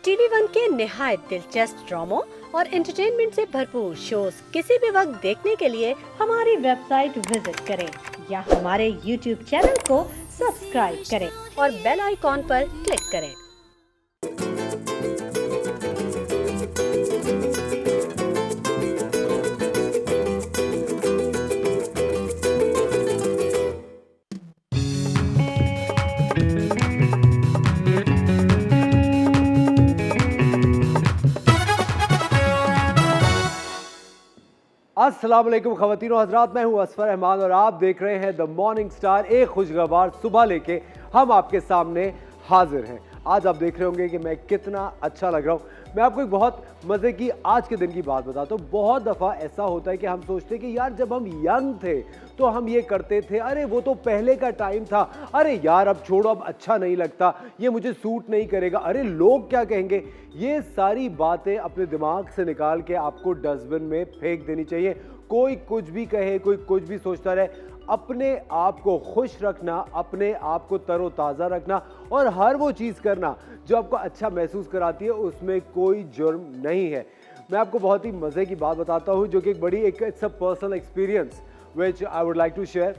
TV one के निहायत दिलचस्प ड्रामों और एंटरटेनमेंट से भरपूर शोज किसी भी वक्त देखने के लिए हमारी वेबसाइट विजिट करें या हमारे यूट्यूब चैनल को सब्सक्राइब करें और बेल आइकॉन पर क्लिक करें। अस्सलाम वालेकुम ख़वातीन और हज़रात, मैं हूं असफर रहमान और आप देख रहे हैं द मॉर्निंग स्टार। एक खुशगवार सुबह लेके हम आपके सामने हाजिर हैं। आज आप देख रहे होंगे कि मैं कितना अच्छा लग रहा हूं। मैं आपको एक बहुत मज़े की आज के दिन की बात बताता हूं। बहुत दफ़ा ऐसा होता है कि हम सोचते हैं कि यार जब हम यंग थे तो हम ये करते थे, अरे वो तो पहले का टाइम था, अरे यार अब छोड़ो, अब अच्छा नहीं लगता, ये मुझे सूट नहीं करेगा, अरे लोग क्या कहेंगे। ये सारी बातें अपने दिमाग से निकाल के आपको डस्टबिन में फेंक देनी चाहिए। कोई कुछ भी कहे, कोई कुछ भी सोचता रहे, अपने आप को खुश रखना, अपने आप को तरोताज़ा रखना और हर वो चीज़ करना जो आपको अच्छा महसूस कराती है, उसमें कोई जुर्म नहीं है। मैं आपको बहुत ही मज़े की बात बताता हूँ जो कि एक बड़ी it's a personal experience which I would like to share.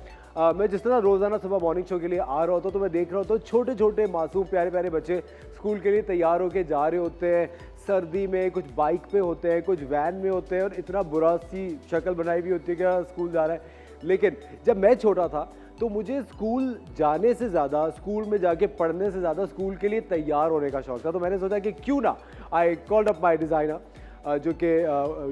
मैं जिस तरह रोज़ाना सुबह मॉर्निंग शो के लिए आ रहा होता तो मैं देख रहा होता छोटे छोटे मासूम प्यारे प्यारे बच्चे स्कूल के लिए तैयार होकर जा रहे होते हैं। सर्दी में कुछ बाइक पे होते हैं, कुछ वैन में होते हैं और इतना बुरा सी शक्ल बनाई हुई होती है कि स्कूल जा रहा है। लेकिन जब मैं छोटा था तो मुझे स्कूल जाने से ज़्यादा, स्कूल में जाके पढ़ने से ज़्यादा स्कूल के लिए तैयार होने का शौक था। तो मैंने सोचा कि क्यों ना I called up my designer जो कि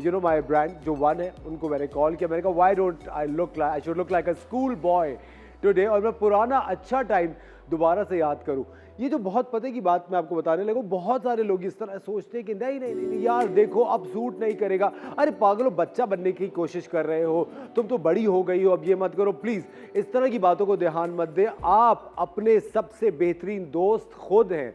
यू नो माई ब्रांड जो वन है, उनको मैंने कॉल किया। मैंने कहा why don't I should look like a school boy today, और मैं पुराना अच्छा टाइम दोबारा से याद करूं। ये जो बहुत पते की बात मैं आपको बताने लगा, बहुत सारे लोग इस तरह सोचते हैं कि नहीं नहीं नहीं यार देखो अब सूट नहीं करेगा, अरे पागलो बच्चा बनने की कोशिश कर रहे हो, तुम तो बड़ी हो गई हो, अब ये मत करो। प्लीज़ इस तरह की बातों को ध्यान मत दे। आप अपने सबसे बेहतरीन दोस्त खुद हैं,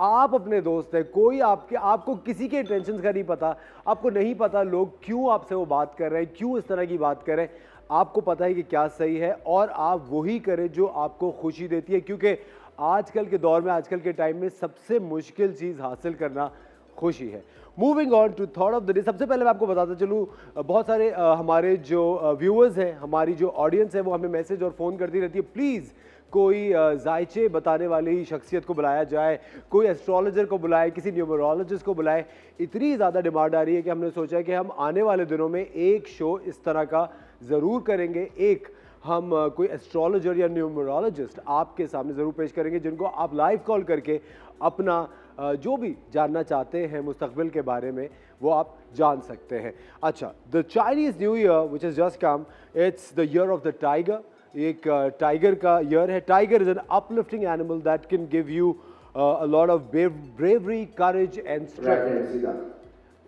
आप अपने दोस्त हैं। कोई आपको किसी के टेंशन का नहीं पता, आपको नहीं पता लोग क्यों आपसे वो बात कर रहे हैं, क्यों इस तरह की बात कर रहे हैं। आपको पता है कि क्या सही है और आप वही करें जो आपको खुशी देती है, क्योंकि आजकल के दौर में, आजकल के टाइम में सबसे मुश्किल चीज़ हासिल करना खुशी है। Moving on to thought of the day, सबसे पहले मैं आपको बताता चलूँ, बहुत सारे हमारे जो व्यूअर्स हैं, हमारी जो ऑडियंस है वो हमें मैसेज और फ़ोन करती रहती है। प्लीज़ कोई जायचे बताने वाली शख्सियत को बुलाया जाए, कोई एस्ट्रोलॉजर को बुलाए, किसी न्यूमरोलॉजिस्ट को बुलाए। इतनी ज़्यादा डिमांड आ रही है कि हमने सोचा है कि हम आने वाले दिनों में एक शो इस तरह का ज़रूर करेंगे। एक हम कोई एस्ट्रोलॉजर या न्यूमरोलॉजिस्ट आपके सामने ज़रूर पेश करेंगे, जिनको आप लाइव कॉल करके अपना जो भी जानना चाहते हैं मुस्तकबिल के बारे में वो आप जान सकते हैं। अच्छा, the Chinese new year which is just come, it's the year of the tiger. एक टाइगर का ईयर है। Tiger is an uplifting animal that can give you a lot of bravery, courage and strength.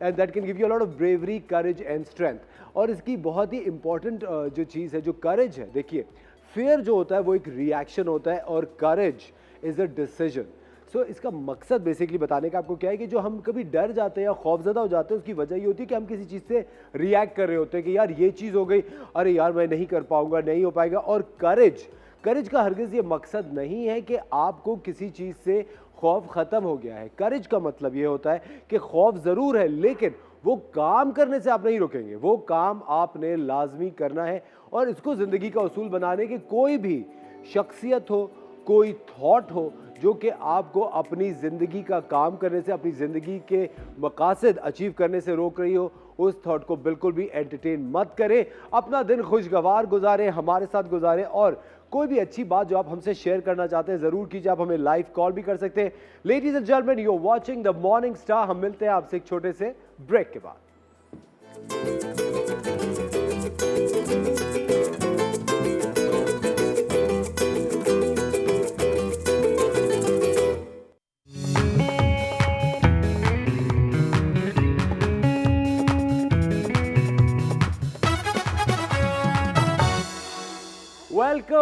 And that can give you a lot of bravery, courage and strength. और इसकी बहुत ही important जो चीज़ है, जो करेज है, देखिए फेयर जो होता है वो एक रिएक्शन होता है और करेज इज़ अ डिसीजन। सो इसका मकसद बेसिकली बताने का आपको क्या है कि जो हम कभी डर जाते हैं या खौफजदा हो जाते हैं, उसकी वजह ये होती है कि हम किसी चीज़ से रिएक्ट कर रहे होते हैं कि यार ये चीज़ हो गई, अरे यार मैं नहीं कर पाऊंगा, नहीं हो पाएगा। और करेज का हरगिज़ ये मकसद नहीं है कि आपको किसी चीज़ से खौफ ख़त्म हो गया है। करेज का मतलब ये होता है कि खौफ ज़रूर है लेकिन वो काम करने से आप नहीं रुकेंगे, वो काम आपने लाजमी करना है। और इसको ज़िंदगी का उसूल बनाने के कोई भी शख्सियत हो, कोई थॉट हो जो कि आपको अपनी ज़िंदगी का काम करने से, अपनी ज़िंदगी के मकासद अचीव करने से रोक रही हो, उस थॉट को बिल्कुल भी एंटरटेन मत करें। अपना दिन खुशगवार गुजारें, हमारे साथ गुजारें और कोई भी अच्छी बात जो आप हमसे शेयर करना चाहते हैं ज़रूर कीजिए। आप हमें लाइव कॉल भी कर सकते हैं। Ladies and gentleman, you are watching the morning Star. हम मिलते हैं आपसे एक छोटे से ब्रेक के बाद।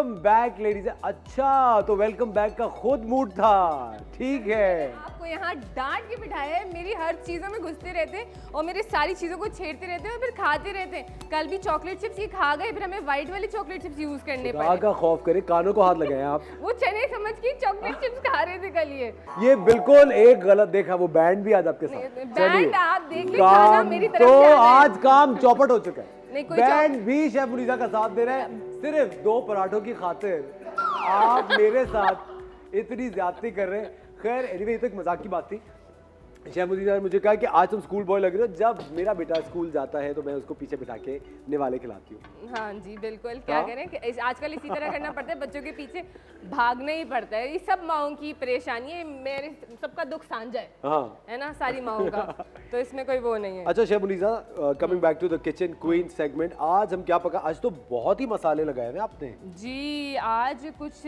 Welcome back ladies. अच्छा, तो वेलकम बैक का खुद मूड था, ठीक है। आपको यहाँ डांट के बिठाया है, मेरी हर चीजों में घुसते रहते हैं और मेरी सारी चीजों को छेड़ते रहते हैं और फिर खाते रहते हैं। कल भी चॉकलेट चिप्स ये खा गए, फिर हमें व्हाइट वाली चॉकलेट चिप्स यूज करने खुदा पड़े। का खौफ करे, कानों को हाथ लगाए आप। वो चने समझ के चॉकलेट चिप्स खा रहे थे कल ये बिल्कुल एक गलत देखा। वो बैंड भी आज आपके साथ। बैंड आप देख ले, खाना मेरी तरफ तो से आ रहा है। आज काम चौपट हो चुका है। नहीं, कोई बैंड भी शेफ मुनीसा का साथ दे रहा है। सिर्फ 2 पराठों की खातिर आप मेरे साथ इतनी ज्यादती कर रहे हैं। खैर एनीवे, ये तो एक मजाक की बात थी। शेफ मुनीसा ने मुझे कहा कि आज तुम स्कूल बॉय लग रहे हो। जब मेरा बेटा स्कूल जाता है तो मैं उसको पीछे बिठा के निवाले खिलाती हूँ। हाँ जी बिल्कुल, क्या हाँ? करें कि आजकल इसी तरह करना पड़ता है, बच्चों के पीछे भागना ही पड़ता है। ये सब माओं की परेशानी है, मेरे सबका दुख साझा है, हाँ, है ना, सारी माओं का। तो इसमें कोई वो नहीं है। अच्छा chef Munisa, coming back to the kitchen queen segment, आज हम क्या पका? आज तो बहुत ही मसाले लगाए हुए आपने। जी, आज कुछ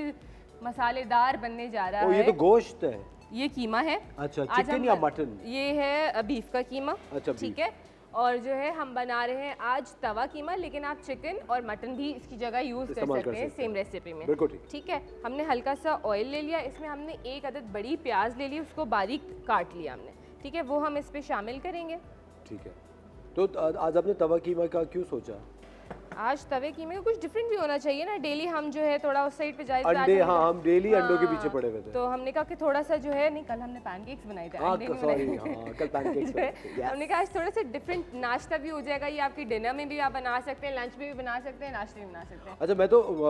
मसालेदार बनने जा रहा ओ, ये है। तो गोश्त है। ये कीमा है। अच्छा, आज चिकन हम- या मटन? ये है बीफ का कीमा। अच्छा, ठीक है। और जो है हम बना रहे हैं आज तवा कीमा, लेकिन आप चिकन और मटन भी इसकी जगह यूज कर इस्तेमाल सकते हैं सेम रेसिपी में। बिल्कुल ठीक। ठीक है। हमने हल्का सा ऑयल ले लिया, इसमें हमने 1 अदद बड़ी प्याज ले ली, उसको बारीक काट लिया हमने। ठीक है, वो हम इस पे शामिल करेंगे। ठीक है। तो आज आपने तवा कीमा का क्यों सोचा? आज तवे कीमे का कुछ डिफरेंट भी होना चाहिए ना। डेली हम जो है थोड़ा उस साइड पे जाए। अंडे, हाँ, हम डेली अंडों के पीछे पड़े हुए थे। तो हमने कहा कि थोड़ा सा जो है, नहीं कल हमने पैनकेक्स बनाए थे, हाँ, अंडे नहीं सॉरी, बनाए। हाँ, कल पैनकेक्स जो है, बनाए थे, yes। हमने कहा आज थोड़ा सा डिफरेंट नाश्ता भी हो जाएगा। ये आपकी डिनर में भी आप बना सकते हैं, लंच में भी बना सकते हैं, नाश्ते में बना सकते हैं। अच्छा,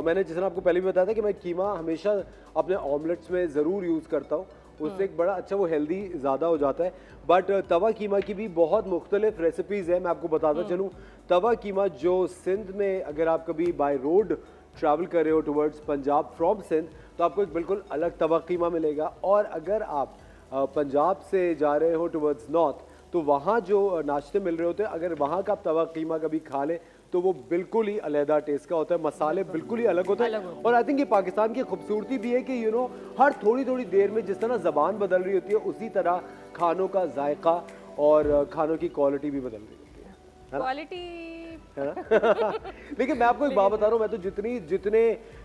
मैंने जिस तरह आपको पहले भी बताया था कि मैं कीमा हमेशा अपने ऑमलेट्स में ज़रूर यूज़ करता हूँ। उससे एक बड़ा अच्छा वो हेल्दी ज़्यादा हो जाता है। बट तवा कीमा की भी बहुत मुख्तलिफ रेसिपीज़ है। मैं आपको बताता चलूँ, तवा कीमा जो सिंध में, अगर आप कभी बाय रोड ट्रैवल कर रहे हो टुवर्ड्स पंजाब फ्रॉम सिंध, तो आपको एक बिल्कुल अलग तवा कीमा मिलेगा। और अगर आप पंजाब से जा रहे हो टुवर्ड्स नॉर्थ, तो वहाँ जो नाश्ते मिल रहे होते हैं, अगर वहाँ का तवा कीमा कभी खा ले तो वो बिल्कुल ही अलहदा टेस्ट का होता है। मसाले बिल्कुल ही अलग होते हैं। और आई थिंक ये पाकिस्तान की खूबसूरती भी है कि हर थोड़ी थोड़ी देर में जिस तरह ज़बान बदल रही होती है, उसी तरह खानों का जायका और खानों की क्वालिटी भी बदल रही होती है ना? क्वालिटी है ना? लेकिन मैं आपको एक बात बता रहा हूँ, मैं तो जितने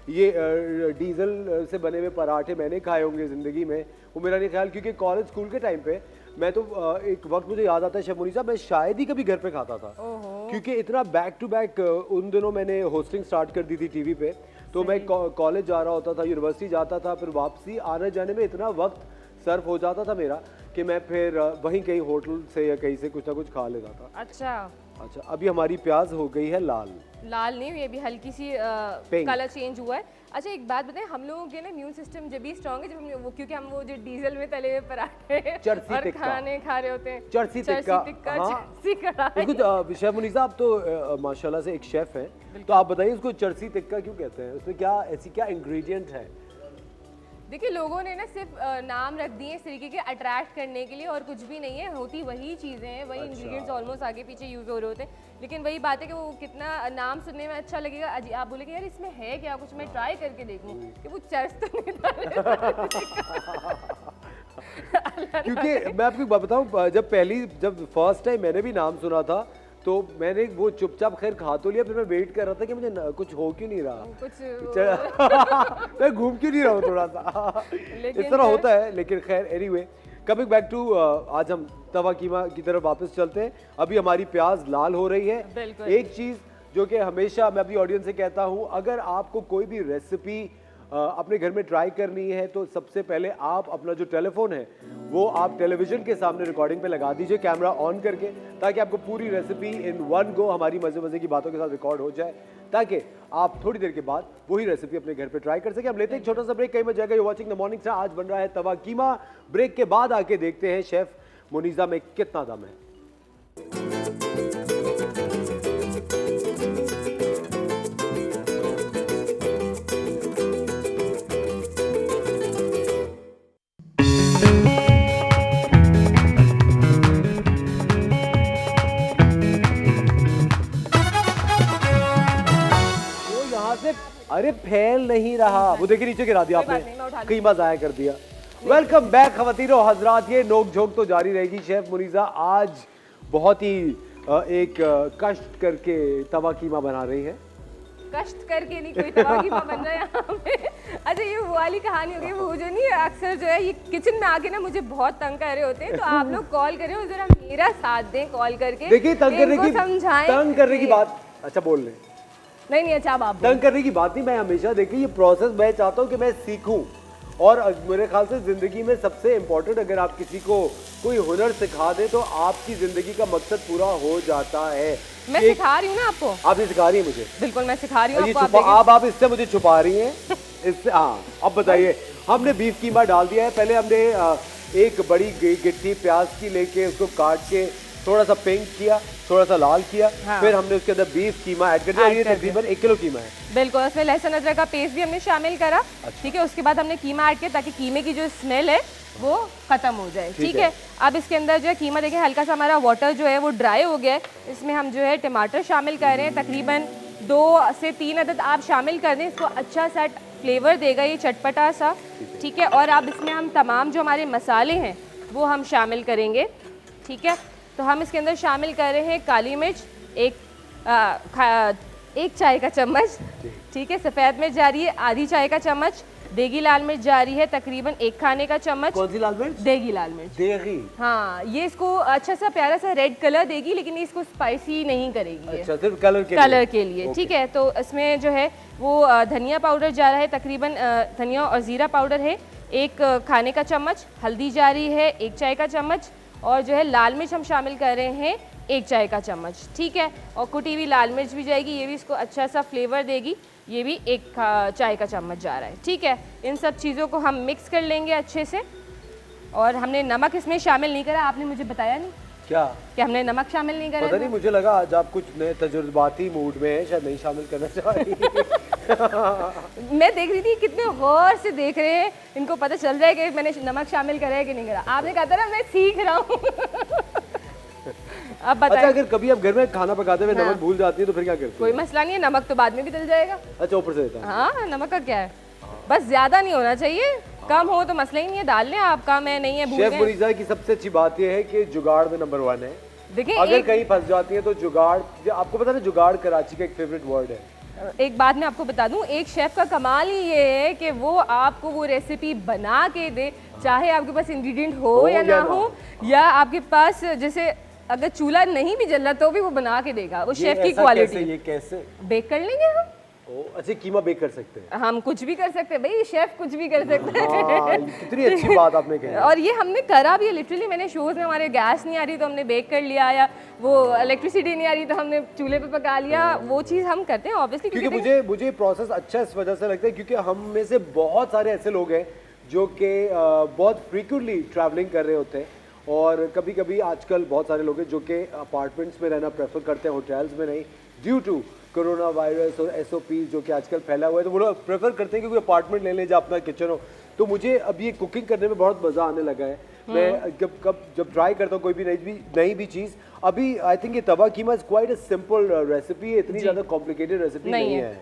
ये डीजल से बने हुए पराठे मैंने खाए होंगे ज़िंदगी में, वो मेरा नहीं ख्याल, क्योंकि कॉलेज स्कूल के टाइम पे मैं तो एक वक्त मुझे याद आता है शेफ मुनीसा, मैं शायद ही कभी घर पे खाता था, क्योंकि इतना बैक टू बैक उन दिनों मैंने होस्टिंग स्टार्ट कर दी थी टीवी पे। तो मैं कॉलेज जा रहा होता था, यूनिवर्सिटी जाता था, फिर वापसी आने जाने में इतना वक्त सर्फ हो जाता था मेरा कि मैं फिर वहीं कहीं होटल से या कहीं से कुछ ना कुछ खा लेता था। अच्छा, अभी हमारी प्याज हो गई है लाल। लाल नहीं हुई अभी, हल्की सी Pink। कलर चेंज हुआ है। अच्छा, एक बात बताएं, हम लोगों के ना इम्यून सिस्टम जब भी स्ट्रॉन्ग है, जब हम वो, क्योंकि हम वो जो डीजल में तले हुए पराठे चरसी और टिक्का। खाने खा रहे होते हैं, चरसी टिक्का, हाँ। चरसी कढ़ाई। उसको शेफ मुनीसा, आप तो माशाल्लाह से एक शेफ हैं, तो आप बताइए उसको चरसी टिक्का क्यों कहते हैं? उसमें ऐसी क्या इंग्रेडिएंट है? देखिए, लोगों ने ना सिर्फ नाम रख दिए इस तरीके के अट्रैक्ट करने के लिए, और कुछ भी नहीं है। होती वही चीज़ें हैं, वही इंग्रेडिएंट्स ऑलमोस्ट आगे पीछे यूज़ हो रहे होते हैं। लेकिन वही बात है कि वो कितना नाम सुनने में अच्छा लगेगा, आप बोलेंगे यार इसमें है क्या, कुछ मैं ट्राई करके देखूं कि वो चर्च तो नहीं था। क्योंकि मैं आपको एक बात बताऊं, जब फर्स्ट टाइम मैंने भी नाम सुना था, तो मैंने वो चुपचाप खैर खा तो लिया, फिर मैं वेट कर रहा था कि मुझे कुछ हो क्यों नहीं रहा, मैं घूम क्यों नहीं रहा हूँ थोड़ा सा। इस तरह होता है। लेकिन खैर एनीवे, कमिंग बैक टू, आज हम तवा कीमा की तरफ वापस चलते हैं। अभी हमारी प्याज लाल हो रही है। एक चीज़ जो कि हमेशा मैं अपनी ऑडियंस से कहता हूँ, अगर आपको कोई भी रेसिपी अपने घर में ट्राई करनी है, तो सबसे पहले आप अपना जो टेलीफोन है वो आप टेलीविज़न के सामने रिकॉर्डिंग पे लगा दीजिए, कैमरा ऑन करके, ताकि आपको पूरी रेसिपी इन वन गो हमारी मज़े मज़े की बातों के साथ रिकॉर्ड हो जाए, ताकि आप थोड़ी देर के बाद वही रेसिपी अपने घर पे ट्राई कर सकें। हम लेते हैं एक छोटा सा ब्रेक, कहीं मत जाएगा। You watching the morning star. आज बन रहा है तवा कीमा। ब्रेक के बाद आके देखते हैं शेफ मुनीसा में कितना दम है। अरे फैल नहीं रहा, वो देखिए नीचे गिरा दिया आपने, कीमा जाया कर दिया। वेलकम बैक खवातीनो हजरात, ये नोक झोंक तो जारी रहेगी। शेफ मुनीसा आज बहुत ही एक कष्ट करके तवा कीमा बना रही है। कष्ट करके नहीं कोई तवा कीमा बन रहा है यहाँ पे। अच्छा ये वो वाली कहानी हो गई, वो जो नहीं अक्सर जो है ये किचन में आके ना मुझे बहुत तंग कर रहे होते हैं, तो आप लोग कॉल करें और जरा मेरा साथ दें कॉल करके। देखिए तंग करने की बात, अच्छा बोल रहे नहीं अच्छा अब आप तंग करने की बात नहीं, मैं हमेशा देखिए ये प्रोसेस मैं चाहता हूँ कि मैं सीखूं, और मेरे ख्याल से जिंदगी में सबसे इम्पोर्टेंट अगर आप किसी को कोई हुनर सिखा दें तो आपकी जिंदगी का मकसद पूरा हो जाता है। मैं सिखा रही हूँ ना आपको। आप ये सिखा रही हैं मुझे? बिल्कुल मैं सिखा रही हूँ आपको। आप इससे मुझे छुपा रही हैं इससे। हाँ अब बताइए, हमने बीफ कीमा डाल दिया है। पहले हमने एक बड़ी गिट्टी प्याज की लेके उसको काट के थोड़ा सा पिंक किया, थोड़ा सा लाल किया, हाँ। फिर हमने उसके अंदर बीफ कीमा ऐड कर दिया। ये तकरीबन 1 किलो कीमा है। बिल्कुल, उसमें लहसुन अदरक का पेस्ट भी हमने शामिल करा। ठीक है, उसके बाद हमने कीमा ऐड किया ताकि कीमे की जो स्मेल है वो खत्म हो जाए। ठीक है, अब इसके अंदर जो है कीमा देखिए हल्का सा हमारा वाटर जो है वो ड्राई हो गया है। इसमें हम जो है टमाटर शामिल कर रहे हैं, तकरीबन 2 से 3 अदद आप शामिल कर दें, इसको अच्छा सा फ्लेवर देगा ये चटपटा सा। ठीक है, और अब इसमें हम तमाम जो हमारे मसाले हैं वो हम शामिल करेंगे। ठीक है, तो हम इसके अंदर शामिल कर रहे हैं काली मिर्च 1 चाय का चम्मच। ठीक है, सफ़ेद मिर्च जा रही है आधी चाय का चम्मच, देगी लाल मिर्च जा रही है तकरीबन 1 खाने का चम्मच। कौन सी लाल मिर्च? देगी लाल मिर्च। देगी, हाँ, ये इसको अच्छा सा प्यारा सा रेड कलर देगी, लेकिन इसको स्पाइसी नहीं करेगी। अच्छा, सिर्फ कलर के लिए। ठीक है, तो इसमें जो है वो धनिया पाउडर जा रहा है तकरीबन धनिया और ज़ीरा पाउडर है 1 खाने का चम्मच, हल्दी जा रही है 1 चाय का चम्मच, और जो है लाल मिर्च हम शामिल कर रहे हैं 1 चाय का चम्मच। ठीक है, और कुटी हुई लाल मिर्च भी जाएगी, ये भी इसको अच्छा सा फ्लेवर देगी, ये भी 1 चाय का चम्मच जा रहा है। ठीक है, इन सब चीज़ों को हम मिक्स कर लेंगे अच्छे से। और हमने नमक इसमें शामिल नहीं करा, आपने मुझे बताया नहीं क्या कि हमने नमक शामिल नहीं करा। पता नहीं, मुझे लगा आज आप कुछ नए तजुर्बाती मूड में हैं, शायद नहीं शामिल करना चाह रही। मैं देख रही थी कितने गौर से देख रहे हैं, इनको पता चल रहा है कि मैंने नमक शामिल करा है कि नहीं करा। आपने कहा था ना मैं सीख रहा हूँ। अब बताइए। अच्छा, अगर कभी आप घर में खाना पकाते हुए नमक भूल जाती है तो फिर क्या करती कोई मसला नहीं है, नमक तो बाद में भी डल जाएगा। अच्छा, ऊपर से देता है। हाँ, नमक का क्या है, बस ज्यादा नहीं होना चाहिए, कम हो तो मसला ही नहीं है, डाल लें आप, कम है नहीं है भूल शेफ गए। मुनीसा की सबसे अच्छी बात यह है कि जुगाड़ में नंबर 1 है। देखिए अगर कहीं फंस जाती है तो जुगाड़, आपको पता है जुगाड़ कराची का एक फेवरेट वर्ड है। एक बात मैं आपको बता दूं, एक शेफ का कमाल ही ये है कि वो आपको वो रेसिपी बना के दे, चाहे आपके पास इंग्रेडिएंट हो या ना हो, या आपके पास जैसे अगर चूल्हा नहीं भी जल रहा तो भी वो बना के देगा। वो शेफ की क्वालिटी। ये कैसे बेक कर लेंगे हम। अच्छा, कीमा बेक कर सकते हैं? हम कुछ भी कर सकते हैं भाई, शेफ कुछ भी कर सकते हैं। कितनी अच्छी बात आपने कही। और ये हमने करा भी है लिटरली, मैंने शोज में हमारे गैस नहीं आ रही तो हमने बेक कर लिया, या वो इलेक्ट्रिसिटी नहीं आ रही तो हमने चूल्हे पे पका लिया। वो चीज़ हम करते हैं ऑब्वियसली, क्योंकि मुझे प्रोसेस अच्छा इस वजह से लगता है क्योंकि हम में से बहुत सारे ऐसे लोग हैं जो कि बहुत फ्रीक्वेंटली ट्रैवलिंग कर रहे होते हैं, और कभी कभी आजकल बहुत सारे लोग हैं जो कि अपार्टमेंट्स में रहना प्रेफर करते हैं, होटल्स में नहीं, ड्यू टू कोरोना वायरस और SOP जो कि आजकल फैला हुआ है, तो वो लोग प्रेफर करते हैं कि कोई अपार्टमेंट ले लें जहाँ अपना किचन हो। तो मुझे अब ये कुकिंग करने में बहुत मज़ा आने लगा है। मैं जब ट्राई करता हूँ कोई भी नई भी चीज़, अभी आई थिंक ये tawa keema is quite a simple recipe है, इतनी ज़्यादा कॉम्प्लिकेटेड रेसिपी नहीं है।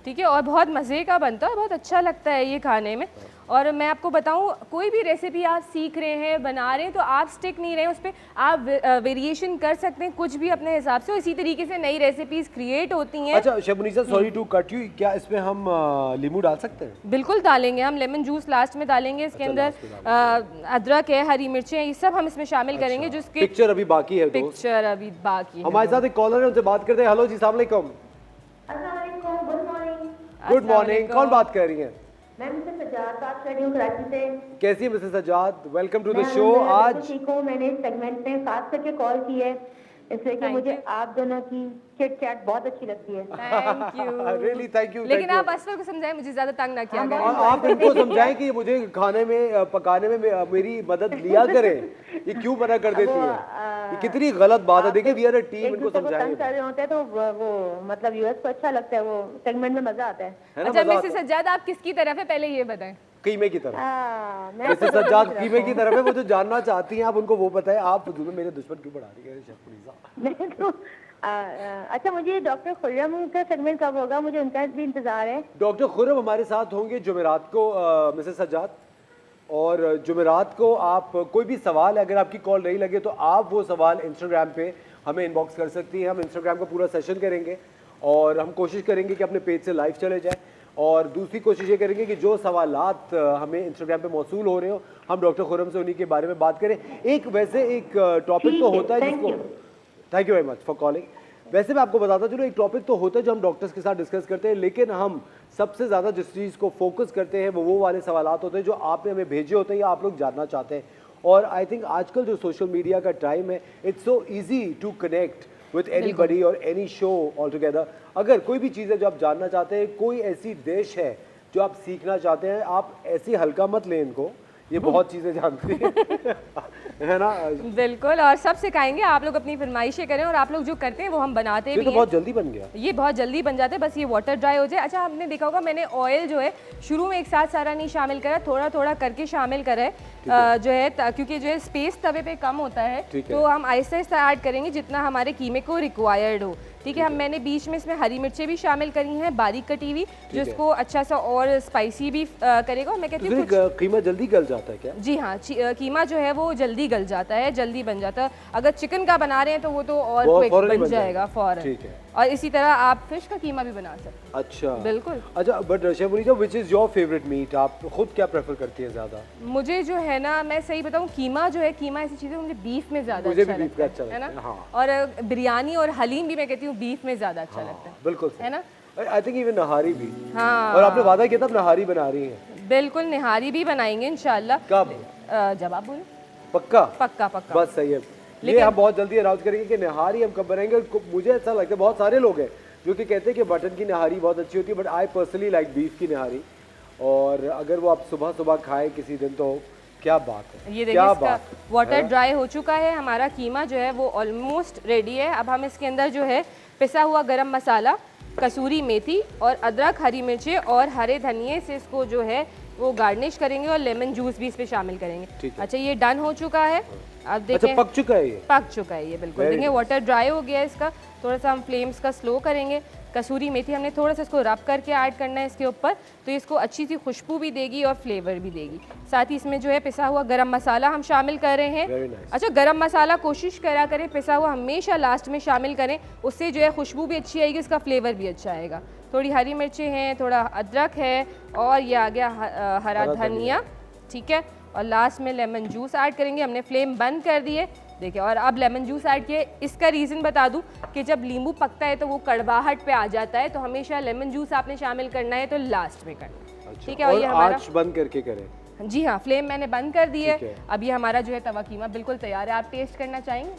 ठीक है, और बहुत मज़े का बनता है, बहुत अच्छा लगता है ये खाने में। और मैं आपको बताऊं, कोई भी रेसिपी आप सीख रहे हैं, बना रहे हैं, तो आप स्टिक नहीं रहे उस पर, आप वेरिएशन कर सकते हैं कुछ भी अपने हिसाब से, और इसी तरीके से नई रेसिपीज क्रिएट होती हैं। अच्छा chef Munisa, sorry to cut you, क्या इसमें हम नींबू डाल सकते हैं? बिल्कुल डालेंगे, हम लेमन जूस लास्ट में डालेंगे। इसके अंदर अदरक है, हरी मिर्चें, ये सब हम इसमें शामिल करेंगे। जिसके पिक्चर अभी बाकी है, पिक्चर अभी बाकी है। हमारे साथ एक कॉलर है, उनसे बात करते हैं। हेलो जी, अस्सलाम वालेकुम। गुड मॉर्निंग, कौन बात कर रही हैं? मैं मिसेस सजाद बात कर रही हूँ कराची से। कैसी है Mrs Sajjad? Welcome to the show. आज ठीक हूँ, मैंने इस सेगमेंट में खास करके कॉल की है इसलिए कि मुझे आप दोनों की चिट चैट बहुत अच्छी लगती है। Thank you. Really thank you. लेकिन आप असफर को समझाएं, मुझे ज्यादा तंग ना किया करें। आप इनको समझाएं कि मुझे खाने में पकाने में मेरी मदद लिया करें, ये क्यों मना कर देती है, ये कितनी गलत बात है। देखिए वी आर अ टीम, इनको समझाएं। तंग कर रहे होते हैं तो वो मतलब यूएस को अच्छा लगता है, वो सेगमेंट में मजा आता है। अच्छा मिसेस सज्जाद, आप किसकी तरफ है पहले ये बताएं। कीमे की तरफ। मैं मिसेस सज्जाद कीमे की तरफ है, वो जो जानना चाहती हैं आप उनको वो बताएं। आप फजूल में मेरे दुश्मन क्यों बढ़ा रही है शेफ मुनीसा? अच्छा, मुझे डॉक्टर खुर्रम का सेगमेंट कब होगा? मुझे उनका भी इंतजार है। डॉक्टर खुर्रम हमारे साथ होंगे जुमेरात को मिसेस सज्जाद, और जुमेरात को आप कोई भी सवाल है, अगर आपकी कॉल नहीं लगे तो आप वो सवाल इंस्टाग्राम पे हमें इनबॉक्स कर सकती हैं। हम इंस्टाग्राम का पूरा सेशन करेंगे और हम कोशिश करेंगे कि अपने पेज से लाइव चले जाए, और दूसरी कोशिश ये करेंगे कि जो सवालात हमें इंस्टाग्राम पे मौसूल हो रहे हो, हम डॉक्टर खुर्रम से उन्हीं के बारे में बात करें। एक वैसे एक टॉपिक तो होता है जिसको, thank you very much for calling. वैसे मैं आपको बताता चलूँ, एक टॉपिक तो होता है जो हम डॉक्टर्स के साथ डिस्कस करते हैं, लेकिन हम सबसे ज़्यादा जिस चीज़ को फोकस करते हैं वो वाले सवालात होते हैं जो आपने हमें भेजे होते हैं या आप लोग जानना चाहते हैं। और आई थिंक आजकल जो सोशल मीडिया का टाइम है, it's so easy to connect with anybody और एनी शो ऑल टुगेदर। अगर कोई भी चीज़ है जो आप जानना चाहते हैं, कोई ऐसी डिश है जो आप सीखना चाहते हैं, आप ऐसी हल्का मत लें इनको, ये बहुत चीज़ें जानती हैं है ना। बिल्कुल, और सब सिखाएंगे। आप लोग अपनी फरमाइशें करें और आप लोग जो करते हैं वो हम बनाते ये भी तो हैं। बहुत जल्दी बन गया। ये बहुत जल्दी बन जाते हैं, बस ये वाटर ड्राई हो जाए। अच्छा, आपने देखा होगा मैंने ऑयल जो है शुरू में एक साथ सारा नहीं शामिल करा, थोड़ा थोड़ा करके शामिल करा है जो है क्योंकि जो है स्पेस तवे पे कम होता है, तो हम आहिस्ता आहिस्ता ऐड करेंगे जितना हमारे कीमे को रिक्वायर्ड हो। ठीक है, हम मैंने बीच में इसमें हरी मिर्चें भी शामिल करी हैं बारीक कटी हुई, जो इसको अच्छा सा और स्पाइसी भी करेगा। मैं कहती हूँ कीमा जल्दी गल जाता है क्या? जी हाँ, कीमा जो है वो जल्दी गल जाता है, जल्दी बन जाता है। अगर चिकन का बना रहे हैं तो वो तो और क्विक बन जाएगा फौरन। ठीक है। और इसी तरह आप फिश का कीमा भी बना सकते हैं। अच्छा, बिल्कुल। अच्छा, but chef Muniza, which is your favourite meat? आप खुद क्या प्रेफर करती है ज्यादा? मुझे जो है ना, मैं सही बताऊं, कीमा जो है, कीमा ऐसी चीज़ है मुझे बीफ में ज़्यादा मुझे अच्छा भी बीफ का अच्छा है ना। लगता है, हाँ। और बिरयानी और हलीम भी मैं कहती हूँ बीफ में ज़्यादा अच्छा लगता है। बिल्कुल है ना। आई थिंक इवन नहारी भी। हाँ, और आपने वादा किया था आप नहारी बना रही हैं। बिल्कुल, निहारी भी बनाएंगे इंशाल्लाह। कब? जब आप बोले। पक्का? पक्का पक्का। बस सही है, ये हम बहुत जल्दी अनाउंस करेंगे कि नहारी हम कब बनाएंगे। और मुझे ऐसा लगता है बहुत सारे लोग हैं जो कि कहते हैं कि मटन की नहारी बहुत अच्छी होती है, but I personally like beef की नहारी। और अगर वो आप सुबह सुबह खाएं किसी दिन तो क्या बात है। ये देखिए, इसका वाटर ड्राई हो चुका है, हमारा कीमा जो है वो ऑलमोस्ट रेडी है। अब हम इसके अंदर जो है पिसा हुआ गरम मसाला, कसूरी मेथी और अदरक, हरी मिर्चें और हरे धनिए से इसको जो है वो गार्निश करेंगे और लेमन जूस भी इस पे शामिल करेंगे। अच्छा, ये डन हो चुका है। अब देखें, अच्छा, पक चुका है ये? पक चुका है ये, बिल्कुल। देखिए वाटर ड्राई हो गया है इसका। थोड़ा सा हम फ्लेम्स का स्लो करेंगे। कसूरी मेथी हमने थोड़ा सा इसको रब करके ऐड करना है इसके ऊपर, तो इसको अच्छी सी खुशबू भी देगी और फ्लेवर भी देगी। साथ ही इसमें जो है पिसा हुआ गरम मसाला हम शामिल कर रहे हैं। nice. अच्छा, गरम मसाला कोशिश करा करें पिसा हुआ हमेशा लास्ट में शामिल करें, उससे जो है खुशबू भी अच्छी आएगी, उसका फ्लेवर भी अच्छा आएगा। थोड़ी हरी मिर्चें हैं, थोड़ा अदरक है और ये आ गया हरा धनिया। ठीक है, और लास्ट में लेमन जूस ऐड करेंगे। हमने फ्लेम बंद कर दी है, देखिए। और अब लेमन जूस ऐड किए, इसका रीज़न बता दूं कि जब नींबू पकता है तो वो कड़वाहट पे आ जाता है, तो हमेशा लेमन जूस आपने शामिल करना है तो लास्ट में करना है। ठीक है, और ये हमारा आंच बंद करके करें। जी हाँ, फ्लेम मैंने बंद कर दी है। अब ये हमारा जो है तवा कीमा बिल्कुल तैयार है। आप टेस्ट करना चाहेंगे?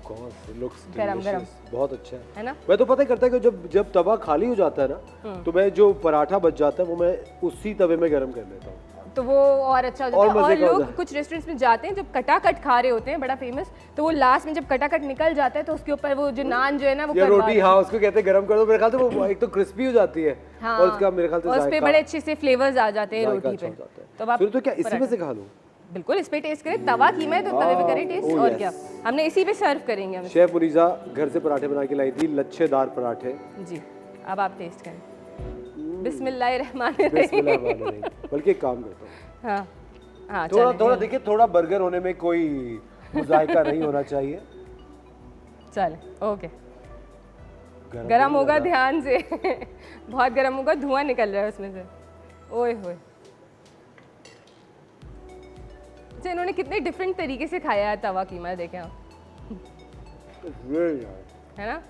गरम गरम बहुत अच्छा है ना। मैं तो पता करता है कि जब तवा खाली हो जाता है ना, तो मैं जो पराठा बच जाता है वो मैं उसी तवे में गरम कर लेता हूँ, तो वो और अच्छा हो जाता है। और लोग कुछ रेस्टोरेंट्स में जाते हैं जब कटाकट खा रहे होते हैं, बड़ा फेमस, तो वो लास्ट में जब कटाकट निकल जाता है तो उसके ऊपर वो जो नान जो है ना वो रोटी, हाँ, उसको कहते हैं गरम कर दो। मेरे ख्याल से वो एक तो क्रिस्पी हो जाती है, हाँ, और उसका मेरे ख्याल से उस पे बड़े अच्छे से फ्लेवर्स आ जाते हैं रोटी पे। तो आप तो क्या इसी में से खा लूं? बिल्कुल, इस पे टेस्ट करें। तवा कीमा है तो तवे पे करें टेस्ट। और क्या, हमने इसी पे सर्व करेंगे हम। शेफ मुनीजा घर से पराठे बना के लाई थी, लच्छेदार पराठे। जी, अब आप टेस्ट करें। बिस्मिल्लाहिर्रहमानिर्रहीम। बल्कि एक काम करता हूँ, हाँ हाँ, थोड़ा देखिए, थोड़ा बर्गर होने में कोई मुजाहिका नहीं होना चाहिए। चले, ओके। गरम होगा, ध्यान से बहुत गरम होगा, धुआं निकल रहा है उसमें से। ओए होए, अच्छा, इन्होंने कितने डिफरेंट तरीके से खाया है तवा कीमा, देखें आप, है ना।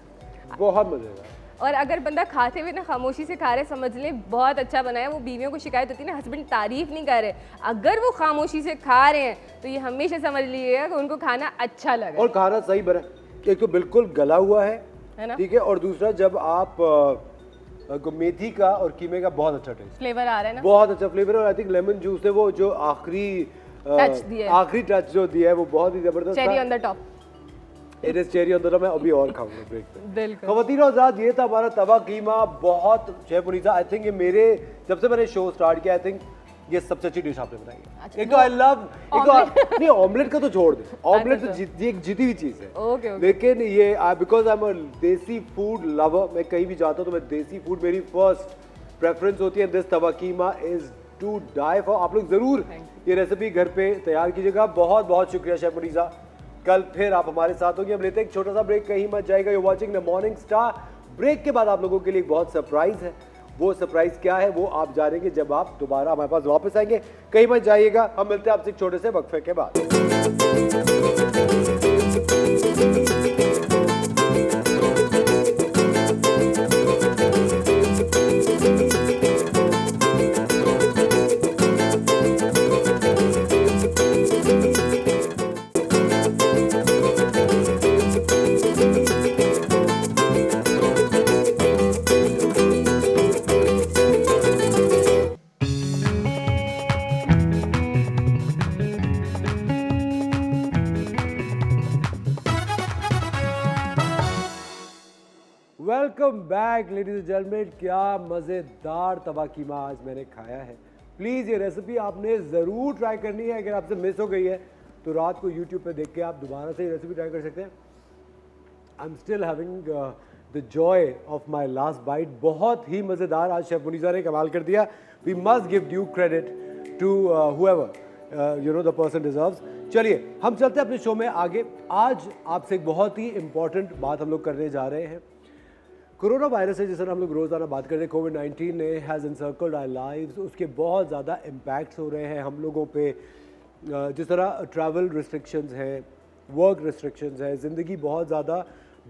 बहुत मजेदार। और अगर बंदा खाते हुए ना खामोशी से खा रहे, समझ लें बहुत अच्छा बना है। वो बीवियों को शिकायत होती है ना, हस्बैंड तारीफ नहीं कर रहे, अगर वो खामोशी से खा रहे हैं तो ये हमेशा समझ लीजिएगा कि उनको खाना अच्छा लगा और खाना सही बना। एक तो बिल्कुल गला हुआ है ना, ठीक है, और दूसरा जब आप मेथी का और कीमे का बहुत अच्छा टेस्ट, फ्लेवर आ रहा है ना, बहुत अच्छा फ्लेवर। और आई थिंक लेमन जूस है वो जो आखिरी टच जो दिया है वो बहुत ही जबरदस्त, cherry on the top. It is cherry on the top. मैं अभी और खाऊंगा ब्रेक पे। बिल्कुल। ख़वातीन और हज़रात, ये था हमारा तवा कीमा। बहुत शेफ मुनीसा, आई थिंक ये मेरे जब से मैंने शो स्टार्ट किया, आई थिंक ये सबसे अच्छी डिश आपने बनाई है। अच्छा, एक तो आई लव, एक तो नहीं, ऑमलेट का तो छोड़ दे, ऑमलेट तो एक जीती हुई चीज़ है। Okay, okay. लेकिन ये बिकॉज आई एम अ देसी फूड लवर, मैं कहीं भी जाता हूँ तो मैं देसी फूड मेरी फर्स्ट प्रेफरेंस होती है। This tawa keema is to die for. आप लोग ज़रूर ये रेसिपी घर पे तैयार कीजिएगा। बहुत बहुत शुक्रिया शेफ मुनीसा, कल फिर आप हमारे साथ होंगे। हम लेते हैं एक छोटा सा ब्रेक, कहीं मत जाएगा। You watching the morning Star. Break के बाद आप लोगों के लिए एक बहुत सरप्राइज है। वो सरप्राइज क्या है वो आप जानेंगे जब आप दोबारा हमारे पास वापस आएंगे। कहीं मत जाइएगा, हम मिलते हैं आपसे एक छोटे से वक्फे के बाद। Welcome back ladies and gentleman. क्या मज़ेदार तवा कीमा आज मैंने खाया है। प्लीज़ ये रेसिपी आपने ज़रूर ट्राई करनी है। अगर आपसे मिस हो गई है तो रात को यूट्यूब पे देख के आप दोबारा से ये रेसिपी ट्राई कर सकते हैं। I am still having the joy of my last bite. बहुत ही मज़ेदार आज शेफ मुनीसा ने कमाल कर दिया। We must give due credit to whoever you know the person deserves. चलिए हम चलते हैं अपने शो में आगे। आज आपसे एक बहुत ही इंपॉर्टेंट बात हम लोग करने जा रहे हैं। कोरोना वायरस है, जिस तरह हम लोग रोज़ाना बात करते हैं, कोविड-19 ने हैज़ एनसर्कल्ड आवर लाइव्स। उसके बहुत ज़्यादा इम्पैक्ट्स हो रहे हैं हम लोगों पे। जिस तरह ट्रैवल रिस्ट्रिक्शंस हैं, वर्क रिस्ट्रिक्शंस हैं, ज़िंदगी बहुत ज़्यादा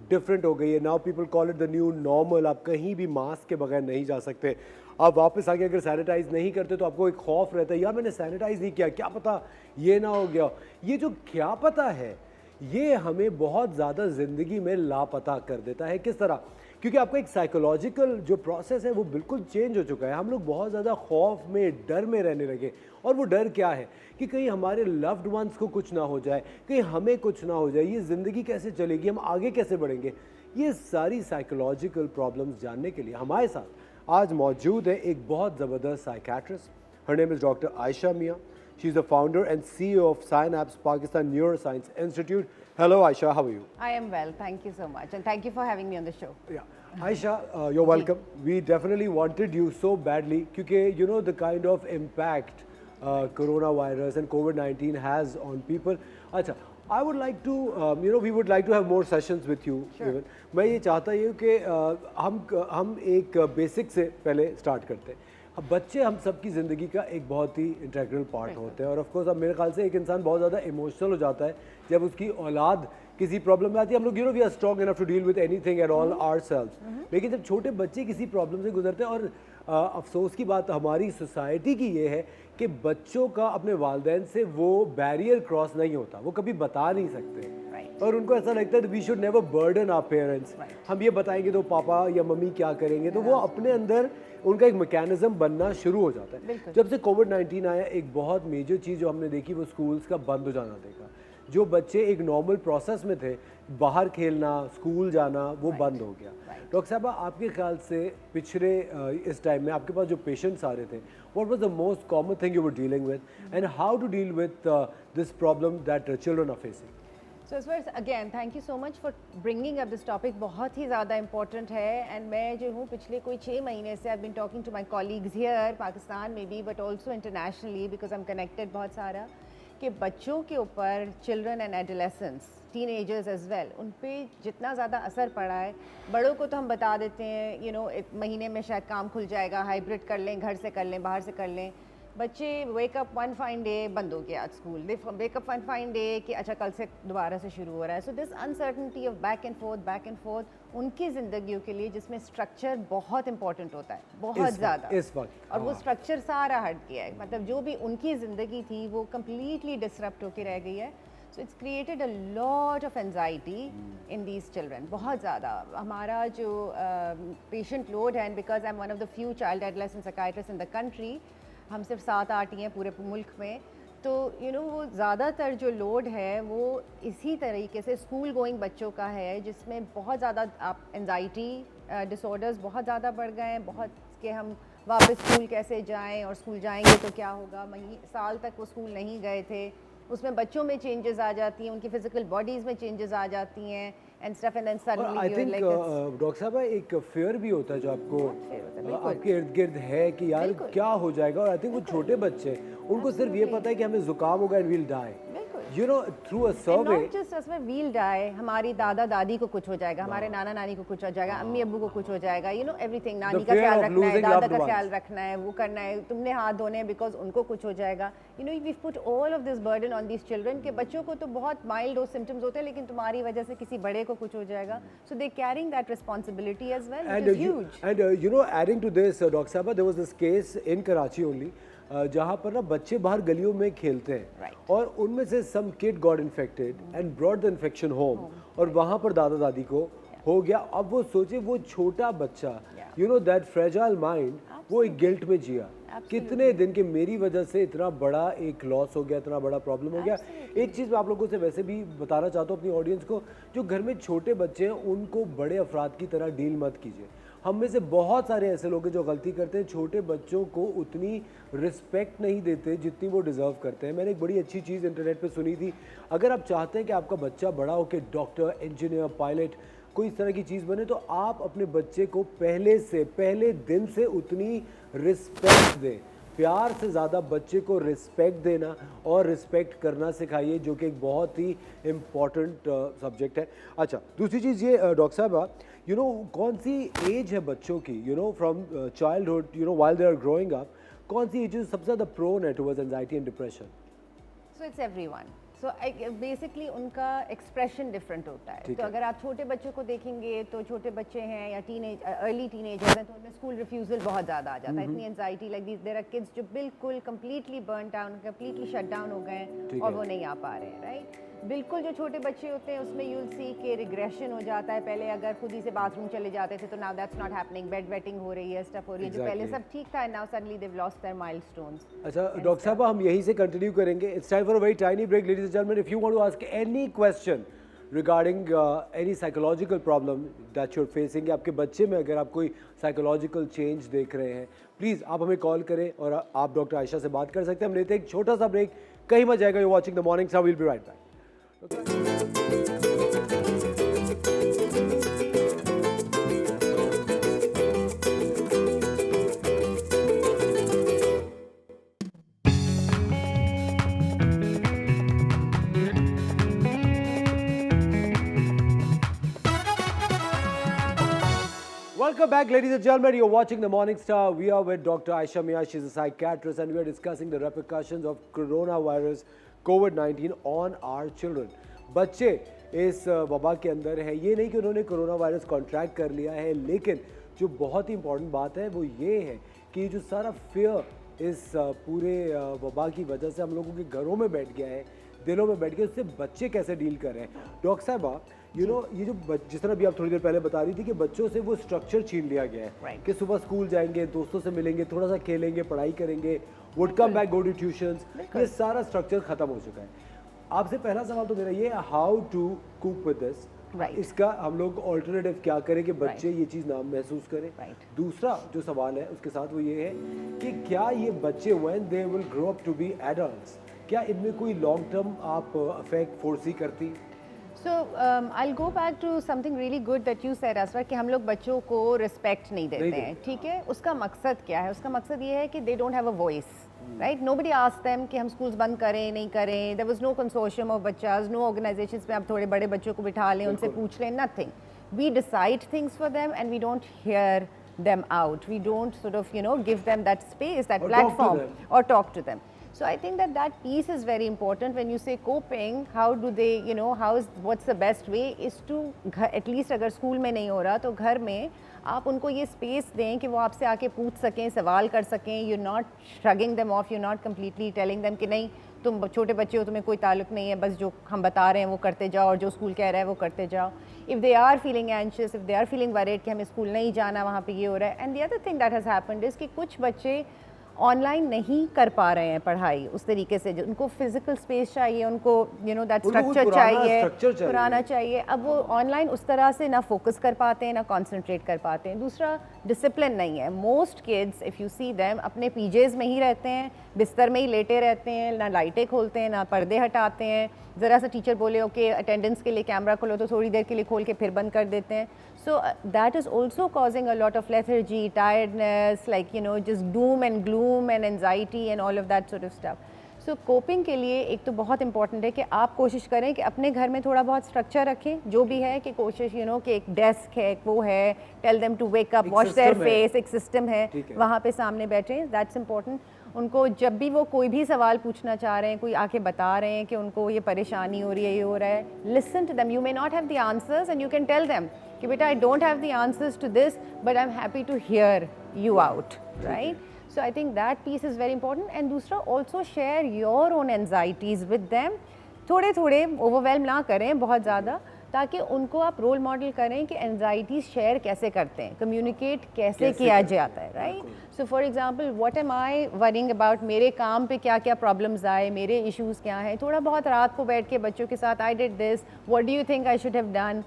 डिफरेंट हो गई है। Now people call it the new normal. आप कहीं भी मास्क के बगैर नहीं जा सकते। आप वापस आके अगर सैनिटाइज़ नहीं करते तो आपको एक खौफ रहता है, यार मैंने सैनिटाइज़ नहीं किया, क्या पता ये ना हो गया। ये जो क्या पता है ये हमें बहुत ज़्यादा ज़िंदगी में लापता कर देता है। किस तरह? क्योंकि आपका एक साइकोलॉजिकल जो प्रोसेस है वो बिल्कुल चेंज हो चुका है। हम लोग बहुत ज़्यादा खौफ में, डर में रहने लगे। और वो डर क्या है कि कहीं हमारे लव्ड वंस को कुछ ना हो जाए, कहीं हमें कुछ ना हो जाए, ये ज़िंदगी कैसे चलेगी, हम आगे कैसे बढ़ेंगे। ये सारी साइकोलॉजिकल प्रॉब्लम्स जानने के लिए हमारे साथ आज मौजूद है एक बहुत ज़बरदस्त psychiatrist. Her name is doctor Ayesha Mian. She is the founder and CEO of Synapse Pakistan Neuroscience Institute. Hello Aisha, how are you? I am well, thank you so much, and thank you for having me on the show. Yeah, Aisha, you're welcome. We definitely wanted you so badly because you know the kind of impact coronavirus and COVID-19 has on people. Acha, I would like to, we would like to have more sessions with you. Sure. Even. मैं ये चाहता हूँ कि हम एक basic से पहले start करते हैं। अब बच्चे हम सबकी ज़िंदगी का एक बहुत ही इंटेग्रल पार्ट होते हैं और ऑफ कोर्स अब मेरे ख्याल से एक इंसान बहुत ज़्यादा इमोशनल हो जाता है जब उसकी औलाद किसी प्रॉब्लम में आती है। हम लोग we are strong enough to deal with anything at all ourselves. लेकिन जब छोटे बच्चे किसी प्रॉब्लम से गुजरते हैं और अफसोस की बात हमारी सोसाइटी की ये है कि बच्चों का अपने वालिदैन से वो बैरियर क्रॉस नहीं होता, वो कभी बता नहीं सकते। और उनको ऐसा लगता है we should never burden our parents. हम ये बताएंगे तो पापा या मम्मी क्या करेंगे, तो वो अपने अंदर उनका एक मैकेनिज्म बनना शुरू हो जाता है। जब से कोविड-19 आया एक बहुत मेजर चीज़ जो हमने देखी वो स्कूल्स का बंद हो जाना देखा। जो बच्चे एक नॉर्मल प्रोसेस में थे, बाहर खेलना, स्कूल जाना, वो बंद हो गया। डॉक्टर साहबा, आपके ख्याल से पिछले इस टाइम में आपके पास जो पेशेंट्स आ रहे थे, what was the most common thing you were dealing with and how to deal with this problem that children are facing? So as first again, thank you so much for bringing up this topic. बहुत ही ज़्यादा important है and मैं जो हूँ पिछले कोई 6 महीने से I've been talking to my colleagues here, Pakistan maybe, but also internationally because I'm connected बहुत सारा, कि बच्चों के ऊपर children and adolescents, teenagers as well, उन पे जितना ज़्यादा असर पड़ा है। बड़ों को तो हम बता देते हैं एक महीने में शायद काम खुल जाएगा, हाइब्रिड कर लें, घर से कर लें, बाहर से कर लें। बच्चे वेकअप वन फाइन डे बंद हो गया आज स्कूल, दे वेकअप वन फाइन डे कि अच्छा कल से दोबारा से शुरू हो रहा है। So this uncertainty of back and fourth उनकी ज़िंदगियों के लिए जिसमें स्ट्रक्चर बहुत इंपॉर्टेंट होता है, बहुत ज़्यादा इस वक्त और वो स्ट्रक्चर सारा हट गया है। मतलब जो भी उनकी ज़िंदगी थी वो कम्प्लीटली डिसरप्ट होकर रह गई है। So it's created a lot of anxiety in these children, बहुत ज़्यादा। हमारा जो पेशेंट लोड है, because I am one of the few child adolescent psychiatrist in the country, हम सिर्फ 7-8 ही हैं पूरे मुल्क में, तो वो ज़्यादातर जो लोड है वो इसी तरीके से स्कूल गोइंग बच्चों का है, जिसमें बहुत ज़्यादा आप एंजाइटी डिसऑर्डर्स बहुत ज़्यादा बढ़ गए हैं। बहुत कि हम वापस स्कूल कैसे जाएं और स्कूल जाएंगे तो क्या होगा। साल तक वो स्कूल नहीं गए थे, उसमें बच्चों में चेंजेस आ जाती हैं, उनकी फिजिकल बॉडीज़ में चेंजेस आ जाती हैं and stuff and then suddenly I think doctor साहब एक फेयर भी होता है जो आपको आपके इर्द गिर्द है कि यार क्या हो जाएगा। और आई थिंक वो छोटे बच्चे उनको सिर्फ ये पता है कि हमें जुकाम होगा and we'll die, you know, through a And survey, not just us, where we'll die, हमारी दादा दादी को कुछ हो जाएगा, हमारे नाना नानी को कुछ हो जाएगा, अम्मी अब्बू को कुछ हो जाएगा, you know everything, नानी का fear ख्याल of रखना है, losing दादा loved का ones. ख्याल रखना है, वो करना है, तुमने हाथ धोने हैं because उनको कुछ हो जाएगा. You know, we've put all of this burden on these children कि बच्चों को तो बहुत mild dose symptoms होते हैं, लेकिन तुम्हारी वजह से किसी बड़े को कुछ हो जाएगा. So they're carrying that responsibility as well, which is huge. You know, adding to this, Dr. Saba, there was this case in Karachi only, जहाँ पर ना बच्चे बाहर गलियों में खेलते हैं, Right. और उनमें से some kid got infected and brought the infection home, और वहाँ पर दादा दादी को हो गया. अब वो सोचे, वो छोटा बच्चा, you know, that fragile mind, वो एक गिल्ट में जिया. कितने दिन के मेरी वजह से इतना बड़ा एक लॉस हो गया, इतना बड़ा प्रॉब्लम हो गया. एक चीज़ मैं आप लोगों से वैसे भी बताना चाहता हूँ अपनी ऑडियंस को, जो घर में छोटे बच्चे हैं उनको बड़े अफराद की तरह डील मत कीजिए. हम में से बहुत सारे ऐसे लोग हैं जो गलती करते हैं, छोटे बच्चों को उतनी रिस्पेक्ट नहीं देते जितनी वो डिज़र्व करते हैं. मैंने एक बड़ी अच्छी चीज़ इंटरनेट पे सुनी थी, अगर आप चाहते हैं कि आपका बच्चा बड़ा होकर डॉक्टर, इंजीनियर, पायलट, कोई इस तरह की चीज़ बने, तो आप अपने बच्चे को पहले दिन से उतनी रिस्पेक्ट दें. प्यार से ज़्यादा बच्चे को रिस्पेक्ट देना और रिस्पेक्ट करना सिखाइए, जो कि एक बहुत ही इम्पॉर्टेंट सब्जेक्ट है. अच्छा, दूसरी चीज़ ये डॉक्टर साहब, यू नो, कौन सी एज है बच्चों की, you know, from childhood, you know, while they are growing up, कौन सी एज सबसे ज़्यादा प्रोन है towards anxiety and depression? So it's everyone. So basically उनका एक्सप्रेशन डिफरेंट होता है. तो अगर आप छोटे बच्चों को देखेंगे तो छोटे बच्चे हैं या अर्ली टीनेजर्स हैं, तो उनमें स्कूल रिफ्यूज़ल बहुत ज़्यादा आ जाता है. इतनी एंजाइटी लगी, देयर आर किड्स जो बिल्कुल completely burn down, completely shut down हो गए हैं और वो नहीं आ पा रहे हैं. राइट, बिल्कुल जो छोटे बच्चे होते हैं उसमें यूल सी के रिग्रेशन हो जाता है. पहले अगर खुद ही से बाथरूम चले जाते थे तो now that's not happening, bed wetting हो रही है, स्टफ हो रही है. जो पहले सब ठीक था, now suddenly they have lost their milestones. अच्छा डॉक्टर साहब, हम यहीं से कंटिन्यू करेंगे. It's time for a very tiny break. Ladies and gentleman, if you want to ask any question regarding any psychological problem that you are facing, आपके बच्चे में अगर आप कोई साइकोलॉजिकल चेंज देख रहे हैं, प्लीज़ आप हमें कॉल करें और आप डॉक्टर आयशा से बात कर सकते हैं. हम लेते हैं एक छोटा सा ब्रेक, कहीं मत जाएगा. You watching the morning star, we will be right back. Welcome back, ladies and gentlemen. You're watching The Morning Star. We are with Dr. Aisha Mia. She's a psychiatrist, and we are discussing the repercussions of coronavirus, COVID-19 on our children. बच्चे इस वबा के अंदर है. ये नहीं कि उन्होंने कोरोना वायरस कॉन्ट्रैक्ट कर लिया है, लेकिन जो बहुत ही इंपॉर्टेंट बात है वो ये है कि जो सारा फियर इस पूरे वबा की वजह से हम लोगों के घरों में बैठ गया है, दिलों में बैठ गया, उससे बच्चे कैसे डील कर रहे हैं. डॉक्टर साहबा, यू नो, ये जो जिस तरह भी आप थोड़ी देर पहले बता रही थी कि बच्चों से वो स्ट्रक्चर छीन लिया गया है, Right. कि सुबह स्कूल जाएंगे, दोस्तों से मिलेंगे, थोड़ा सा खेलेंगे, पढ़ाई करेंगे, would come back, go to tuitions, ये सारा स्ट्रक्चर खत्म हो चुका है. आपसे पहला सवाल तो मेरा ये है, how to cope with this. Right. इसका हम लोग ऑल्टरनेटिव क्या करें कि बच्चे ये चीज़ ना महसूस करें. Right. दूसरा जो सवाल है उसके साथ वो ये है कि क्या ये बच्चे when they will grow up to be adults, क्या इनमें कोई लॉन्ग टर्म आप इफेक्ट फोर्सी करती? So I'll go back to something really good that you said, Asra, कि हम लोग बच्चों को रिस्पेक्ट नहीं देते हैं. ठीक है, उसका मकसद क्या है? उसका मकसद ये है कि they don't have a voice. Right, nobody asked them कि हम स्कूल्स बंद करें नहीं करें. There was no consortium of बच्चास, नो ऑर्गेनाइजेशंस में आप थोड़े बड़े बच्चों को बिठा लें, उनसे पूछ लें, nothing. We decide things for them and we don't hear them out. We don't sort of, you know, give them that space, that Or talk to platform, them. or talk to them. So I think that piece is very important. When you say coping, how do they, you know, what's the best way is to, at least अगर school में नहीं हो रहा तो घर में आप उनको ये स्पेस दें कि वो आपसे आके पूछ सकें, सवाल कर सकें. You're not shrugging them off, you're not completely telling them कि नहीं तुम छोटे बच्चे हो, तुम्हें कोई ताल्लुक नहीं है, बस जो हम बता रहे हैं वो करते जाओ और जो स्कूल कह रहा है वो करते जाओ. If they are feeling anxious, if they are feeling worried कि हमें स्कूल नहीं जाना, वहाँ पे ये हो रहा है. And the other thing that has happened is कि कुछ बच्चे ऑनलाइन नहीं कर पा रहे हैं पढ़ाई उस तरीके से. जो उनको फिजिकल स्पेस चाहिए, उनको यू नो दैट स्ट्रक्चर चाहिए, पुराना चाहिए. अब वो ऑनलाइन उस तरह से ना फोकस कर पाते हैं, ना कॉन्सेंट्रेट कर पाते हैं. दूसरा, डिसिप्लिन नहीं है. Most kids if you see them अपने पीजेज में ही रहते हैं, बिस्तर में ही लेटे रहते हैं, ना लाइटें खोलते हैं, ना पर्दे हटाते हैं. ज़रा सा टीचर बोले ओके अटेंडेंस के लिए कैमरा खोलो तो थोड़ी देर के लिए खोल के फिर बंद कर देते हैं. So that is also causing a lot of lethargy, tiredness, like, you know, just doom and gloom and anxiety and all of that sort of stuff. So coping के लिए एक तो बहुत इंपॉर्टेंट है कि आप कोशिश करें कि अपने घर में थोड़ा बहुत स्ट्रक्चर रखें, जो भी है कि कोशिश कि एक डेस्क है, वो है, tell them to wake up, wash their face, एक सिस्टम है, वहाँ पे सामने बैठें, दैट्स इंपॉर्टेंट। उनको जब भी वो कोई भी सवाल पूछना चाह रहे हैं, कोई आके बता रहे हैं कि उनको ये परेशानी हो रही है, ये हो रहा है, listen to them. You may not have the answers and you can tell them कि बेटा I don't have the answers to this but I am happy to hear you out, right? So I think that piece is very important. And दूसरा, also share your own anxieties with them. थोड़े थोड़े overwhelm ना करें बहुत ज़्यादा, ताकि उनको आप रोल मॉडल करें कि एनजाइटीज शेयर कैसे करते हैं, कम्युनिकेट कैसे किया जाता है, right? So for example, what am I worrying about, मेरे काम पे क्या क्या प्रॉब्लम्स आए, मेरे इश्यूज़ क्या हैं, थोड़ा बहुत रात को बैठ के बच्चों के साथ, I did this, what do you think I should have done,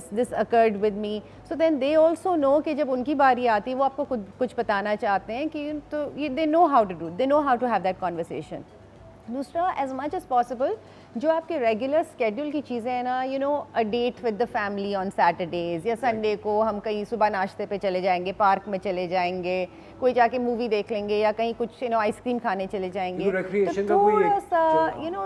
this occurred with me. So then they also know कि जब उनकी बारी आती है वो आपको कुछ बताना चाहते हैं कि तो they know how to do, they know how to have that conversation. दूसरा, as much as possible, जो आपके रेगुलर स्केड्यूल की चीज़ें हैं ना, a date with the family on Saturdays या संडे को हम कहीं सुबह नाश्ते पे चले जाएंगे, पार्क में चले जाएंगे, कोई जाके मूवी देख लेंगे या कहीं कुछ आइसक्रीम खाने चले जाएंगे, तो थोड़ा सा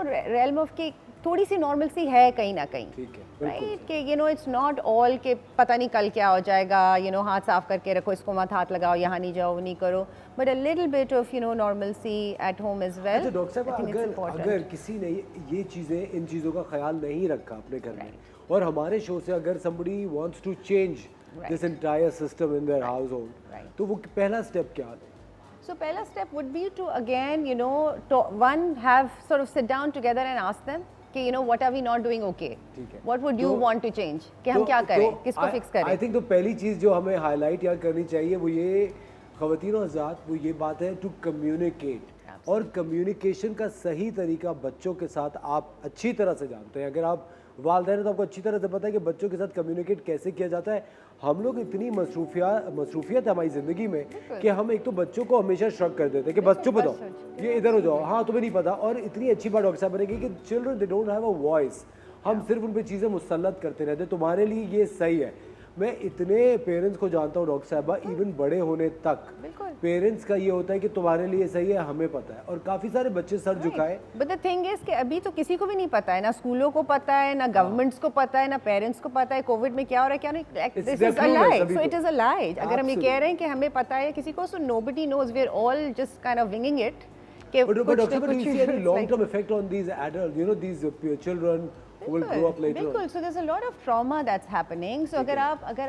रेलम ऑफ की थोड़ी सी नॉर्मलसी है कहीं ना कहीं, राइट? कि इट्स नॉट ऑल के पता नहीं कल क्या हो जाएगा, हाथ साफ करके रखो, इसको मत हाथ लगाओ, यहाँ नहीं जाओ, वो नहीं करो, but a little bit of normalcy at home is well. अच्छा डॉक्टर साहब, अगर किसी ने ये चीज़ें, इन चीज़ों का ख्याल नहीं रखा अपने घर में, और हमारे शो से अगर somebody wants to change this entire system in their household, तो वो पहला स्टेप क्या है? So पहला step would be to again, one, have sort of sit down together and ask them कि what are we not doing okay? What would you want to change? कि हम क्या करें, किसको फिक्स करें? I think तो पहली चीज़ जो हमें हाईलाइट याद करनी चाहिए वो ये, ख़वातीन और हज़रात, वो ये बात है टू कम्युनिकेट। और कम्युनिकेशन का सही तरीका बच्चों के साथ आप अच्छी तरह से जानते हैं। अगर आप वालिदैन हैं तो आपको अच्छी तरह से पता है कि बच्चों के साथ कम्युनिकेट कैसे किया जाता है। हम लोग इतनी मसरूफियत है हमारी ज़िंदगी में कि हम एक तो बच्चों को हमेशा श्रग कर देते हैं कि बच्चों बताओ, ये इधर हो जाओ, हाँ तुम्हें नहीं पता। और इतनी अच्छी बात डॉक्टर साहब बनेगी कि children they don't have a voice, हम सिर्फ उन पर चीज़ें मुसल्लत करते रहते हैं, तुम्हारे लिए ये सही है। मैं इतने पेरेंट्स को जानता हूँ डॉक्टर साहबा, इवन बड़े होने तक पेरेंट्स का ये होता है कि तुम्हारे लिए सही है, हमें पता है, और काफ़ी सारे बच्चे सर झुकाए। बट द थिंग इज कि अभी तो किसी को भी नहीं पता है, ना स्कूलों को पता है, ना गवर्नमेंट्स को पता है, ना पेरेंट्स को पता है कोविड में क्या हो रहा है क्या नहीं। This is a lie, so it is a lie. अगर हम ये कह रहे हैं कि हमें पता है किसी को, so nobody knows, we are all just kind of winging it. But Dr. do you see any long-term effect on these adults, these children who will grow up later? बिल्कुल, so there's a lot of trauma that's happening. So अगर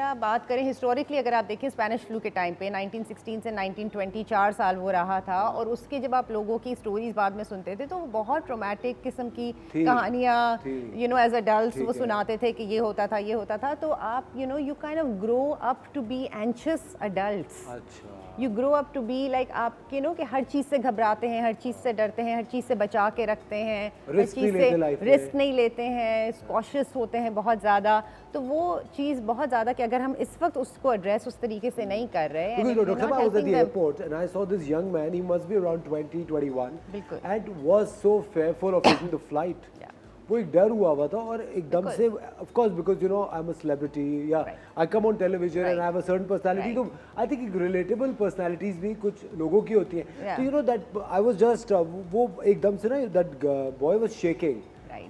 आप बात करें historically, अगर आप देखें Spanish flu के time पे 1916 से 1920 4 साल वो रहा था, और उसके जब आप लोगों की स्टोरीज बाद में सुनते थे तो वो बहुत ट्रोमेटिक किस्म की कहानियाँ एज अडल्ट्स वो सुनाते थे कि ये होता था, ये होता था। तो आप you kind of grow up to be anxious adults. अच्छा, you grow up to be like आप कि हर चीज़ से घबराते हैं, हर चीज़ से डरते हैं, हर चीज़ से बचा के रखते हैं, हर चीज़ से रिस्क नहीं लेते हैं, कॉशियस होते हैं बहुत ज़्यादा। तो वो चीज़ बहुत ज़्यादा कि अगर हम इस वक्त उसको एड्रेस उस तरीके से नहीं कर रहे हैं। Dr. Saab, I was at the airport and I saw this young man, he must be around 20, 21 and was so fearful of taking the flight. वो एक डर हुआ था, और एकदम से of course because I am a celebrity, या I come on television and I have a certain personality, तो आई थिंक रिलेटेबल पर्सनालिटीज भी कुछ लोगों की होती हैं। तो दैट आई वाज जस्ट वो एकदम से ना दैट बॉय वाज शेकिंग,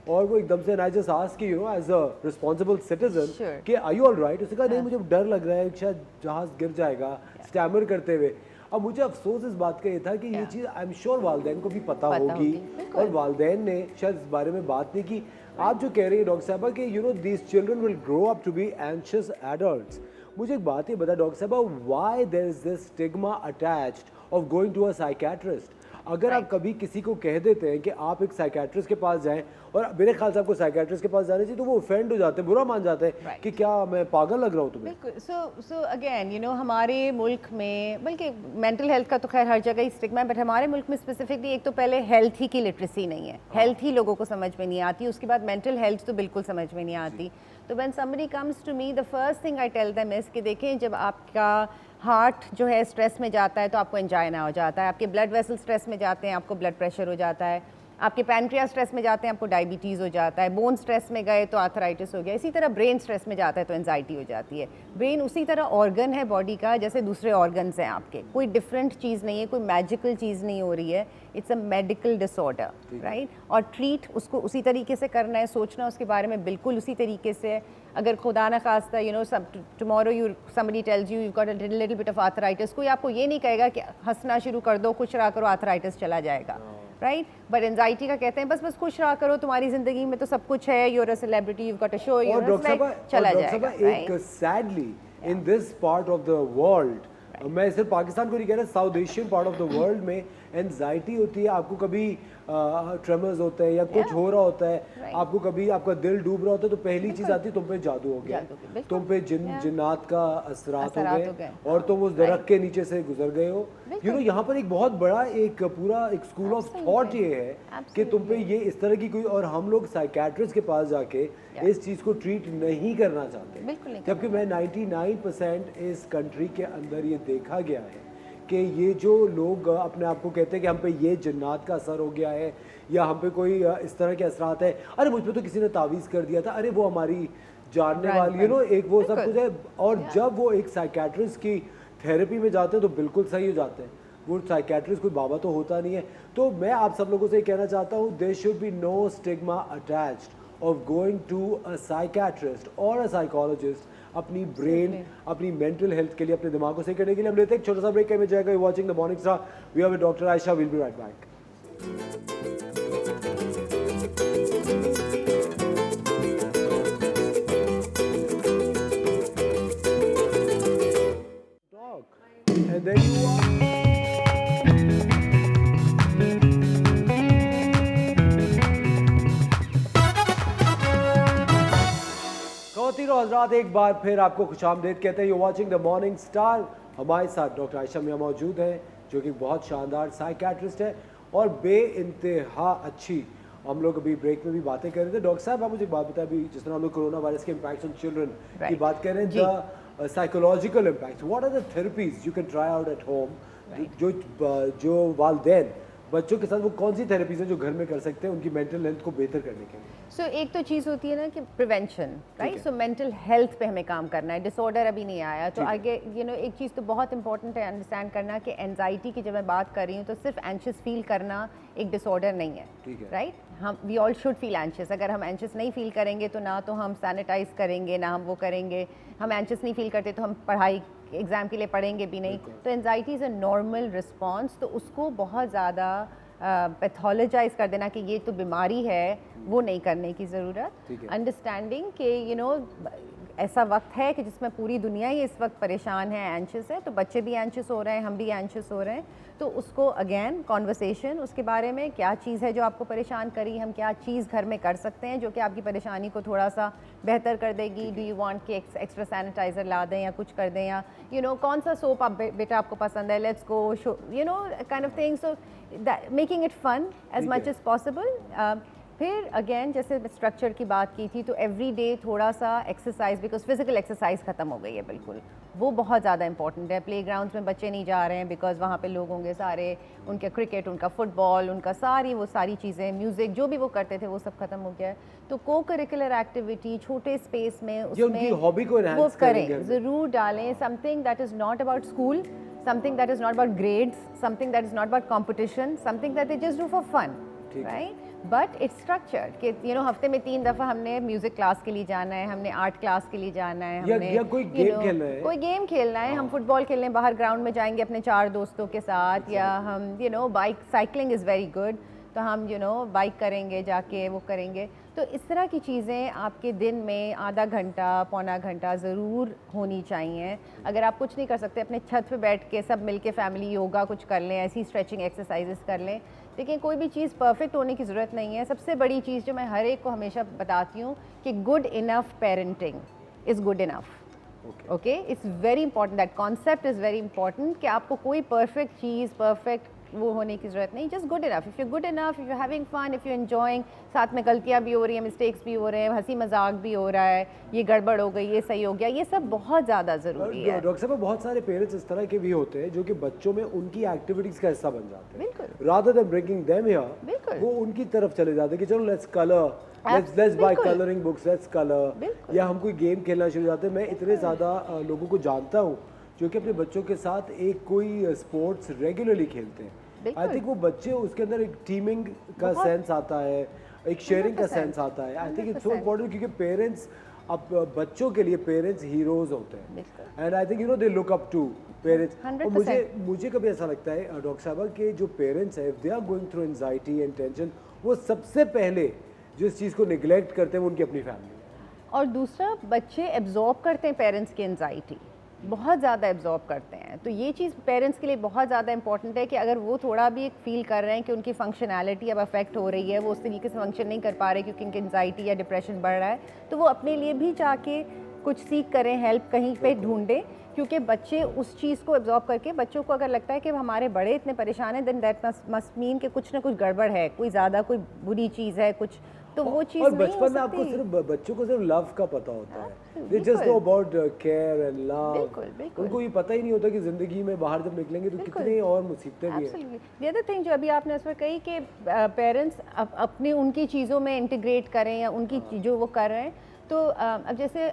और वो एकदम से आई जस्ट आस्क्ड कि एज अ रिस्पांसिबल सिटीजन कि आर यू ऑल राइट? उसने कहा नहीं, मुझे डर लग रहा है, शायद जहाज गिर जाएगा, स्टैमर करते हुए। अब मुझे अफसोस इस बात का ये था कि ये चीज़ आई एम श्योर वालिदैन को भी पता होगी, और वालिदैन ने शायद इस बारे में बात नहीं की। आप जो कह रही है डॉक्टर साहबा कि these children will grow up to be anxious adults, मुझे एक बात ये बता डॉक्टर साहबा, why there is this stigma attached of going to a psychiatrist? अगर आप कभी किसी को कह देते हैं कि आप एक साइकियाट्रिस्ट के पास जाएं, और मेरे ख्याल से आपको साइकियाट्रिस्ट के पास जाने चाहिए, तो वो ऑफेंड हो जाते हैं, बुरा मान जाते हैं कि क्या मैं पागल लग रहा हूँ तुम्हें? बिल्कुल। सो अगेन हमारे मुल्क में, बल्कि मेंटल हेल्थ का तो खैर हर जगह ही स्टिग्मा है, बट हमारे मुल्क में स्पेसिफिकली एक तो पहले हेल्थ ही की लिटरेसी नहीं है, हेल्थ ही लोगों को समझ में नहीं आती, उसके बाद मेंटल हेल्थ तो बिल्कुल समझ में नहीं आती। तो when somebody comes to me, the first thing I tell them is कि देखें, जब आपका हार्ट जो है स्ट्रेस में जाता है तो आपको एंजाइना हो जाता है, आपके ब्लड वेसल स्ट्रेस में जाते हैं आपको ब्लड प्रेशर हो जाता है, आपके पैनक्रियास स्ट्रेस में जाते हैं आपको डायबिटीज़ हो जाता है, बोन स्ट्रेस में गए तो आर्थराइटिस हो गया, इसी तरह ब्रेन स्ट्रेस में जाता है तो एंजाइटी हो जाती है। ब्रेन उसी तरह ऑर्गन है बॉडी का जैसे दूसरे ऑर्गन्स हैं आपके, कोई डिफरेंट चीज़ नहीं है, कोई मैजिकल चीज़ नहीं हो रही है, it's a medical disorder, right. और ट्रीट उसको उसी तरीके से करना है, सोचना उसके बारे में बिल्कुल उसी तरीके से है। अगर खुदा ना खास्ता tomorrow somebody tells you you've got a little bit of arthritis, कोई आपको ये नहीं कहेगा कि हंसना शुरू कर दो, खुश रहा करो, आर्थराइटिस चला जाएगा, राइट। बट एंजाइटी का कहते हैं बस खुश रहा करो, तुम्हारी जिंदगी में तो सब कुछ है, you're a celebrity, you got a show, और डॉक्टर साहब, चला जाएगा, एक sadly in this part of the world, मैं सिर्फ पाकिस्तान को नहीं कह रहा, south Asian part of the world में एंजाइटी होती है। आपको कभी ट्रेमर्स होते हैं या कुछ हो रहा होता है, आपको कभी आपका दिल डूब रहा होता है, तो पहली चीज आती है तुम पे जादू हो गया, तुम पे जिन्नात का असरात हो गए और तुम उस दरख्त के नीचे से गुजर गए हो। यू नो, यहाँ पर एक बहुत बड़ा एक पूरा एक स्कूल ऑफ थॉट ये है कि तुम पे ये इस तरह की कोई, और हम लोग साइकेट्रिस्ट के पास जाके इस चीज़ को ट्रीट नहीं करना चाहते, जबकि मैं 99% इस कंट्री के अंदर ये देखा गया है कि ये जो लोग अपने आप को कहते हैं कि हम पे ये जन्नात का असर हो गया है या हम पे कोई इस तरह के असरात है, अरे मुझ पे तो किसी ने तावीज़ कर दिया था, अरे वो हमारी जानने वाली, यू नो, एक वो सब कुछ है। और जब वो एक साइकेट्रिस्ट की थेरेपी में जाते हैं तो बिल्कुल सही हो जाते हैं। वो साइकेट्रिस्ट कोई बाबा तो होता नहीं है। तो मैं आप सब लोगों से ये कहना चाहता हूँ, there should be no stigma attached of going to a psychiatrist or a psychologist अपनी ब्रेन, अपनी मेंटल हेल्थ के लिए, अपने दिमाग को सही करने के लिए। हम लेते हैं एक छोटा सा ब्रेक, में जाएगा watching the morning star, we are with doctor Ayesha, will be right back. And there you are. खवातीन और हज़रात, एक बार फिर आपको खुशामदीद कहते हैं। You watching the morning star. हमारे साथ डॉक्टर आयशा मियां मौजूद हैं, जो कि बहुत शानदार साइकेट्रिस्ट है और बेइंतहा अच्छी। हम लोग अभी ब्रेक में भी बातें कर रहे थे। डॉक्टर साहब, आप मुझे एक बात बताएं, अभी जिस तरह हम लोग कोरोना वायरस के इम्पैक्ट ऑन चिल्ड्रन की बात कर रहे हैं, the psychological impact, what are the therapies you can try out at home, जो वालिदैन बच्चों के साथ वो कौन सी थेरेपीज हैं जो घर में कर सकते हैं उनकी मेंटल हेल्थ को बेहतर करने के लिए? सो एक तो चीज़ होती है ना कि prevention, right. So mental health पे हमें काम करना है, डिसऑर्डर अभी नहीं आया तो आगे, यू नो, एक चीज़ तो बहुत इंपॉर्टेंट है अंडरस्टैंड करना कि एंजाइटी की जब मैं बात कर रही हूँ तो सिर्फ एंशियस फील करना एक डिसऑर्डर नहीं है, राइट। हम we all should feel anxious. अगर हम एंशियस नहीं फील करेंगे तो ना तो हम सैनिटाइज करेंगे, ना हम वो करेंगे। हम एंशियस नहीं फील करते तो हम पढ़ाई एग्ज़ाम के लिए पढ़ेंगे भी नहीं। तो anxiety is a normal response. तो उसको बहुत ज़्यादा पैथोलॉजाइज कर देना कि ये तो बीमारी है, वो नहीं करने की ज़रूरत। अंडरस्टैंडिंग कि यू नो ऐसा वक्त है कि जिसमें पूरी दुनिया ही इस वक्त परेशान है, एंशियस है, तो बच्चे भी एंशियस हो रहे हैं, हम भी एंशियस हो रहे हैं। तो उसको अगेन कॉन्वर्सेशन उसके बारे में, क्या चीज़ है जो आपको परेशान करी, हम क्या चीज़ घर में कर सकते हैं जो कि आपकी परेशानी को थोड़ा सा बेहतर कर देगी। डू यू वांट कि एक्स्ट्रा सैनिटाइज़र ला दें या कुछ कर दें, या यू नो कौन सा सोप आप बेटा आपको पसंद है, let's go show, you know kind of thing. So making it fun as much as possible. फिर अगेन जैसे स्ट्रक्चर की बात की थी, तो एवरी डे थोड़ा सा एक्सरसाइज, बिकॉज फिजिकल एक्सरसाइज ख़त्म हो गई है बिल्कुल, वो बहुत ज़्यादा इंपॉर्टेंट है। प्लेग्राउंड्स में बच्चे नहीं जा रहे हैं बिकॉज वहाँ पे लोग होंगे सारे, उनके क्रिकेट, उनका फुटबॉल, उनका वो सारी चीज़ें, म्यूज़िक जो भी वो करते थे वो सब खत्म हो गया है। तो को करिकुलर एक्टिविटी छोटे स्पेस में उसमें हॉबी को वो करें, ज़रूर डालें। Something that is not about school, something that is not about grades, something that is not about competition, something that they just do for fun, right? But it's structured कि you know हफ्ते में 3 दफ़ा हमने music class के लिए जाना है, हमने आर्ट क्लास के लिए जाना है, हमने या कोई गेम खेलना है, कोई गेम खेलना है, हम फुटबॉल खेलने बाहर ग्राउंड में जाएंगे अपने 4 दोस्तों के साथ, या हम you know bike, cycling is very good, तो हम यू नो बाइक करेंगे जाके, वो करेंगे। तो इस तरह की चीज़ें आपके दिन में आधा घंटा पौना घंटा ज़रूर होनी चाहिए। अगर आप कुछ नहीं कर सकते, अपने छत पे बैठ के सब मिलके फैमिली योगा कुछ कर लें, ऐसी स्ट्रेचिंग एक्सरसाइजेस कर लें। लेकिन कोई भी चीज़ परफेक्ट होने की ज़रूरत नहीं है। सबसे बड़ी चीज़ जो मैं हर एक को हमेशा बताती हूँ कि good enough parenting is good enough. Okay, it's very important, that concept is very important कि आपको कोई परफेक्ट चीज़, परफेक्ट वो होने की ज़रूरत नहीं, just good enough. If you good enough, if you having fun, if you enjoying, साथ में गलतियाँ भी हो रही हैं, मिस्टेक्स भी हो रहे हैं, हंसी मजाक भी हो रहा है, ये गड़बड़ हो गई, ये सही हो गया, ये सब बहुत ज़्यादा ज़रूरी है। डॉक्टर साहब, बहुत सारे पेरेंट्स इस तरह के भी होते हैं जो कि बच्चों में उनकी एक्टिविटीज का हिस्सा बन जाते हैं। बिल्कुल। Rather than bringing them here, बिल्कुल। वो उनकी तरफ चले जाते हैं कि चलो लेट्स कलर, लेट्स बाय बिल्कुल। कलरिंग बुक्स, लेट्स कलर, बिल्कुल। या हम कोई गेम खेलना शुरू हो जाते हैं। मैं इतने ज़्यादा लोगों को जानता हूँ जो कि अपने बच्चों के साथ एक कोई स्पोर्ट्स रेगुलरली खेलते हैं। आई थिंक वो बच्चे, उसके अंदर एक टीमिंग का सेंस आता है, एक शेयरिंग का सेंस आता है। I think it's so important, क्योंकि पेरेंट्स, अब बच्चों के लिए पेरेंट्स हीरोज होते हैं, and I think they look up to parents. और मुझे कभी ऐसा लगता है डॉक्टर साहबा कि जो पेरेंट्स हैं, they are going through anxiety and tension, वो सबसे पहले जिस चीज़ को निगलेक्ट करते हैं वो उनकी अपनी फैमिली है। और दूसरा, बच्चे एब्जॉर्ब करते हैं पेरेंट्स की एंजाइटी, बहुत ज़्यादा एब्जॉर्ब करते हैं। तो ये चीज़ पेरेंट्स के लिए बहुत ज़्यादा इंपॉर्टेंट है कि अगर वो थोड़ा भी एक फील कर रहे हैं कि उनकी फंक्शनैलिटी अब अफेक्ट हो रही है, वो उस तरीके से फंक्शन नहीं कर पा रहे क्योंकि उनकी एंजाइटी या डिप्रेशन बढ़ रहा है, तो वो अपने लिए भी जाके कुछ सीख करें, हेल्प कहीं पे ढूंढें, क्योंकि बच्चे उस चीज़ को एब्जॉर्ब करके, बच्चों को अगर लगता है कि हमारे बड़े इतने परेशान हैं, देन दैट मस्ट मीन कि कुछ ना कुछ गड़बड़ है, कोई ज़्यादा कोई बुरी चीज़ है, कुछ तो वो चीज़ और नहीं हो बचपन में आपको सकती। सिर्फ बच्चों को सिर्फ लव का पता होता है, दे जस्ट बिल्कुल। Know about care and love. बिल्कुल, बिल्कुल। उनको ये पता ही नहीं होता कि जिंदगी में बाहर जब निकलेंगे तो कितनी और मुसीबतें भी हैं। Absolutely. The other thing जो अभी आपने उस पर कही कि पेरेंट्स अपनी उनकी चीज़ों में इंटीग्रेट करें या उनकी जो वो कर रहे हैं, तो अब जैसे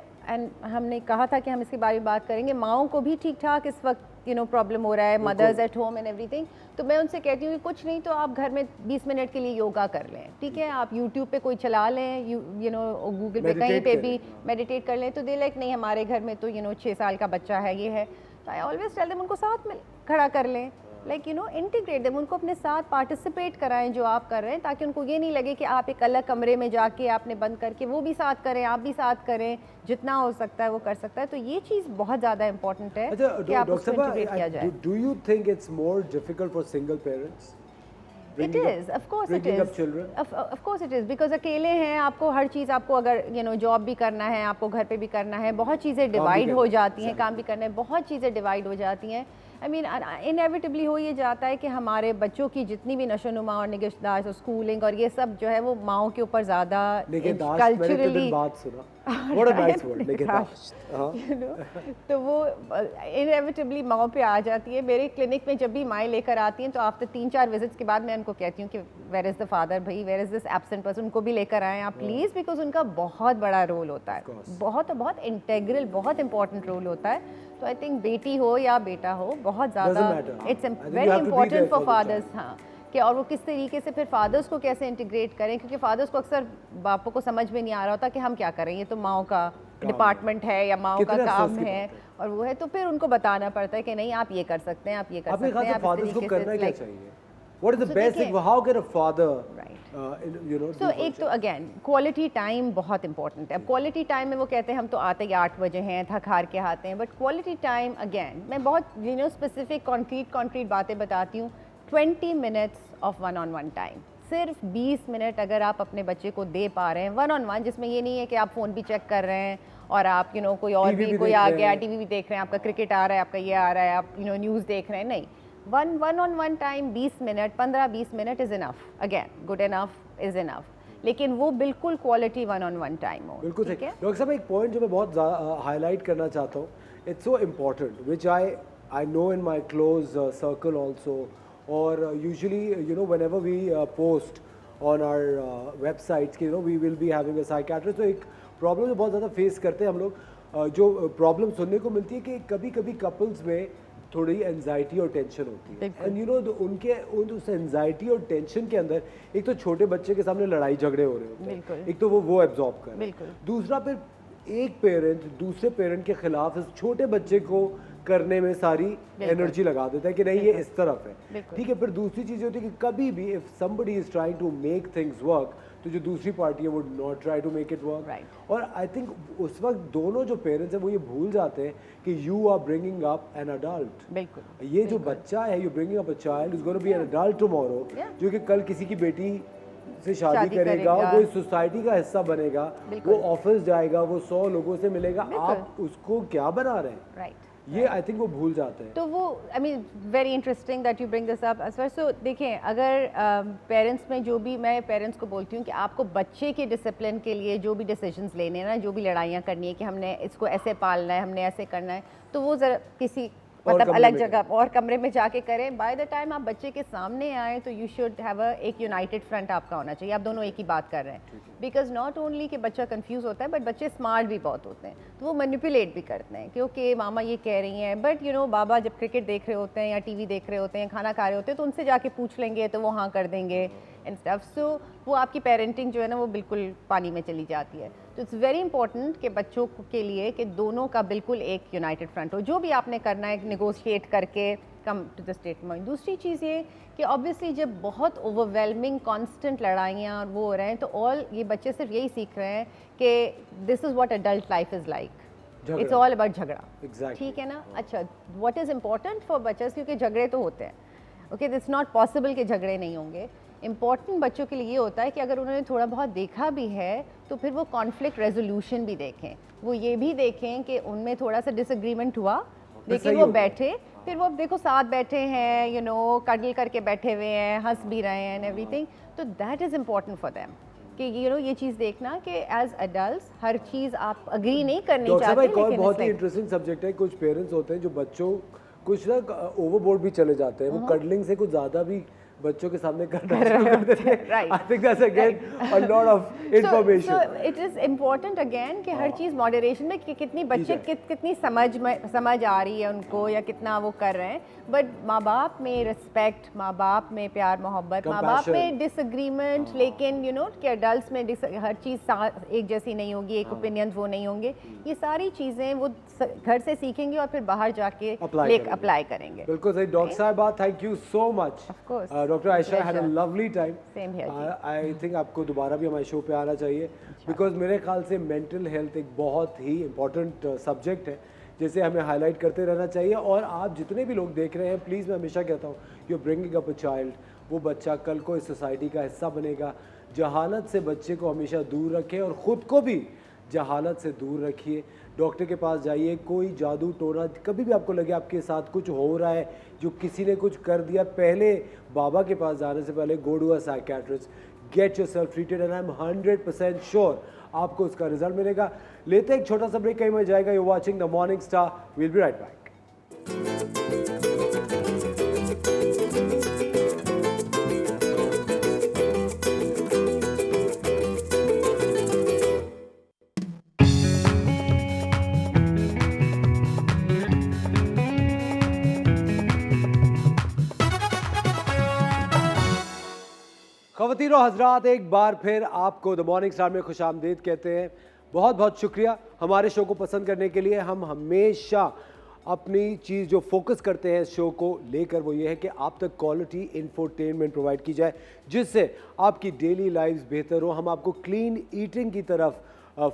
हमने कहा था कि हम इसके बारे में बात करेंगे, माओं को भी ठीक ठाक इस वक्त प्रॉब्लम हो रहा है, mothers at home and everything, तो मैं उनसे कहती हूँ कि कुछ नहीं तो आप घर में 20 मिनट के लिए योगा कर लें, ठीक है, आप यूट्यूब पे कोई चला लें, गूगल पे कहीं पे भी मेडिटेट कर लें, तो दे लाइक नहीं हमारे घर में तो 6 साल का बच्चा है, ये है, तो आई ऑलवेज टेल देम उनको साथ में खड़ा कर लें, लाइक इंटीग्रेट देम, उनको अपने साथ पार्टिसिपेट कराएं जो आप कर रहे हैं, ताकि उनको ये नहीं लगे कि आप एक अलग कमरे में जाके आपने बंद करके वो भी साथ करें, आप भी साथ करें, जितना हो सकता है वो कर सकता है। तो ये चीज़ बहुत ज़्यादा इंपॉर्टेंट है कि आप उसको इंटीग्रेट किया जाए। Do you think it's more difficult for single parents? It is, of course it bringing is. up children? Of course it is, because अकेले हैं, आपको हर चीज़, आपको अगर जॉब भी करना है, आपको घर पे भी करना है, बहुत चीज़ें डिवाइड हो जाती हैं, काम भी करना है, बहुत चीज़ें डिवाइड हो जाती हैं। आई मीन इनएविटेबली हो ये जाता है कि हमारे बच्चों की जितनी भी नशोनुमा और निगहदाश्त और स्कूलिंग और ये सब जो है वो माओं के ऊपर ज़्यादा culturally What a nice word, निगहदाश्त। तो वो इनएविटेबली माओं पे आ जाती है। मेरे क्लिनिक में जब भी माएँ लेकर आती हैं तो आफ्टर 3-4 विजिट्स के बाद मैं उनको कहती हूँ कि वेयर इज़ द फादर, भाई where is this absent person, उनको भी लेकर आएँ आप प्लीज़, बिकॉज उनका बहुत बड़ा रोल होता है, बहुत इंटेग्रल, बहुत इंपॉर्टेंट रोल होता है। तो आई थिंक बेटी हो या बेटा हो, बहुत ज़्यादा it's very important for fathers, हाँ, कि और वो किस तरीके से फिर फादर्स को कैसे इंटीग्रेट करें, क्योंकि फादर्स को अक्सर बापों को समझ में नहीं आ रहा होता कि हम क्या करें, ये तो माओं का डिपार्टमेंट है या माओं का काम है और वो है, तो फिर उनको बताना पड़ता है कि नहीं आप ये कर सकते हैं, आप ये कर सकते हैं, आप फादर्स को करना क्या चाहिए? What is the best thing? How can a father, So एक तो अगेन क्वालिटी टाइम बहुत इंपॉर्टेंट है। अब क्वालिटी टाइम में वो कहते हैं हम तो आते ही 8 बजे हैं, थक हार के आते हैं, बट क्वालिटी टाइम अगेन मैं बहुत स्पेसिफिक कॉन्क्रीट बातें बताती हूँ। 20 minutes of one on one time, सिर्फ 20 मिनट अगर आप अपने बच्चे को दे पा रहे हैं वन ऑन वन, जिसमें ये नहीं है कि आप फ़ोन भी चेक कर रहे हैं और आप कोई और भी कोई आ गया, टीवी भी देख रहे हैं, आपका क्रिकेट आ रहा है, आपका ये आ रहा है, आप न्यूज़ देख रहे हैं, नहीं, one on one time 20 minute, 15-20 minute is enough, again good enough is enough, लेकिन वो बिल्कुल quality one on one time हो। बिल्कुल ठीक है। डॉक्टर साहब, एक पॉइंट जो मैं बहुत हाईलाइट करना चाहता हूँ, it's so important which I know in my close circle also, और usually whenever we post on our websites कि we will be having a psychiatrist, तो एक प्रॉब्लम जो बहुत ज़्यादा फेस करते हैं हम लोग, जो प्रॉब्लम सुनने को मिलती है कि कभी कभी कपल्स में थोड़ी एंजाइटी और टेंशन होती है, एंड उनके उस एंजाइटी और टेंशन के अंदर एक तो छोटे बच्चे के सामने लड़ाई झगड़े हो रहे होते हैं, एक तो वो एब्जॉर्ब कर रहे हैं, दूसरा फिर एक पेरेंट दूसरे पेरेंट के खिलाफ इस छोटे बच्चे को करने में सारी एनर्जी लगा देता है कि नहीं ये इस तरफ है, ठीक है। फिर दूसरी चीज़ होती है कि कभी भी if somebody is trying to make things work, तो जो दूसरी पार्टी है वो not try to make it work, और आई थिंक उस वक्त दोनों जो पेरेंट्स हैं वो ये भूल जाते हैं कि you are bringing up an adult, बिल्कुल, ये जो बच्चा है, you bringing up a child is gonna be an adult tomorrow, जो कि कल किसी की बेटी से शादी करेगा, वो इस सोसाइटी का हिस्सा बनेगा, वो ऑफिस जाएगा, वो 100 लोगों से मिलेगा, आप उसको क्या बना रहे हैं, ये आई थिंक वो भूल जाते हैं। तो वो I mean very interesting that you bring this up असफर। सो देखें, अगर पेरेंट्स में जो भी, मैं पेरेंट्स को बोलती हूँ कि आपको बच्चे के डिसिप्लिन के लिए जो भी डिसीजंस लेने हैं ना, जो भी लड़ाइयाँ करनी है कि हमने इसको ऐसे पालना है, हमने ऐसे करना है, तो वो ज़रा किसी मतलब अलग जगह और कमरे में जाके करें। बाय द टाइम आप बच्चे के सामने आए तो यू शुड हैव एक यूनाइटेड फ्रंट आपका होना चाहिए, आप दोनों एक ही बात कर रहे हैं। बिकॉज नॉट ओनली कि बच्चा कंफ्यूज होता है, बट बच्चे स्मार्ट भी बहुत होते हैं, तो वो मैनिपुलेट भी करते हैं क्योंकि मामा ये कह रही हैं, बट यू नो बाबा जब क्रिकेट देख रहे होते हैं या टीवी देख रहे होते हैं, खाना खा रहे होते हैं, तो उनसे जाके पूछ लेंगे तो वो हाँ कर देंगे एंड स्टफ। सो वो आपकी पेरेंटिंग जो है ना वो बिल्कुल पानी में चली जाती है। तो इट्स वेरी इंपॉर्टेंट कि बच्चों के लिए कि दोनों का बिल्कुल एक यूनाइटेड फ्रंट हो, जो भी आपने करना है नेगोशिएट करके कम टू द स्टेटमेंट। दूसरी चीज़ ये कि ऑब्वियसली जब बहुत ओवरवेलमिंग कांस्टेंट लड़ाइयाँ और वो हो रहे हैं, तो ऑल ये बच्चे सिर्फ यही सीख रहे हैं कि this is what adult life is like, it's all about झगड़ा। Exactly. ठीक है ना? अच्छा, व्हाट इज़ इम्पॉर्टेंट फॉर बच्चर्स, क्योंकि झगड़े तो होते हैं, ओके, इट्स नॉट पॉसिबल कि झगड़े नहीं होंगे। इम्पॉर्टेंट बच्चों के लिए ये होता है कि अगर उन्होंने थोड़ा बहुत देखा भी है तो फिर वो कॉन्फ्लिक्ट रेजोल्यूशन भी देखें, वो ये भी देखें कि उनमें थोड़ा सा डिसएग्रीमेंट हुआ लेकिन वो बैठे, फिर वो देखो साथ बैठे हैं, यू नो कडल करके बैठे हुए हैं, हंस भी रहे हैं एंड एवरीथिंग। तो that is important for them कि यू नो ये चीज़ देखना कि एज एडल्ट्स हर चीज़ आप अग्री नहीं करनी डॉक्टर साहब, चाहते, एक और लेकिन बहुत ही it's like- इंटरेस्टिंग सब्जेक्ट है। कुछ पेरेंट्स होते हैं जो बच्चों कुछ ना ओवरबोर्ड भी चले जाते हैं, वो कडलिंग से कुछ ज़्यादा भी बच्चों के सामने करना शुरू कर देते हैं। Right. I think that's again a lot of information. So it is important again कि हर चीज़ मॉडरेशन में कि कितनी बच्चे कितनी समझ आ रही है उनको या कितना वो कर रहे हैं। बट माँ बाप में रिस्पेक्ट, माँ बाप में प्यार मोहब्बत, माँ बाप में डिसएग्रीमेंट, लेकिन यू नो कि अडल्ट में हर चीज़ एक जैसी नहीं होगी, एक ओपिनियन वो नहीं होंगे। ये सारी चीज़ें वो घर से सीखेंगे और फिर बाहर जाके अप्लाई करेंगे। बिल्कुल सही डॉक्टर साहब, thank you so much. Of course. Doctor Ayesha had a lovely time. Same here, जी। आई थिंक आपको दोबारा भी हमारे शो पे आना चाहिए, बिकॉज मेरे ख्याल से मेंटल हेल्थ एक बहुत ही इम्पोर्टेंट सब्जेक्ट है जिसे हमें हाईलाइट करते रहना चाहिए। और आप जितने भी लोग देख रहे हैं, प्लीज़ मैं हमेशा कहता हूँ, you bringing up a child, वो बच्चा कल को इस सोसाइटी का हिस्सा बनेगा। जहालत से बच्चे को हमेशा दूर रखें और ख़ुद को भी जहालत से दूर रखिए। डॉक्टर के पास जाइए, कोई जादू टोना कभी भी आपको लगे आपके साथ कुछ हो रहा है, जो किसी ने कुछ कर दिया, पहले बाबा के पास जाने से पहले go to a psychiatrist, get yourself treated and I am 100% sure आपको उसका रिजल्ट मिलेगा। लेते हैं एक छोटा सा ब्रेक, कहीं मर जाएगा। You watching the morning star, will be right back. ख़वातीन और हज़रात, एक बार फिर आपको द मॉर्निंग स्टार में खुशामदीद कहते हैं। बहुत बहुत शुक्रिया हमारे शो को पसंद करने के लिए। हम हमेशा अपनी चीज़ जो फोकस करते हैं इस शो को लेकर, वो ये है कि आप तक क्वालिटी इंफोटेनमेंट प्रोवाइड की जाए, जिससे आपकी डेली लाइफ्स बेहतर हो। हम आपको क्लीन ईटिंग की तरफ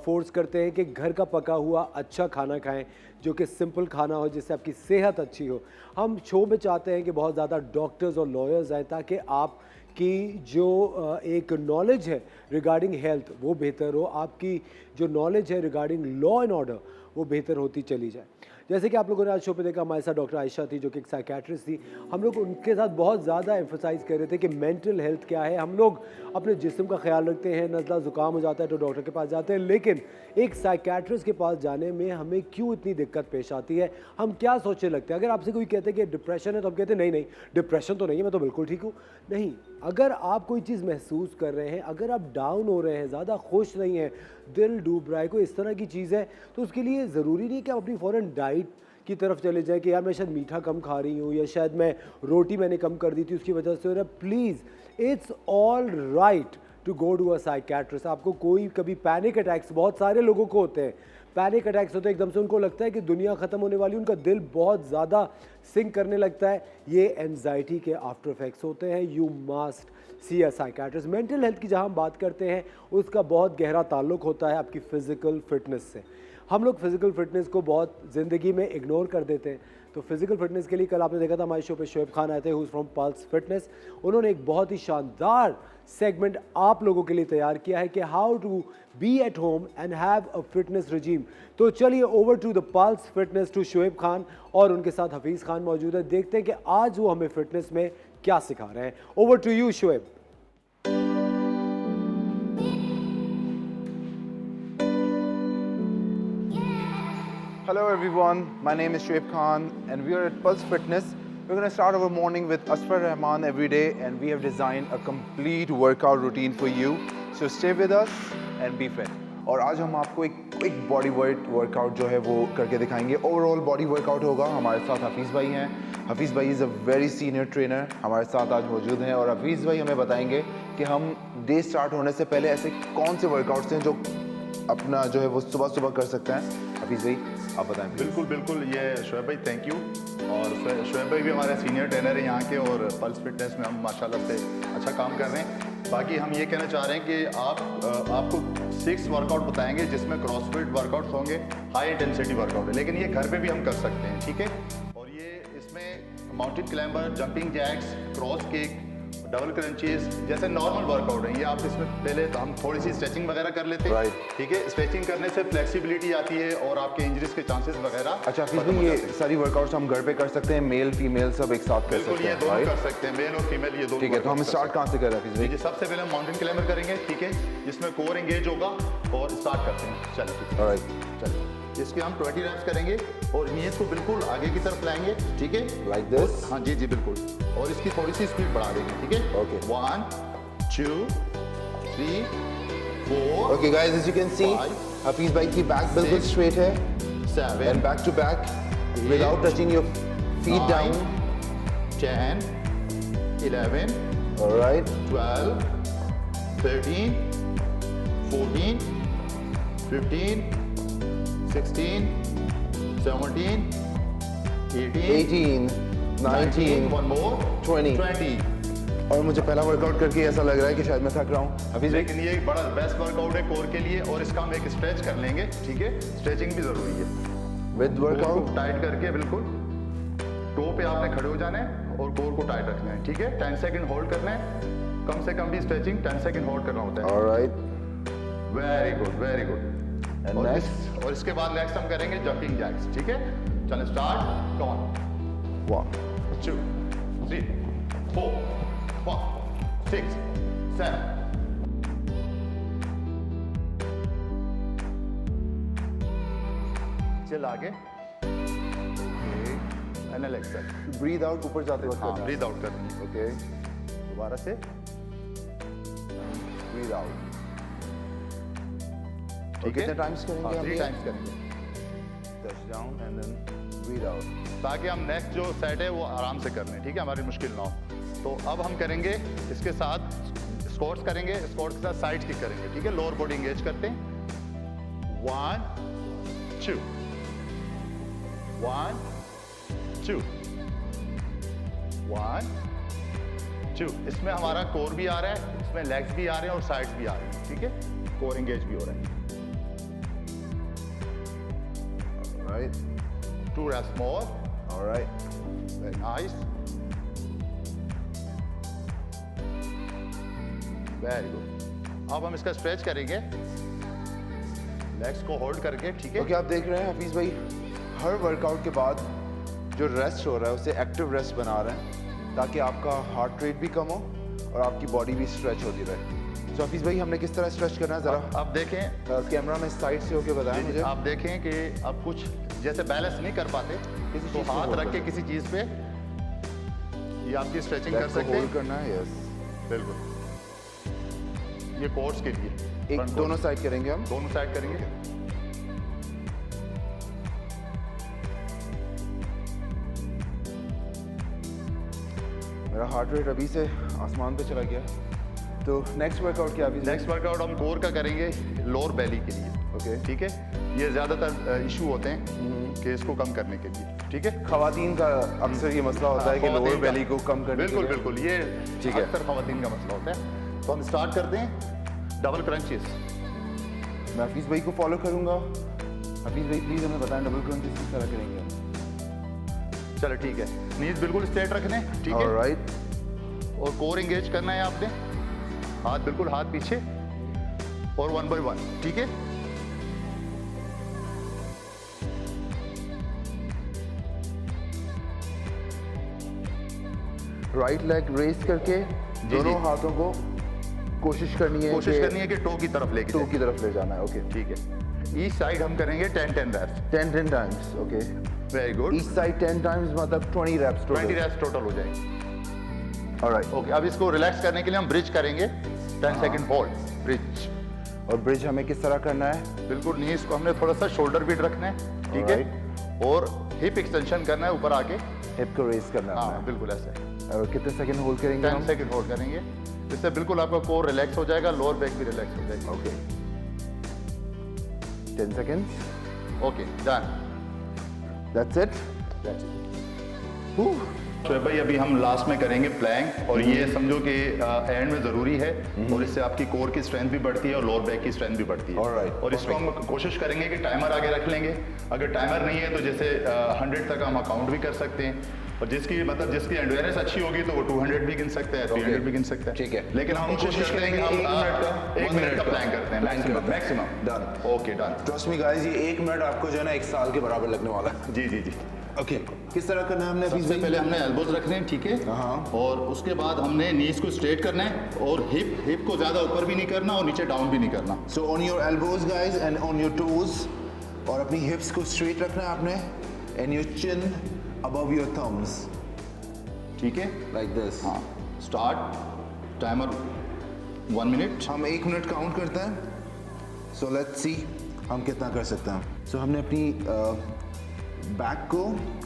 फोर्स करते हैं कि घर का पका हुआ अच्छा खाना खाएं, जो कि सिंपल खाना हो, जिससे आपकी सेहत अच्छी हो। हम शो में चाहते हैं कि बहुत ज़्यादा डॉक्टर्स और लॉयर्स आएँ, ताकि आप की जो एक नॉलेज है रिगार्डिंग हेल्थ वो बेहतर हो, आपकी जो नॉलेज है रिगार्डिंग लॉ एंड ऑर्डर वो बेहतर होती चली जाए। जैसे कि आप लोगों ने आज शो पे देखा, हमारे साथ डॉक्टर आयशा थी जो कि एक साइकियाट्रिस्ट थी। हम लोग उनके साथ बहुत ज़्यादा एम्फोसाइज कर रहे थे कि मेंटल हेल्थ क्या है। हम लोग अपने जिस्म का ख्याल रखते हैं, नज़ला ज़ुकाम हो जाता है तो डॉक्टर के पास जाते हैं, लेकिन एक साइकियाट्रिस्ट के पास जाने में हमें क्यों इतनी दिक्कत पेश आती है, हम क्या सोचने लगते हैं। अगर आपसे कोई कहते हैं कि डिप्रेशन है तो हम कहते हैं नहीं नहीं डिप्रेशन तो नहीं है, मैं तो बिल्कुल ठीक हूँ। नहीं, अगर आप कोई चीज़ महसूस कर रहे हैं, अगर आप डाउन हो रहे हैं, ज़्यादा खुश नहीं हैं, दिल डूब रहा है, कोई इस तरह की चीज़ है, तो उसके लिए ज़रूरी नहीं कि आप अपनी फ़ौरन डाइट की तरफ चले जाए कि यार मैं शायद मीठा कम खा रही हूँ, या शायद मैं रोटी मैंने कम कर दी थी उसकी वजह से हो रहा है। Please, it's all right to go to a psychiatrist. आपको कोई कभी पैनिक अटैक्स, बहुत सारे लोगों को होते हैं, पैनिक अटैक्स होते हैं, एकदम से उनको लगता है कि दुनिया ख़त्म होने वाली, उनका दिल बहुत ज़्यादा सिंक करने लगता है। ये एंजाइटी के आफ्टर इफेक्ट्स होते हैं। You must see a psychiatrist. Mental health की जहाँ हम बात करते हैं, उसका बहुत गहरा ताल्लुक होता है आपकी फ़िज़िकल फिटनेस से। हम लोग फिज़िकल फिटनेस को बहुत ज़िंदगी में इग्नोर कर देते हैं। तो फिज़िकल फिटनेस के लिए कल आपने देखा था हमारे शो पे शोएब खान आए थे, who is from pulse fitness. उन्होंने एक बहुत ही शानदार सेगमेंट आप लोगों के लिए तैयार किया है कि how to be at home and have a fitness regime. तो चलिए over to the pulse fitness to Shoaib Khan, और उनके साथ हफीज़ खान मौजूद है। देखते हैं कि आज वो हमें फिटनेस में क्या सिखा रहे हैं। Over to you Shoaib. Hello everyone, my name is Shoaib Khan and we are at Pulse Fitness. We're going to start our morning with Asfar Rahman every day, and we have designed a complete workout routine for you. So stay with us and be fit. और आज हम आपको एक quick body workout जो है वो करके दिखाएंगे। ओवरऑल बॉडी वर्कआउट होगा। हमारे साथ हफीज़ भाई हैं। हफीज़ भाई is a very senior trainer हमारे साथ आज मौजूद हैं, और हफीज़ भाई हमें बताएंगे कि हम डे स्टार्ट होने से पहले ऐसे कौन से वर्कआउट्स हैं जो अपना जो है वो सुबह सुबह कर सकते हैं। हफीज़ भाई आप बताएं। बिल्कुल बिल्कुल, ये शोएब भाई थैंक यू। और शोएब भाई भी हमारे सीनियर ट्रेनर हैं यहाँ के, और पल्स फिटनेस में हम माशाल्लाह से अच्छा काम कर रहे हैं। बाकी हम ये कहना चाह रहे हैं कि आपको 6 वर्कआउट बताएंगे जिसमें क्रॉसफिट वर्कआउट्स होंगे, हाई इंटेंसिटी वर्कआउट है, लेकिन ये घर पे भी हम कर सकते हैं, ठीक है। और ये इसमें mountain climber, jumping jacks, cross kick, double crunches जैसे नॉर्मल वर्कआउट है। ये आप इसमें पहले तो हम थोड़ी सी स्ट्रेचिंग वगैरह कर लेते हैं, ठीक है। स्ट्रेचिंग करने से फ्लेक्सिबिलिटी आती है और आपके इंजरीज के चांसेस वगैरह। अच्छा हफीज़ भाई, ये सारी वर्कआउट्स हम घर पे कर सकते हैं, मेल फीमेल सब एक साथ कर बिल्कुल, सकते ये हैं, दोनों right? कर सकते हैं, मेल और फीमेल ये दोनों। ठीक है, तो हम स्टार्ट कहाँ से कर रहे हैं हफीज़ भाई? देखिए, सबसे पहले हम माउंटेन क्लाइंबर करेंगे, ठीक है, जिसमें कोर एंगेज होगा, और स्टार्ट करते हैं। चलिए ऑलराइट, चलिए, इसके हम 20 रैप्स करेंगे और नीज को बिल्कुल आगे की तरफ लाएंगे, ठीक है, लाइक दिस। हाँ जी जी बिल्कुल, और इसकी थोड़ी सी स्पीड बढ़ा देंगे, ठीक है। Okay. 1 2 3 4 Okay guys, as you can see, Hafeez भाई की बैक बिल्कुल six, स्ट्रेट है, 7 and back to back without touching your feet down. 10 11 Alright, 12 13 14 15 16 17 18 18, 19, one more 20. 20। और मुझे पहला वर्कआउट करके ऐसा लग रहा है कि शायद मैं थक रहा हूँ। हफीज़ भाई लेकिन ये एक बड़ा बेस्ट वर्कआउट है कोर के लिए, और इसका हम एक स्ट्रेच कर लेंगे, ठीक है। स्ट्रेचिंग भी जरूरी है। विद वर्कआउट टाइट करके बिल्कुल टो पे आपने खड़े हो जाना है और कोर को टाइट रखना है, ठीक है। 10 सेकंड होल्ड करना है, कम से कम भी स्ट्रेचिंग 10 सेकंड होल्ड करना होता है। Alright, very good very good. And next? और इसके बाद नेक्स्ट हम करेंगे जंपिंग जैक्स, ठीक है। चलो स्टार्ट, कम ऑन। 1 2 3 4 5 6 7। चल आगे, एनालाइज ब्रीद आउट ऊपर जाते वक्त हाँ, करना है। ब्रीद आउट करनी है। ओके, दोबारा से ब्रीद आउट। ठीक कितने है, टाइम्स करेंगे हम 3 ये? टाइम्स करेंगे, touch down and then breathe out. ताकि हम नेक्स्ट जो सेट है वो आराम से कर लें, ठीक है, हमारी मुश्किल ना हो। तो अब हम करेंगे इसके साथ स्क्वाट्स करेंगे, स्क्वाट्स के साथ साइड किक करेंगे, ठीक है। लोअर बॉडी एंगेज करते हैं। 1 2 1 2 1 2। इसमें हमारा कोर भी आ रहा है, इसमें लेग्स भी आ रहे हैं और साइड्स भी आ रहे हैं, ठीक है। कोर एंगेज भी हो रहा है। Alright, 2 reps more, alright. very nice, very good। अब हम इसका स्ट्रेच करेंगे, लेग्स को होल्ड करके, ठीक है। ओके, आप देख रहे हैं हफीज़ भाई हर वर्कआउट के बाद जो रेस्ट हो रहा है उसे एक्टिव रेस्ट बना रहे हैं, ताकि आपका हार्ट रेट भी कम हो और आपकी बॉडी भी स्ट्रेच होती रहे। तो हफीज़ भाई हमने किस तरह स्ट्रेच करना है ज़रा अब देखें, कैमरा में साइड से होके बताएं मुझे। आप देखें कि अब कुछ जैसे बैलेंस नहीं कर पाते, किसी तो चीज़ को हाथ hold रख के करना। किसी चीज़ पे ये आपकी स्ट्रेचिंग कर लेग को सकते होल्ड हैं, करना है, यस। बिल्कुल। ये कोर्स के लिए एक front दोनों core, साइड करेंगे हम। दोनों साइड करेंगे। मेरा हार्ट रेट अभी से आसमान पे चला गया। तो नेक्स्ट वर्कआउट क्या अभी? नेक्स्ट वर्कआउट हम कोर का करेंगे लोअर बेली के लिए, ओके, ठीक है। ये ज़्यादातर इशू होते हैं कि इसको कम करने के लिए, ठीक है। खवातीन का अक्सर ये मसला होता है कि लोअर ख़वातीन का। बेली को कम करने के बिल्कुल लिए। बिल्कुल, ये ठीक है। अक्सर खवातीन का मसला होता है। तो हम स्टार्ट करते हैं डबल क्रंचेस। मैं हफीज़ भाई को फॉलो करूंगा। हफीज़ भाई प्लीज़ हमें बताएं डबल क्रंचेस किस तरह करेंगे हम? चलो ठीक है, नीज बिल्कुल स्ट्रेट रखने, ठीक है। ऑलराइट, और कोर एंगेज करना है आपने। हाथ बिल्कुल हाथ पीछे और 1 by 1, ठीक है। राइट लेग रेस करके दोनों हाथों को कोशिश करनी है कि टो की तरफ लेके टो की तरफ ले जाना है। ओके, ठीक है। ईच साइड हम करेंगे 10 reps। 10 times. Okay, very good. Each side 10 times मतलब 20 reps 20 reps टोटल हो जाएंगे। ऑलराइट, ओके, अब इसको रिलैक्स करने के लिए हम ब्रिज करेंगे। 10 सेकंड होल्ड ब्रिज। और ब्रिज हमें किस तरह करना है? बिल्कुल नीज को हमने थोड़ा सा शोल्डर बीट रखना है, ठीक है, और हिप एक्सटेंशन करना है ऊपर आके। हिप को रेस करना है। हाँ बिल्कुल ऐसे। और कितने सेकंड होल्ड करेंगे 10 हम? सेकंड होल्ड करेंगे। इससे बिल्कुल आपका कोर रिलैक्स हो जाएगा, लोअर बैक भी रिलैक्स हो जाएगा। Okay, 10 seconds। Okay, done. That's it. Shoaib भाई अभी हम लास्ट में करेंगे प्लैंक, और ये समझो कि एंड में ज़रूरी है, और इससे आपकी कोर की स्ट्रेंथ भी बढ़ती है और लोअर बैक की स्ट्रेंथ भी बढ़ती है। Alright, और इसको हम कोशिश करेंगे कि टाइमर आगे रख लेंगे। अगर टाइमर नहीं है तो जैसे 100 तक हम अकाउंट भी कर सकते हैं, और जिसकी एंडोरेंस अच्छी होगी तो वो 200 भी गिन सकता है, 300 भी गिन सकता है। ठीक है। लेकिन हम कोशिश करेंगे हम 1 मिनट का प्लान करते हैं, maximum. Done. Okay, done. Trust me guys, ये 1 मिनट आपको जो है ना 1 साल के बराबर लगने वाला है। जी जी जी। ओके, किस तरह करना है हमने? सबसे पहले हमने एल्बोज रखने हैं, ठीक है, हाँ। और उसके बाद हमने नीज को स्ट्रेट करना है, और हिप को ज्यादा ऊपर भी नहीं करना और नीचे डाउन भी नहीं करना। So on your elbows guys and on your toes, और अपनी हिप्स को स्ट्रेट रखना है आपने, and your chin above your thumbs, ठीक है, लाइक दिस। हाँ। Start timer 1 minute. हम 1 मिनट काउंट करते हैं। सो लेट्स सी हम कितना कर सकते हैं। सो हमने अपनी बैक को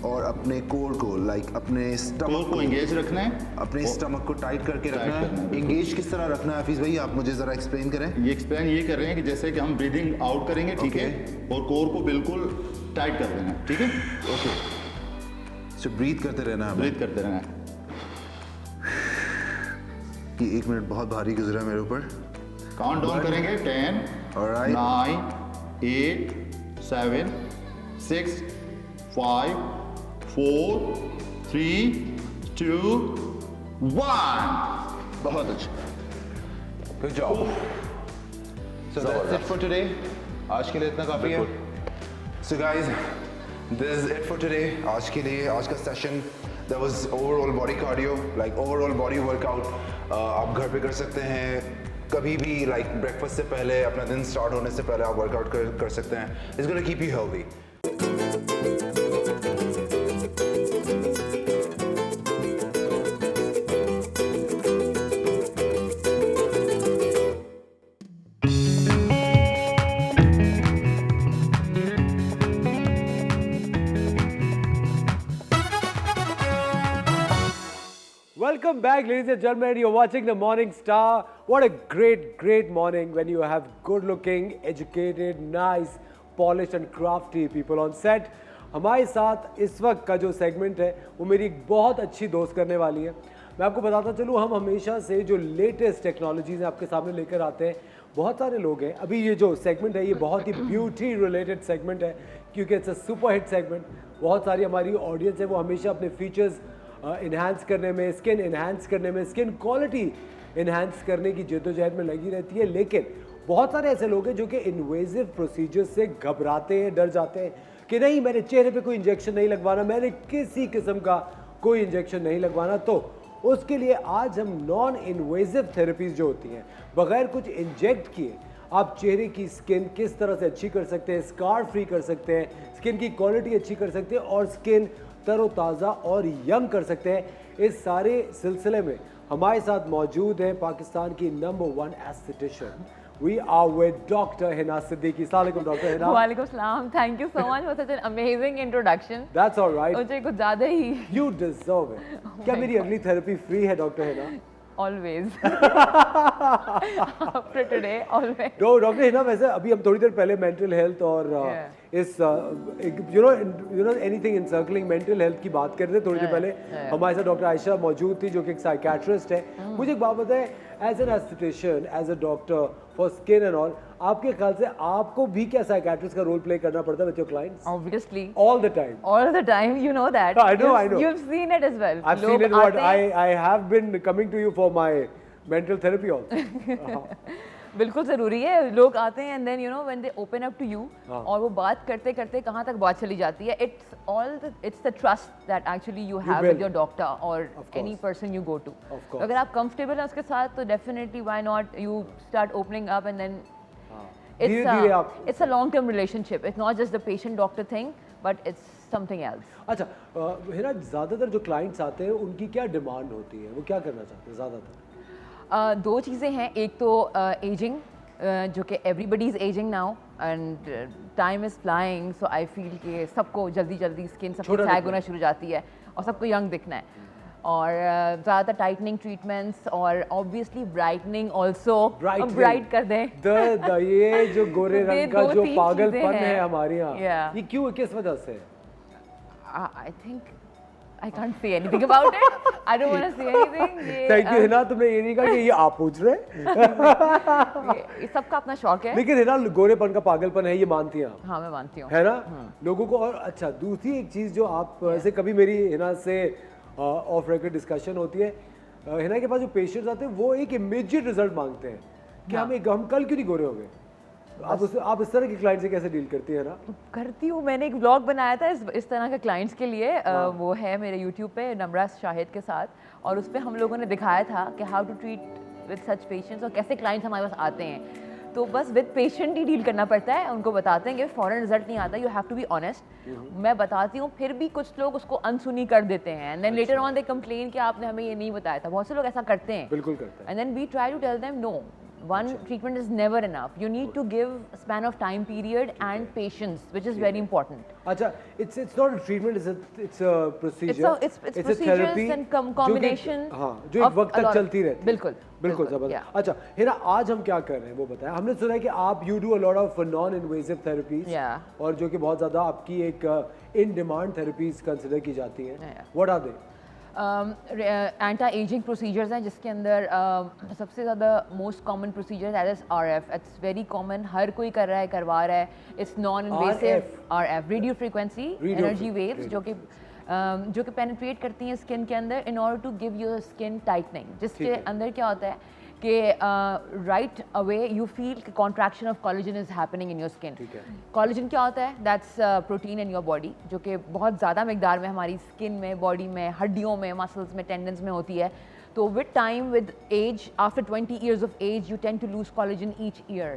और अपने कोर को, लाइक अपने स्टमक को एंगेज रखना है, अपने स्टमक को टाइट करके टाइट रखना करना है। है। एंगेज किस तरह रखना है हफीज भाई, आप मुझे जरा एक्सप्लेन करें। ये एक्सप्लेन ये कर रहे हैं कि जैसे कि हम ब्रीदिंग आउट करेंगे, ठीक है, और कोर को बिल्कुल टाइट कर देना है, ठीक है। ओके, सो ब्रीथ करते रहना है। ब्रीथ करते रहना है। कि 1 मिनट बहुत भारी गुजरा मेरे ऊपर। काउंट डाउन करेंगे 10, Alright. 9, 8, 7, 6, 5, 4, 3, 2, 1। बहुत अच्छा, good job. So that's it for today. आज के लिए इतना काफी है। So guys, this is it for today. आज के लिए आज का session that was overall body cardio, like overall body workout. आप घर पे कर सकते हैं, कभी भी, लाइक ब्रेकफास्ट से पहले, अपना दिन स्टार्ट होने से पहले आप वर्कआउट कर सकते हैं। It's gonna keep you healthy. Welcome back, ladies and gentlemen. You're watching the Morning Star. What a great morning when you have good-looking, educated, nice, polished and crafty people on set. हमारे साथ इस वक्त का जो segment है वो मेरी एक बहुत अच्छी दोस्त करने वाली है। मैं आपको बताता चलूँ, हम हमेशा से जो लेटेस्ट टेक्नोलॉजीज़ आपके सामने लेकर आते हैं। बहुत सारे लोग हैं, अभी ये जो सेगमेंट है ये बहुत ही ब्यूटी रिलेटेड सेगमेंट है, क्योंकि it's a super hit segment. बहुत सारी हमारी ऑडियंस है वो हमेशा अपने फीचर्स इन्हांस करने में, स्किन इन्हांस करने में, स्किन क्वालिटी इन्हांस करने की जद्दोजहद में लगी रहती है। लेकिन बहुत सारे ऐसे लोग हैं जो कि इन्वेजिव प्रोसीजर से घबराते हैं, डर जाते हैं कि नहीं, मैंने चेहरे पे कोई इंजेक्शन नहीं लगवाना, मैंने किसी किस्म का कोई इंजेक्शन नहीं लगवाना। तो उसके लिए आज हम नॉन इन्वेजिव थेरेपीज जो होती हैं, बगैर कुछ इंजेक्ट किए आप चेहरे की स्किन किस तरह से अच्छी कर सकते हैं, स्कार फ्री कर सकते हैं, स्किन की क्वालिटी अच्छी कर सकते हैं और स्किन तरोताज़ा और यंग कर सकते हैं। इस सारे सिलसिले में हमारे साथ मौजूद है पाकिस्तान की number 1 esthetician. We are with Dr. Hina Siddiqui. Assalamu alaikum, Dr. Hina. Walaikum salam. Thank you so much for such an amazing introduction. That's all right. मुझे कुछ ज़्यादा ही You deserve it. क्या मेरी अगली थेरेपी फ्री है, Dr. Hina? always after today always. तो doctor Hina, वैसे अभी हम थोड़ी देर पहले मेंटल हेल्थ और इस you know anything encircling mental health की बात कर रहे थे थोड़ी देर पहले। हमारे साथ डॉक्टर आयशा मौजूद थी जो कि एक साइकेट्रिस्ट है। मुझे एक बात बताएं, as an aesthetician, as a doctor for skin and all, आपके ख्याल से आपको भी क्या साइकेट्रिस्ट का रोल प्ले करना पड़ता है with your clients? Obviously. All the time. All the time, you know that. I know. You've seen it as well. I've seen it. What I have been coming to you for my mental therapy also. बिल्कुल ज़रूरी है. लोग आते हैं and then you know when they open up to you हाँ. और वो बात करते करते कहाँ तक बात चली जाती है. It's the trust that actually you have build. with your doctor or Of any course. person you go to. Of course. अगर आप comfortable हैं उसके साथ तो definitely why not you start opening up and then धीरे-धीरे आप it's a long term relationship. It's not just the patient doctor thing but it's something else. अच्छा हिना ज़्यादातर जो क्लाइंट्स आते हैं उनकी क्या डिमांड होती है, वो क्या करना चाहते हैं ज़्यादातर? दो चीज़ें हैं. एक तो एजिंग जो कि everybody is ageing now and time is flying, so I feel कि सबको जल्दी जल्दी स्किन सबकी छोटा सैग दिखना होना शुरू हो जाती है और सबको यंग दिखना है. और ज़्यादातर टाइटनिंग ट्रीटमेंट्स और ऑब्वियसली ब्राइटनिंग ऑल्सो ब्राइट कर दें. ये जो गोरे ये रंग का दो जो तीन पागलपन चीज़ें है हैं. हमारे यहाँ, Yeah. ये क्यों, किस वजह से? I think I can't say anything about it. I don't want to say anything. Thank you Hina, तुमने ये नहीं कहा कि ये आप पूछ रहे हैं. ये सबका अपना शौक है. लेकिन हिना गोरेपन का पागलपन है, ये मानती हैं आप? हाँ मैं मानती हूँ. है ना लोगों को. और अच्छा दूसरी एक चीज़ जो आप ऐसे कभी मेरी हिना से ऑफ रेकॉर्ड डिस्कशन होती है, हिना के पास जो पेशेंट्स आते हैं वो एक इमीडिएट रिजल्ट मांगते हैं कि हम कल क्यों नहीं गोरे हो गए. आप इस तरह के क्लाइंट से कैसे डील करती है ना? करती हूँ. मैंने एक ब्लॉग बनाया था इस तरह के क्लाइंट्स के लिए. वो है मेरे YouTube पे नम्रा शाहिद के साथ, और उस पर हम लोगों ने दिखाया था कि how to treat with such patients और कैसे क्लाइंट्स हमारे पास आते हैं. तो बस विद पेशेंट ही डील करना पड़ता है. उनको बताते हैं कि फ़ौरन रिजल्ट नहीं आता, you have to be honest. मैं बताती हूँ, फिर भी कुछ लोग उसको अनसुनी कर देते हैं and then later on they complain कि आपने हमें ये नहीं बताया था. बहुत से लोग ऐसा करते हैं. बिल्कुल करते हैं. And then we try to tell them no. One treatment is never enough. You need to give a span of time period and patience, which is very important. अच्छा, it's not a treatment, it's a procedure. It's procedures and combination. हाँ, जो एक वक्त तक चलती रहती है. बिल्कुल. बिल्कुल जबरदस्त. अच्छा हिना, आज हम क्या कर रहे हैं वो बताएं. हमने सुना है कि आप you do a lot of non-invasive therapies. Yeah. और जो कि बहुत ज़्यादा आपकी एक in demand therapies कंसिडर की जाती हैं. Yeah. What are they? Anti ageing procedures हैं जिसके अंदर सबसे ज़्यादा most common procedure that is RF. It's very common, हर कोई कर रहा है, करवा रहा है. It's non invasive RF, radio frequency energy waves, जो कि पेनिट्रेट करती हैं स्किन के अंदर in order to give your skin tightening. जिसके अंदर क्या होता है कि right away you feel contraction of collagen is happening in your skin. Collagen क्या होता है? That's protein in your body, जो कि बहुत ज़्यादा मकदार में हमारी स्किन में, बॉडी में, हड्डियों में, मसल्स में, टेंडन्स में होती है. तो with time, with age, after 20 years of age, you tend to lose collagen each year,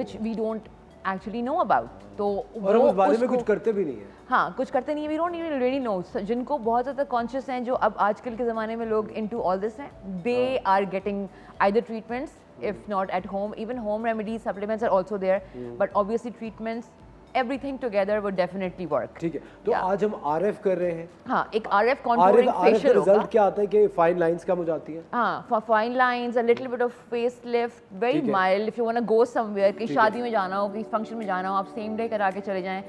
which we don't actually know about. तो और हम उस बारे में कुछ करते भी नहीं है. हाँ, कुछ करते नहीं है. We don't even really know. जिनको बहुत ज़्यादा कॉन्शियस हैं, जो अब आजकल के ज़माने में लोग इनटू ऑल दिस हैं, they are getting either treatments, if not at home, even home remedies, supplements are also there, but obviously treatments, everything together would definitely work. ठीक है, तो आज हम RF कर रहे हैं. हाँ, एक RF कॉन्टूरिंग फेशियल होगा. रिजल्ट क्या आता है कि फाइन लाइंस कम हो जाती है. हाँ, for fine lines, a little bit of facelift, very mild. If you want to go somewhere, कि शादी में जाना हो, किसी फंक्शन में जाना हो, आप सेम डे करा के चले जाएं.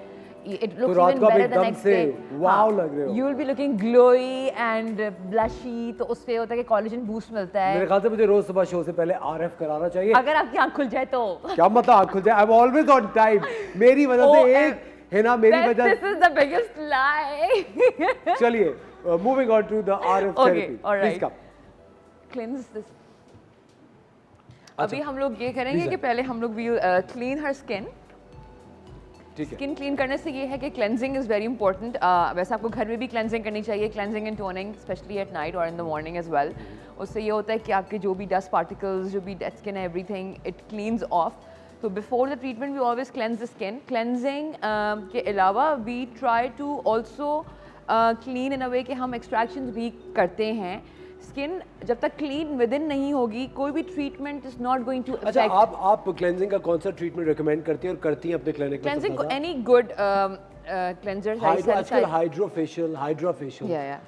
It looks रात even को आप better the एकदम next से day. वाव लग रहे हो. You will be looking glowy and blushy. तो उससे होता है कि collagen boost मिलता मेरे है. ख्याल से मुझे रोज सुबह शो से पहले RF कराना चाहिए. अगर आपकी आँख खुल जाए तो. क्या मतलब आँख खुल जाए? I'm always on time. मेरी वजह से एक है ना, मेरी वजह. This is the biggest lie. चलिए, moving on to the RF therapy. Okay, all right. Please come. Cleanse this. अभी हम लोग ये करेंगे कि पहले हम लोग will clean her skin. ठीक है. स्किन क्लीन करने से ये है कि क्लेंजिंग इज़ वेरी इंपॉर्टेंट. वैसे आपको घर में भी क्लेंजिंग करनी चाहिए, cleansing and toning, specially at night और in the morning as well. उससे ये होता है कि आपके जो भी डस्ट पार्टिकल्स, जो भी डेड स्किन है, एवरीथिंग इट क्लीन्स ऑफ. तो before the treatment we always cleanse the skin. Cleansing के अलावा we try to also clean in a way कि हम एक्सट्रैक्शंस भी करते हैं. स्किन जब तक क्लीन विद इन नहीं होगी, कोई भी treatment is not going to अच्छा, आप क्लेंजिंग का कौन सा ट्रीटमेंट रेकमेंड करती हैं और करती हैं अपने क्लिनिक में? Cleansing any good cleansers. आजकल हाइड्रोफेशियल.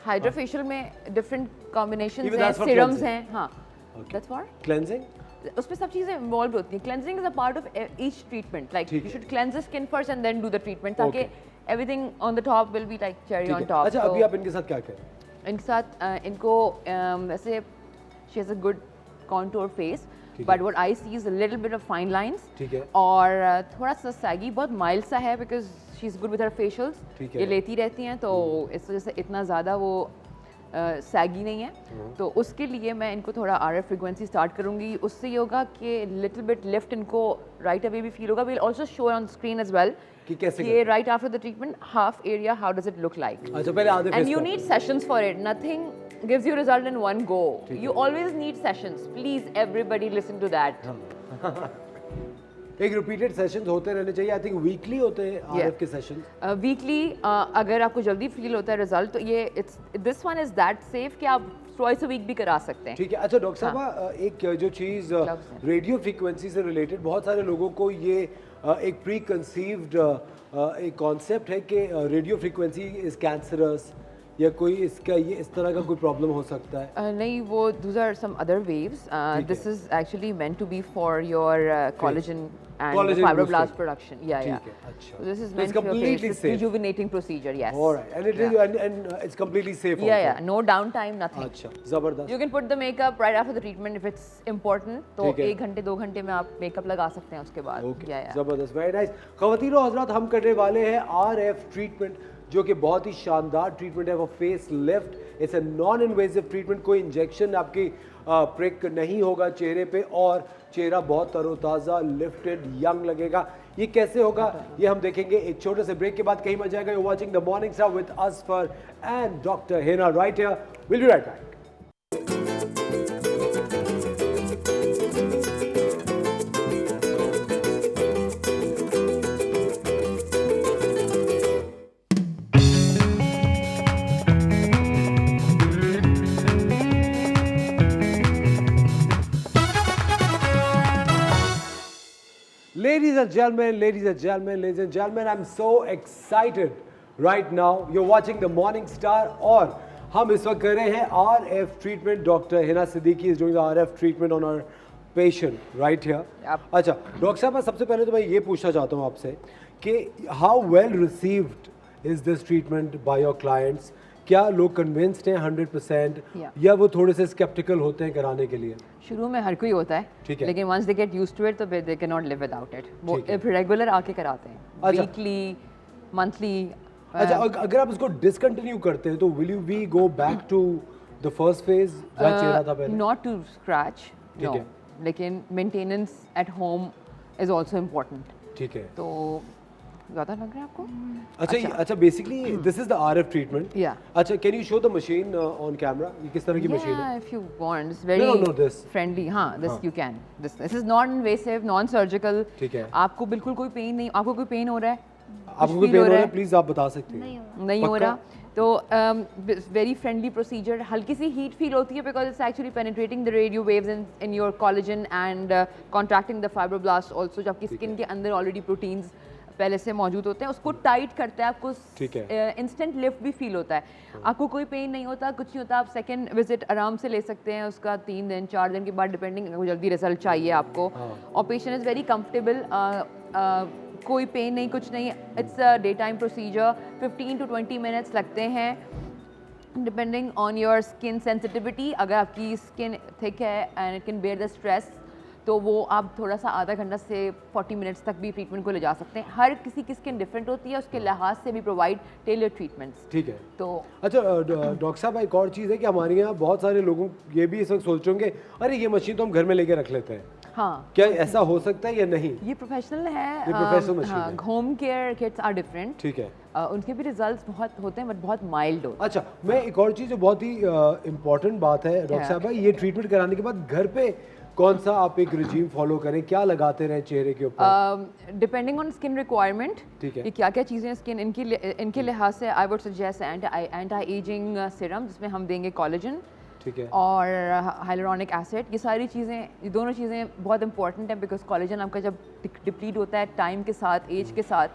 हाइड्रोफेशियल में डिफरेंट कॉम्बिनेशंस Even हैं, that's for सीरम्स cleansing. हैं. हाँ, दैट्स फॉर क्लेंजिंग. उसमें सब चीज़ें इन्वॉल्व होती हैं. Cleansing is a part of each treatment. Like you should cleanse the skin first and then do the treatment, ताकि everything on the top will be like cherry on top. अच्छा, अभी आप इनके साथ क्या करें? इनके साथ इनको वैसे she has a good contour face, but what I see is a little bit of fine lines. ठीक है. और थोड़ा सा सैगी, बहुत माइल्ड सा है, because she is good with her facials. ठीक है. ये लेती रहती हैं, तो इस वजह से इतना ज़्यादा वो सैगी नहीं है, तो उसके लिए मैं इनको थोड़ा RF फ्रिक्वेंसी स्टार्ट करूँगी। उससे ये होगा कि लिटिल बिट लिफ्ट इनको राइट अवे भी फील होगा। Will also show on screen as well कि कैसे ये right after the treatment half area how does it look like. अच्छा, पहले आधे एंड face यू का। Need sessions for it, nothing gives you result in one go. You always need sessions. Please, everybody listen to that. एक repeated sessions होते रहने चाहिए। I think weekly होते हैं RF के सेशंस। वीकली अगर आपको जल्दी फील होता है रिजल्ट, तो ये this one is that safe कि आप ट्वाइस अ वीक भी करा सकते हैं। ठीक है। अच्छा डॉक्टर साहब, एक जो चीज़ रेडियो फ्रीक्वेंसी से रिलेटेड, बहुत सारे लोगों को ये एक प्री कंसीव्ड एक कॉन्सेप्ट है कि रेडियो फ्रीक्वेंसी इज कैंसरस, या कोई इसका ये इस तरह का कोई प्रॉब्लम हो सकता है? नहीं, वो those are some other waves. This is actually meant to be for your collagen and Collagen fibroblast boosting. production. Yeah, ठीक yeah. है, अच्छा। So this is So meant it's for your face. completely It's safe. rejuvenating procedure. Yes. All right, and it is and it's completely safe. Yeah, also. yeah. No downtime, nothing. अच्छा, जबरदस्त। You can put the makeup right after the treatment if it's important. तो ठीक है। 1 घंटे 2 घंटे में आप makeup लगा सकते हैं उसके बाद। Okay, Yeah, yeah. जबरदस्त, वेरी नाइस। खवातीन और हजरात, हम करने वाले हैं RF ट्रीटमेंट, जो कि बहुत ही शानदार ट्रीटमेंट है। वो face lift, it's a non invasive treatment. कोई इंजेक्शन आपकी प्रिक नहीं होगा चेहरे पे, और चेहरा बहुत तरोताज़ा, लिफ्टेड, यंग लगेगा। ये कैसे होगा ये हम देखेंगे एक छोटे से ब्रेक के बाद। कहीं मत जाएगा। You watching the morning star with Asfar and doctor Hina right here. Will be right back. Ladies and gentlemen, ladies and gentlemen, ladies and gentlemen, I'm so excited right now. You're watching the Morning Star, और हम इस वक्त कर रहे हैं RF treatment. Dr. Hina Siddiqui is doing the RF treatment on our patient right here. Yep. अच्छा doctor साहब, मैं सबसे पहले तो मैं ये पूछना चाहता हूँ आपसे कि how well received is this treatment by your clients? क्या लोग कन्विंस्ड हैं 100% Yeah. या वो थोड़े से स्केप्टिकल होते हैं कराने के लिए? शुरू में हर कोई होता ठीक है, है। लेकिन once they get used to it तो they can not live without it. वो ठीक है। रेगुलर आके कराते हैं, अच्छा। Weekly, monthly. अच्छा, अगर आप इसको डिसकंटिन्यू करते हैं तो will you we go back to the first phase जहाँ चेहरा था पहले? नॉट टू स्क्रैच, नो, है। लेकिन maintenance at home is also important. ठीक है। तो ज़्यादा लग रहा है आपको? अच्छा basically this is the RF treatment. Yeah. अच्छा, can you show the machine on camera? ये किस तरह की मशीन है? Yeah, if you want, it's very No, this. friendly. हाँ, this you can. This is non-invasive, non-surgical. ठीक है। आपको बिल्कुल कोई पेन नहीं, आपको कोई पेन हो रहा है? आपको कुछ कोई feel पेन हो रहा है? प्लीज आप बता सकते हैं। नहीं हो पक्का? रहा, तो वेरी फ्रेंडली प्रोसीजर। हल्की सी हीट फील होती है because it's actually penetrating the radio waves in your collagen and contracting the fibroblast also, जो आपकी स्किन के अंदर ऑलरेडी प्रोटीन्स पहले से मौजूद होते हैं, उसको टाइट करता है। आपको ठीक है। इंस्टेंट लिफ्ट भी फील होता है, आपको कोई पेन नहीं होता, कुछ नहीं होता। आप सेकंड विजिट आराम से ले सकते हैं उसका 3 दिन 4 दिन के बाद, डिपेंडिंग, अगर जल्दी रिजल्ट चाहिए आपको। और पेशेंट इज़ वेरी कंफर्टेबल, कोई पेन नहीं, कुछ नहीं। It's a day time procedure, 15 to 20 minutes लगते हैं depending on your skin sensitivity. अगर आपकी स्किन थिक है and it can bear the stress, तो वो आप थोड़ा सा आधा घंटा से 40 मिनट्स तक भी ट्रीटमेंट को ले जा सकते हैं। हर किसी की स्किन डिफरेंट होती है, उसके लिहाज से भी प्रोवाइड टेलर ट्रीटमेंट्स। ठीक है। तो अच्छा डॉक्टर साहब, एक और चीज़ है कि हमारे यहाँ बहुत सारे लोगों ये भी इस वक्त सोच रहे होंगे, अरे ये मशीन तो हम घर में लेके रख लेते हैं। हाँ, क्या ऐसा हो सकता है या नहीं? ये प्रोफेशनल है। ये professional machine हाँ, है। Home care kits are different. ठीक है। उनके भी रिजल्ट्स बहुत होते हैं, बट बहुत माइल्ड होते अच्छा, मैं एक और चीज़ जो बहुत ही इम्पोर्टेंट बात है डॉक्टर साहब, ये ट्रीटमेंट कराने के बाद घर पे कौन सा आप एक रिजीम फॉलो करें, क्या लगाते रहें चेहरे के ऊपर? Depending on skin requirement. ठीक है। कि क्या क्या चीज़ें स्किन इनके लिहाज से I would suggest anti ageing serum, जिसमें हम देंगे कोलेजन ठीक है। और हाइलुरोनिक एसिड। ये सारी चीज़ें, ये दोनों चीज़ें बहुत इंपॉर्टेंट है, बिकॉज कोलेजन आपका जब डिप्लीट होता है टाइम के साथ, एज के साथ,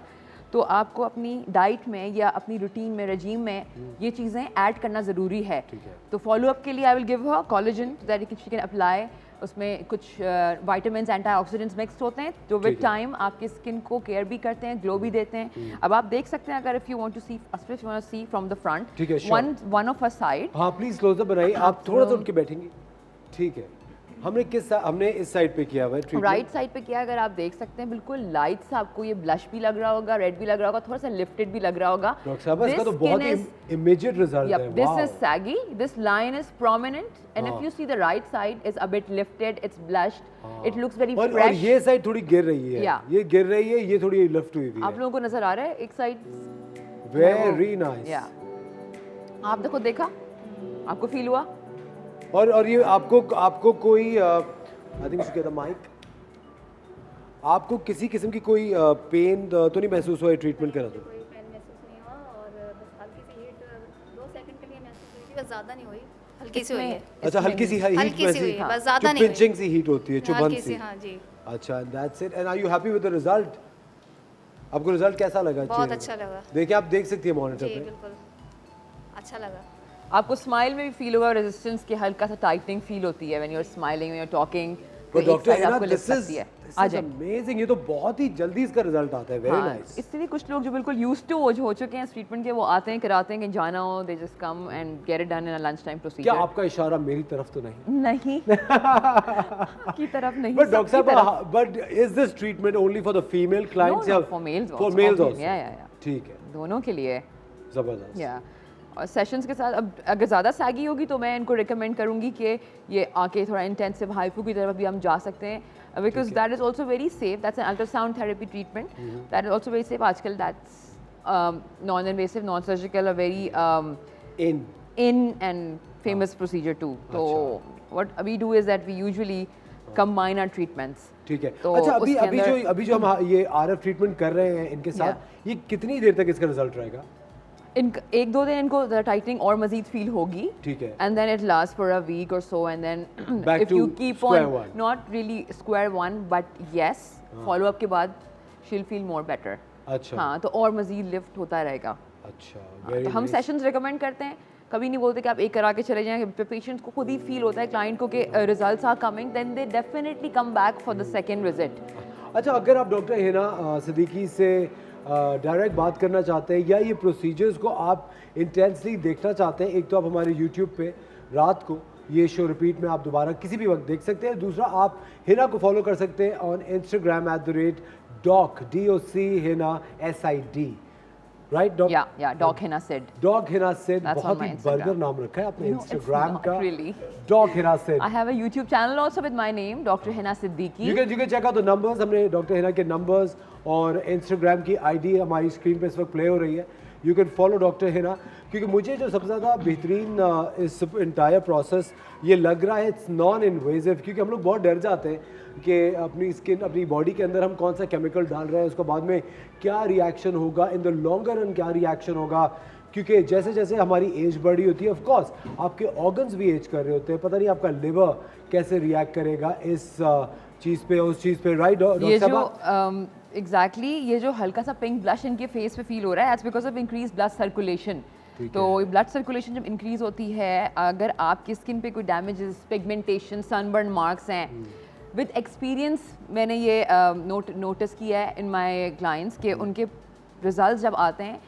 तो आपको अपनी डाइट में या अपनी रूटीन में, रजीम में ये चीज़ें ऐड करना ज़रूरी है। ठीक है। तो फॉलो अप के लिए I will give her collagen that she can apply. उसमें कुछ विटामिन्स, एंटीऑक्सीडेंट्स मिक्स होते हैं, जो विद टाइम आपकी स्किन को केयर भी करते हैं, ग्लो भी देते हैं। अब आप देख सकते हैं, अगर if you want to see from the front, ठीक है, sure. One of a side. हाँ प्लीज क्लोजअप बनाइए। आप थोड़ा सा उठ के बैठेंगे? ठीक है। हमने इस साइड पे किया हुआ है treatment। राइट साइड पे किया, अगर आप देख सकते हैं बिल्कुल लाइट सा आपको ये ब्लश भी लग रहा होगा, रेड भी लग रहा होगा, थोड़ा सा लिफ्टेड भी लग रहा होगा। डॉक्टर साहब इसका तो This बहुत skin he is- immediate result Yep, है। this wow. is saggy, this line is prominent, and if you see the right side is a bit lifted, it's blushed, it looks very और fresh. ये side थोड़ी गिर रही है। Yeah. ये गिर रही है, ये थोड़ी लिफ्ट हुई हुई आप है। लोगों को नजर आ रहा है एक साइड? Very nice. या आप देखो, देखा, आपको फील हुआ? और ये आपको कोई I think get the mic, आपको किसी किस्म की कोई पेन तो नहीं महसूस हुआ ट्रीटमेंट करा तो? कोई पेन महसूस नहीं हुआ और बस हल्की सी हीट 2 सेकंड के लिए महसूस हुई थी, बस ज़्यादा नहीं हुई, हल्की सी हुई है। अच्छा, हल्की सी हीट हल्की सी हुई है, बस ज़्यादा नहीं हुई। पिंचिंग सी हीट होती है, चुभन हल्की सी। सी, हाँ जी। अच्छा, that's it. And are you happy with the result? आपको रिजल्ट कैसा लगा? बहुत चेहरे अच्छा पे? लगा। देखिए, आप देख सकती है मॉनिटर जी पे। बिल्कुल अच्छा लगा। आपको स्माइल में भी फील होगा, रेजिस्टेंस की हल्का सा टाइटनिंग फील होती है when you are smiling, when you are talking. But Dr. Hina, आपको लिफ्ट this is सकती है। आ जाए। amazing। ये तो बहुत ही जल्दी इसका रिजल्ट आता है। वेरी हाँ, नाइस। इसलिए कुछ लोग जो बिल्कुल यूज्ड टू हो चुके हैं इस ट्रीटमेंट के, वो आते हैं, कराते हैं कि जाना हो, they just come and get it done in a lunch time क्या प्रोसीजर। आपका इशारा मेरी तरफ तो नहीं? नहीं की तरफ नहीं, But Dr. सबकी तरफ। Saab, but is this treatment only for the female clients? No, या for males For also. males Okay, also. yeah. ठीक है, दोनों के लिए। जबरदस्त। या और सेशंस के साथ अब अगर ज़्यादा सैगी होगी तो मैं इनको रिकमेंड करूँगी कि ये आके थोड़ा इंटेंसिव हाइफू की तरफ भी हम जा सकते हैं, because that is also very safe. That's an ultrasound therapy treatment, that is also very safe. आजकल that's non invasive, non surgical, a very in and famous procedure too. So what we do is that we usually combine our treatments. ठीक है। तो अच्छा, उसके अभी जो हम ये आरएफ ट्रीटमेंट कर रहे हैं इनके साथ, ये कितनी देर तक इसका रिजल्ट रहेगा? एक दो दिन इनको टाइटनिंग और मजीद फील होगी, ठीक है। And then it last for a week और so, and then Back if to you keep square on, one. Not really square one, but yes, follow up के बाद she will feel more better. अच्छा। हाँ, तो और मजीद lift होता रहेगा। अच्छा, तो वेरी हम सेशंस रिकमेंड करते हैं, कभी नहीं बोलते कि आप एक करा के चले जाएं। पेशेंट्स को खुद ही फील होता है, क्लाइंट को, कि results are coming, then they definitely come back for the second visit. अच्छा, अगर आप डॉक्टर हिना सिद्दीकी से डायरेक्ट बात करना चाहते हैं या ये प्रोसीजर्स को आप इंटेंसली देखना चाहते हैं, एक तो आप हमारे यूट्यूब पे रात को ये शो रिपीट में आप दोबारा किसी भी वक्त देख सकते हैं, दूसरा आप हिना को फॉलो कर सकते हैं ऑन Instagram @doc Hina SID, right? या doc Hina Sid. Dog Hina Sid, That's बहुत on my ही Instagram. बर्गर नाम रखा है आपने No, it's इंस्टाग्राम not का। really. Dog Hina Sid. I have a YouTube channel also with my name, Dr. Hina Siddiqui. You can check out the numbers। हमने doctor Hina के numbers और इंस्टाग्राम की आईडी हमारी स्क्रीन पे इस वक्त प्ले हो रही है। You can follow doctor Hina, क्योंकि मुझे जो सबसे ज़्यादा बेहतरीन इस इंटायर प्रोसेस ये लग रहा है, इट्स नॉन इन्वेजिव। क्योंकि हम लोग बहुत डर जाते हैं कि अपनी स्किन, अपनी बॉडी के अंदर हम कौन सा केमिकल डाल रहे हैं, उसको बाद में क्या रिएक्शन होगा, इन द लॉन्गर रन क्या रिएक्शन होगा। क्योंकि जैसे जैसे हमारी एज बढ़ी होती है, ऑफ कोर्स आपके ऑर्गन्स भी एज कर रहे होते हैं, पता नहीं आपका लिवर कैसे रिएक्ट करेगा इस चीज़ पे, उस चीज़ पे, राइट? ये जो एग्जैक्टली ये जो हल्का सा पिंक ब्लश इनके फेस पे फील हो रहा है, that's because of increase blood circulation. तो ब्लड सर्कुलेशन जब इंक्रीज होती है, अगर आपकी स्किन पे कोई डैमेजेस, पिगमेंटेशन, सनबर्न मार्क्स हैं, विद एक्सपीरियंस मैंने ये नोटिस किया है इन माय क्लाइंट्स के उनके रिजल्ट्स जब आते हैं,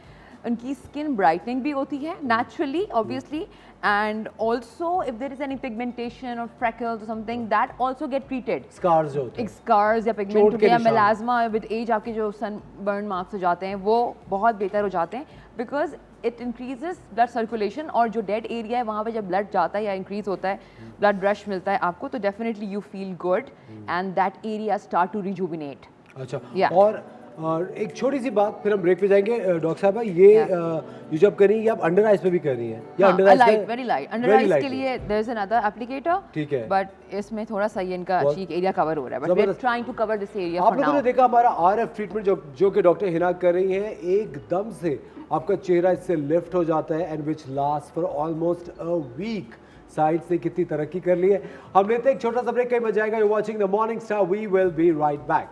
उनकी स्किन ब्राइटनिंग भी होती है naturally, obviously, and also if there is any pigmentation और फ्रैकल्स और something, that also get treated. Scars जो होते हैं, स्कार्स या चोट पिगमेंट के या निशान। मेलाज्मा विद एज, आपके जो सनबर्न मार्क्स हो जाते हैं वो बहुत बेहतर हो जाते हैं, because it increases blood circulation, और जो डेड एरिया है वहाँ पे जब ब्लड जाता है या इंक्रीज होता है, ब्लड रश मिलता है आपको, तो definitely you feel good and that area start to rejuvenate. अच्छा। Yeah. और एक छोटी सी बात, फिर हम ब्रेक पे जाएंगे। डॉक्टर साहब, ये जो आप कर रही हैं, ये आप अंडर आइज पे भी कर रही हैं या under eyes light, very light under eyes के लिए देयर इज अनदर एप्लीकेटर, ठीक है, बट इसमें थोड़ा सा ये इनका चीक एरिया कवर हो रहा है, but we are trying to cover this area आप फॉर लोगों ने नाउ। देखा हमारा आरएफ ट्रीटमेंट जो कि डॉक्टर हिना कर रही हैं, एकदम से आपका चेहरा इससे लिफ्ट हो जाता है, and which last for almost a week. Side से कितनी तरक्की कर ली है। हम लेते हैं एक छोटा सा ब्रेक, कहीं मत जाएगा। You watching the morning star, we will be right back.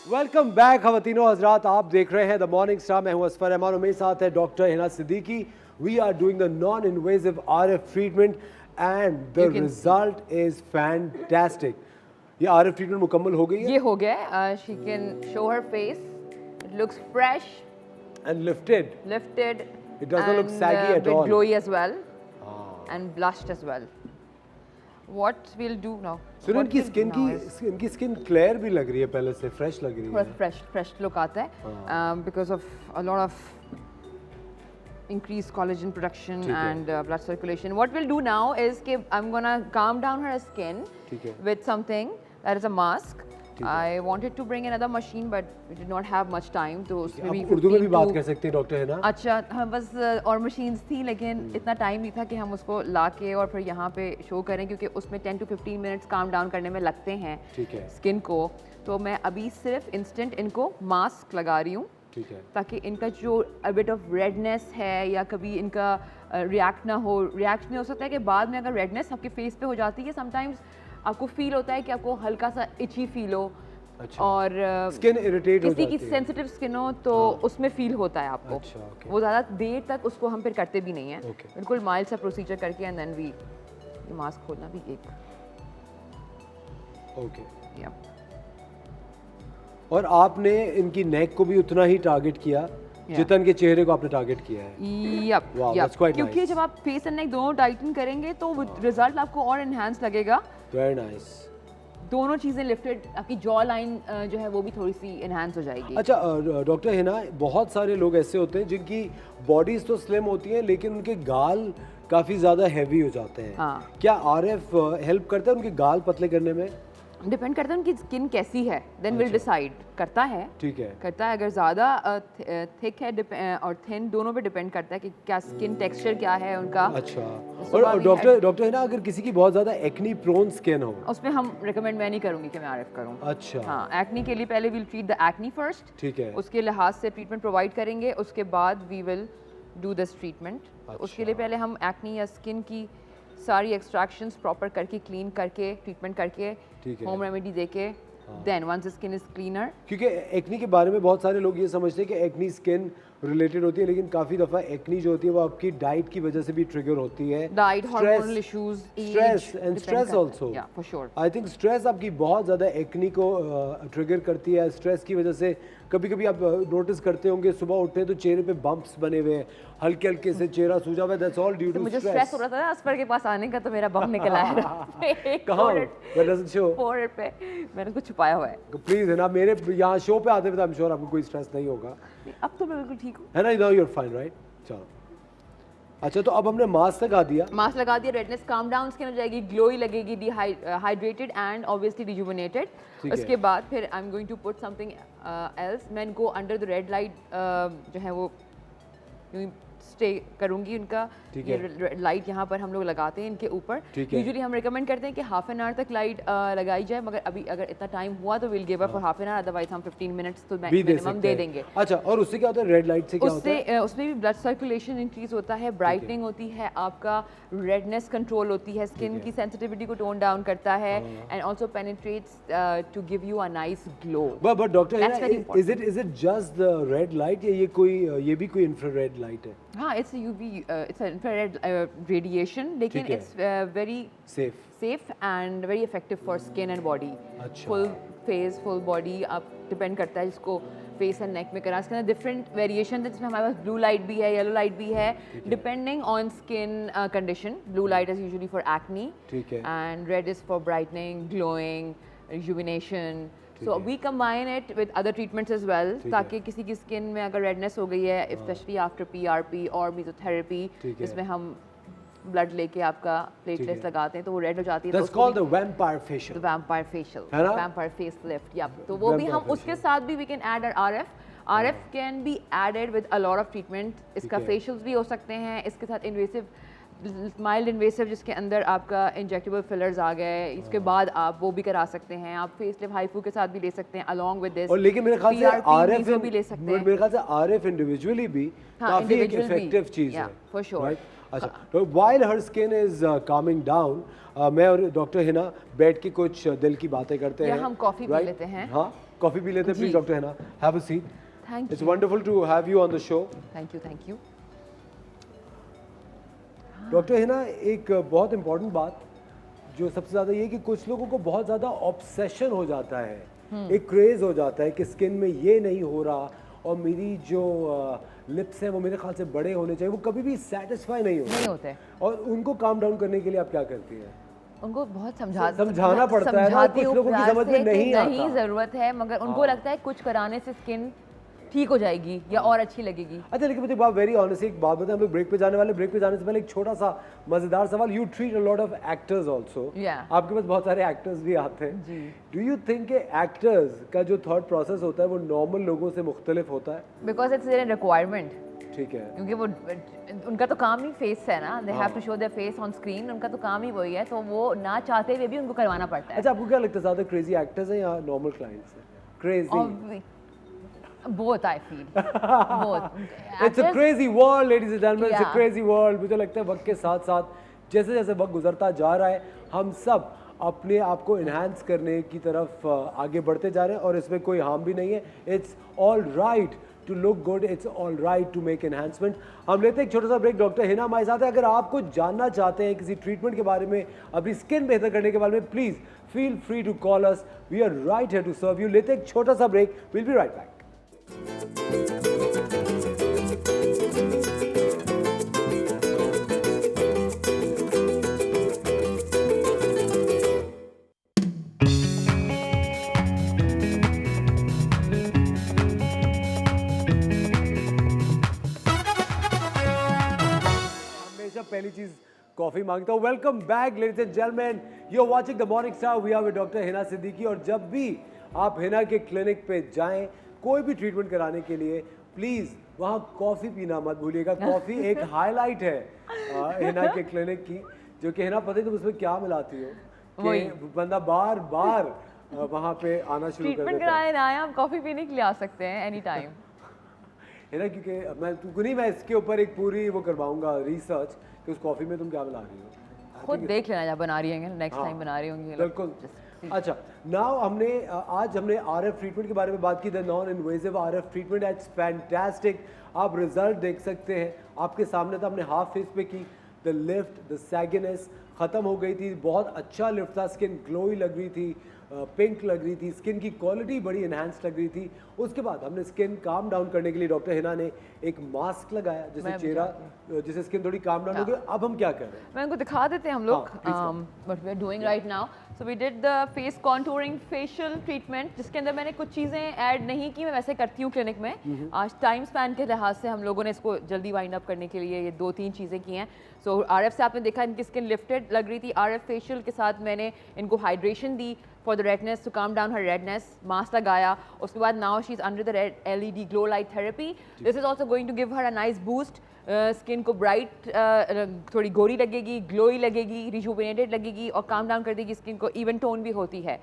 Welcome back खवातीनो हजरात, आप देख रहे हैं द मॉर्निंग स्टार। मैं हूं असफर रहमान और मेरे साथ है doctor Hina Siddiqui, we are doing the non-invasive RF treatment and the You can result is fantastic. ये RF treatment मुकम्मल हो गई है? ये हो गया है. She can show her face. It looks fresh, And lifted. lifted. It doesn't look and, saggy at bit all. glowy as well, and blushed as well. What we'll do now? So what इनकी we'll do skin now is- की इनकी skin clear भी लग रही है पहले से, fresh लग रही थोड़ा है. fresh look आता है because of a lot of increased collagen production ठीक है. and blood circulation. What we'll do now is कि I'm gonna calm down her skin ठीक है. with something that is a mask. ठीक है. I wanted to bring another machine but we did not have much time तो उसमें भी आप उर्दू में भी 15 बात to- कर सकते हैं डॉक्टर, है ना? अच्छा हम बस और मशीन्स थी लेकिन इतना टाइम नहीं था कि हम उसको ला के और फिर यहाँ पे शो करें क्योंकि उसमें 10 to 15 मिनट्स काम डाउन करने में लगते हैं ठीक है. स्किन को. तो मैं अभी सिर्फ इंस्टेंट इनको मास्क लगा रही हूँ ठीक है. ताकि इनका जो अ बिट ऑफ रेडनेस है या कभी इनका रिएक्ट ना हो. रिएक्ट में हो सकता है कि बाद में अगर रेडनेस आपके फेस पे हो जाती है समटाइम्स आपको फील होता है कि आपको हल्का सा इची फील हो. अच्छा. और स्किन इरिटेट हो किसी जाती की है. सेंसिटिव स्किन हो तो उसमें फील होता है आपको. अच्छा, okay. वो ज़्यादा देर तक उसको हम फिर करते भी नहीं है. Okay. बिल्कुल माइल्ड सा प्रोसीजर करके एंड देन वी ये मास्क खोलना भी एक ओके. या और आपने इनकी नेक को भी उतना ही टारगेट किया जितन के चेहरे को आपने टारगेट किया है. Yup Wow, yup that's quite क्योंकि nice. जब आप फेस एंड नेक दोनों टाइटन करेंगे तो रिजल्ट आपको और एनहांस लगेगा. Very nice. दोनों चीज़ें लिफ्टेड आपकी जॉ लाइन जो है वो भी थोड़ी सी एनहांस हो जाएगी. अच्छा डॉक्टर हिना, बहुत सारे लोग ऐसे होते हैं जिनकी बॉडीज तो स्लिम होती हैं लेकिन उनके गाल काफ़ी ज़्यादा हैवी हो जाते हैं. हाँ. क्या आरएफ हेल्प करता है उनके गाल पतले करने में? डिपेंड करता है उनकी स्किन कैसी है देन विल डिसाइड. करता है ठीक है. करता है अगर ज़्यादा थिक है और थिन दोनों पे डिपेंड करता है कि क्या स्किन टेक्सचर क्या है उनका. अच्छा. सुबह और भी डॉक्टर हिना, अगर किसी की बहुत ज़्यादा एक्नी प्रोन स्किन हो उसमें हम रिकमेंड मैं नहीं करूँगी कि मैं आरएफ करूँ. अच्छा. हाँ एक्नी के लिए पहले will treat the acne first. ठीक है. उसके लिहाज से ट्रीटमेंट प्रोवाइड करेंगे. उसके बाद we will do this treatment. उसके लिए पहले हम एक्नी या स्किन की सारी एक्सट्रैक्शंस प्रॉपर करके क्लीन करके ट्रीटमेंट करके ठीक है. होम रेमेडी देके then once the skin is cleaner. क्योंकि एक्नी के बारे में बहुत सारे लोग ये समझते हैं कि एक्नी स्किन रिलेटेड होती है लेकिन काफ़ी दफ़ा एक्नी जो होती है वो आपकी डाइट की वजह से भी ट्रिगर होती है. Diet hormonal issues stress and stress also. Yeah for sure. I think stress आपकी बहुत ज़्यादा एक्नी को ट्रिगर करती है. स्ट्रेस की वजह से कभी कभी आप नोटिस करते होंगे सुबह उठते हैं तो चेहरे पे बम्प्स बने हुए हैं, हल्के हल्के से चेहरा सूजा हुआ है. दैट्स ऑल ड्यू तो टू मुझे स्ट्रेस. स्ट्रेस हो रहा था ना अस्पर के पास आने का तो मेरा बम निकला है. कहाँ? That doesn't show. फोरहेड पे मैंने कुछ छुपाया हुआ है. प्लीज है ना, मेरे यहाँ शो पे आते हुए तो आई एम श्योर आपको कोई स्ट्रेस नहीं होगा, अब तो मैं बिल्कुल ठीक हूँ. है ना? Now you are fine right. चलो. अच्छा, तो अब हमने मास्क लगा दिया. मास्क लगा दिया. रेडनेस काम डाउन स्किन हो जाएगी, ग्लोई लगेगी, डिहाइड्रेटेड एंड ऑब्वियसली रिजुविनेटेड. ठीक है. उसके बाद फिर I am going to put something else. मैं इनको अंडर द रेड लाइट जो है वो स्टे करूंगी उनका. ठीक ये है. रेड लाइट यहाँ पर हम लोग लगाते हैं इनके ऊपर. ठीक है. यूजुअली हम रिकमेंड करते हैं कि हाफ एन आवर तक लाइट लगाई जाए मगर अभी अगर इतना टाइम हुआ तो will give up for half an hour. Otherwise हम 15 मिनट्स तो भी दे मिनिमम सकते दे हैं. देंगे. अच्छा, और उससे क्या होता है? रेड लाइट से क्या होता है? उससे उसमें भी ब्लड सर्कुलेशन इंक्रीज होता है, ब्राइटनिंग होती है, आपका रेडनेस कंट्रोल होती है, स्किन की सेंसिटिविटी को टोन डाउन करता है and also penetrates to give you a nice glow. But doctor That's very important. Is it just the red light या ये भी कोई इंफ्रारेड लाइट है? हाँ, it's UV it's infrared radiation लेकिन ठीक है. It's very safe. Safe and very effective for skin and body. अच्छा. फुल फेस फुल बॉडी आप डिपेंड करता है जिसको फेस एंड नेक में करा. इसके अंदर डिफरेंट वेरिएशन है जिसमें हमारे पास ब्लू लाइट भी है, येलो लाइट भी है, depending on skin condition. Blue light is usually for acne ठीक है. And red is for brightening, glowing, rejuvenation. So है. we combine it with other treatments as well ठीक है. ताकि किसी की स्किन में अगर रेडनेस हो गई है स्पेशली आफ्टर PRP और मेसोथेरेपी ठीक है. जिसमें हम ब्लड लेके आपका ठीक प्लेटलेट्स है. लगाते हैं तो वो रेड हो जाती है. That's called the vampire facial. Vampire facial, है ना? Vampire face lift. या तो वो भी Vampire हम उसके facial. साथ भी we can add RF. RF can be added with a lot of treatment. इसका है. फेशियल्स भी हो सकते हैं, इसके साथ इन्वेसिव माइल्ड इन्वेसिव जिसके अंदर आपका इंजेक्टेबल फिलर्स आ गए. इसके बाद आप वो भी करा सकते हैं. आप फेस लिफ्ट हाइफू के साथ भी ले सकते हैं अलॉन्ग विद दिस. और लेकिन मेरे ख्याल से आरएफ भी ले सकते हैं. मेरे ख्याल से आरएफ इंडिविजुअली भी हाँ, काफी एक individual भी. इफेक्टिव चीज है. Yeah, for sure. Right? अच्छा, तो while her skin is coming down, मैं और डॉक्टर हिना बैठ के कुछ दिल की बातें करते या हैं. हम कॉफी पी right? लेते हैं. हाँ, कॉफी पी लेते हैं. प्लीज जी. Doctor Hina, have a seat. Thank it's you. Wonderful to have you on the show. Thank you. Doctor है ना, एक बहुत इंपॉर्टेंट बात जो सबसे ज़्यादा ये कि कुछ लोगों को बहुत ज़्यादा ऑब्सेशन हो जाता है, एक क्रेज़ हो जाता है कि स्किन में ये नहीं हो रहा और मेरी जो लिप्स हैं वो मेरे ख्याल से बड़े होने चाहिए, वो कभी भी सेटिस्फाई नहीं होते। और उनको काम डाउन करने के लिए आप क्या करती हैं? उनको बहुत समझाना पड़ता है ना, समझाती कुछ हूँ लोगों की प्यार समझ से में कि नहीं नहीं आता। ज़रूरत है, मगर उनको लगता है कुछ कराने से स्किन ठीक हो जाएगी या और अच्छी लगेगी। अच्छा, लेकिन मुझे बात वेरी ऑनेस्टली एक बात बताएं, हम लोग ब्रेक पे जाने वाले, ब्रेक पे जाने से पहले एक छोटा सा मजेदार सवाल। You treat a lot of actors also, आपके पास बहुत सारे एक्टर्स भी आते हैं। डू यू थिंक कि एक्टर्स का जो थॉट प्रोसेस होता है वो नॉर्मल लोगों से मुख्तलिफ होता है? Because it's their requirement. ठीक है, क्योंकि वो उनका तो काम ही फेस है ना, they have to show their face on screen, उनका तो काम ही वही है, तो वो ना चाहते हुए भी उनको करवाना पड़ता है। अच्छा, आपको क्या लगता है ज़्यादा क्रेजी एक्टर्स हैं या नॉर्मल क्लाइंट्स हैं? Crazy both I feel both. It's a crazy world, ladies and gentlemen. It's a crazy world. मुझे लगता है वक्त के साथ साथ जैसे जैसे वक्त गुजरता जा रहा है, हम सब अपने आप को इन्हांस करने की तरफ आगे बढ़ते जा रहे हैं और इसमें कोई हार्म भी नहीं है। It's all right to look good, it's all right to make enhancement. हम लेते हैं एक छोटा सा ब्रेक। डॉक्टर हिना हमारे साथ है। अगर आप कुछ जानना चाहते हैं किसी ट्रीटमेंट के बारे में, अपनी स्किन बेहतर करने के बारे में, please feel free to call us, we are right here to serve you. लेते हैं एक छोटा सा break, will be right back. पहली चीज कॉफी मांगता हूं। Welcome back ladies and gentleman, you are watching the morning star. We are with doctor Hina Siddiqui. और जब भी आप हिना के क्लिनिक पे जाएं कोई भी ट्रीटमेंट कराने के लिए, प्लीज वहां कॉफी पीना मत भूलिएगा। कॉफी एक हाईलाइट है हिना के क्लिनिक की, जो कि हिना पता है तुम उसमें क्या मिलाती हो कि बंदा बार बार वहां पे आना शुरू कर देता है। ट्रीटमेंट कराने ना आए, आप कॉफी पीने के लिए आ सकते हैं एनी टाइम। है ना, क्योंकि मैं तुमको नहीं, मैं इसके ऊपर एक पूरी वो करवाऊंगा रिसर्च कि उस कॉफी में तुम क्या मिला रही हो। खुद देख लेना जब बना रही होंगे, नेक्स्ट टाइम बना रही होंगी। बिल्कुल। अच्छा, नाउ आज हमने आरएफ ट्रीटमेंट के बारे में बात की, the non invasive RF treatment. It's fantastic. आप रिजल्ट देख सकते हैं, आपके सामने था, हमने हाफ फेस पे की। द लिफ्ट, द सैगिनेस खत्म हो गई थी, बहुत अच्छा लिफ्ट था, स्किन ग्लोई लग रही थी, पिंक लग रही थी, स्किन की क्वालिटी बड़ी इन्हांस लग रही थी। उसके बाद हमने स्किन काम डाउन करने के लिए डॉक्टर हिना ने एक मास्क लगाया जिससे स्किन थोड़ी काम डाउन हो गई। अब हम क्या कर रहे हैं, मैं उनको दिखा देते हैं हम लोग what we are doing right now. So we did the face contouring facial treatment, जिसके अंदर मैंने कुछ चीज़ें ऐड नहीं की, मैं वैसे करती हूँ क्लिनिक में। आज टाइम स्पैन के लिहाज से हम लोगों ने इसको जल्दी वाइंड अप करने के लिए ये 2-3 चीज़ें की हैं। सो आरएफ से आपने देखा इनकी स्किन लिफ्टेड लग रही थी। आरएफ फेशियल के साथ मैंने इनको हाइड्रेशन दी for the redness, to calm down her redness. Mask लगाया, उसके बाद now she is under the red LED glow light therapy. This is also going to give her a nice boost. Skin को bright, थोड़ी गोरी लगेगी, glowy लगेगी, rejuvenated लगेगी और काम डाउन कर देगी स्किन को। इवन टोन भी होती है।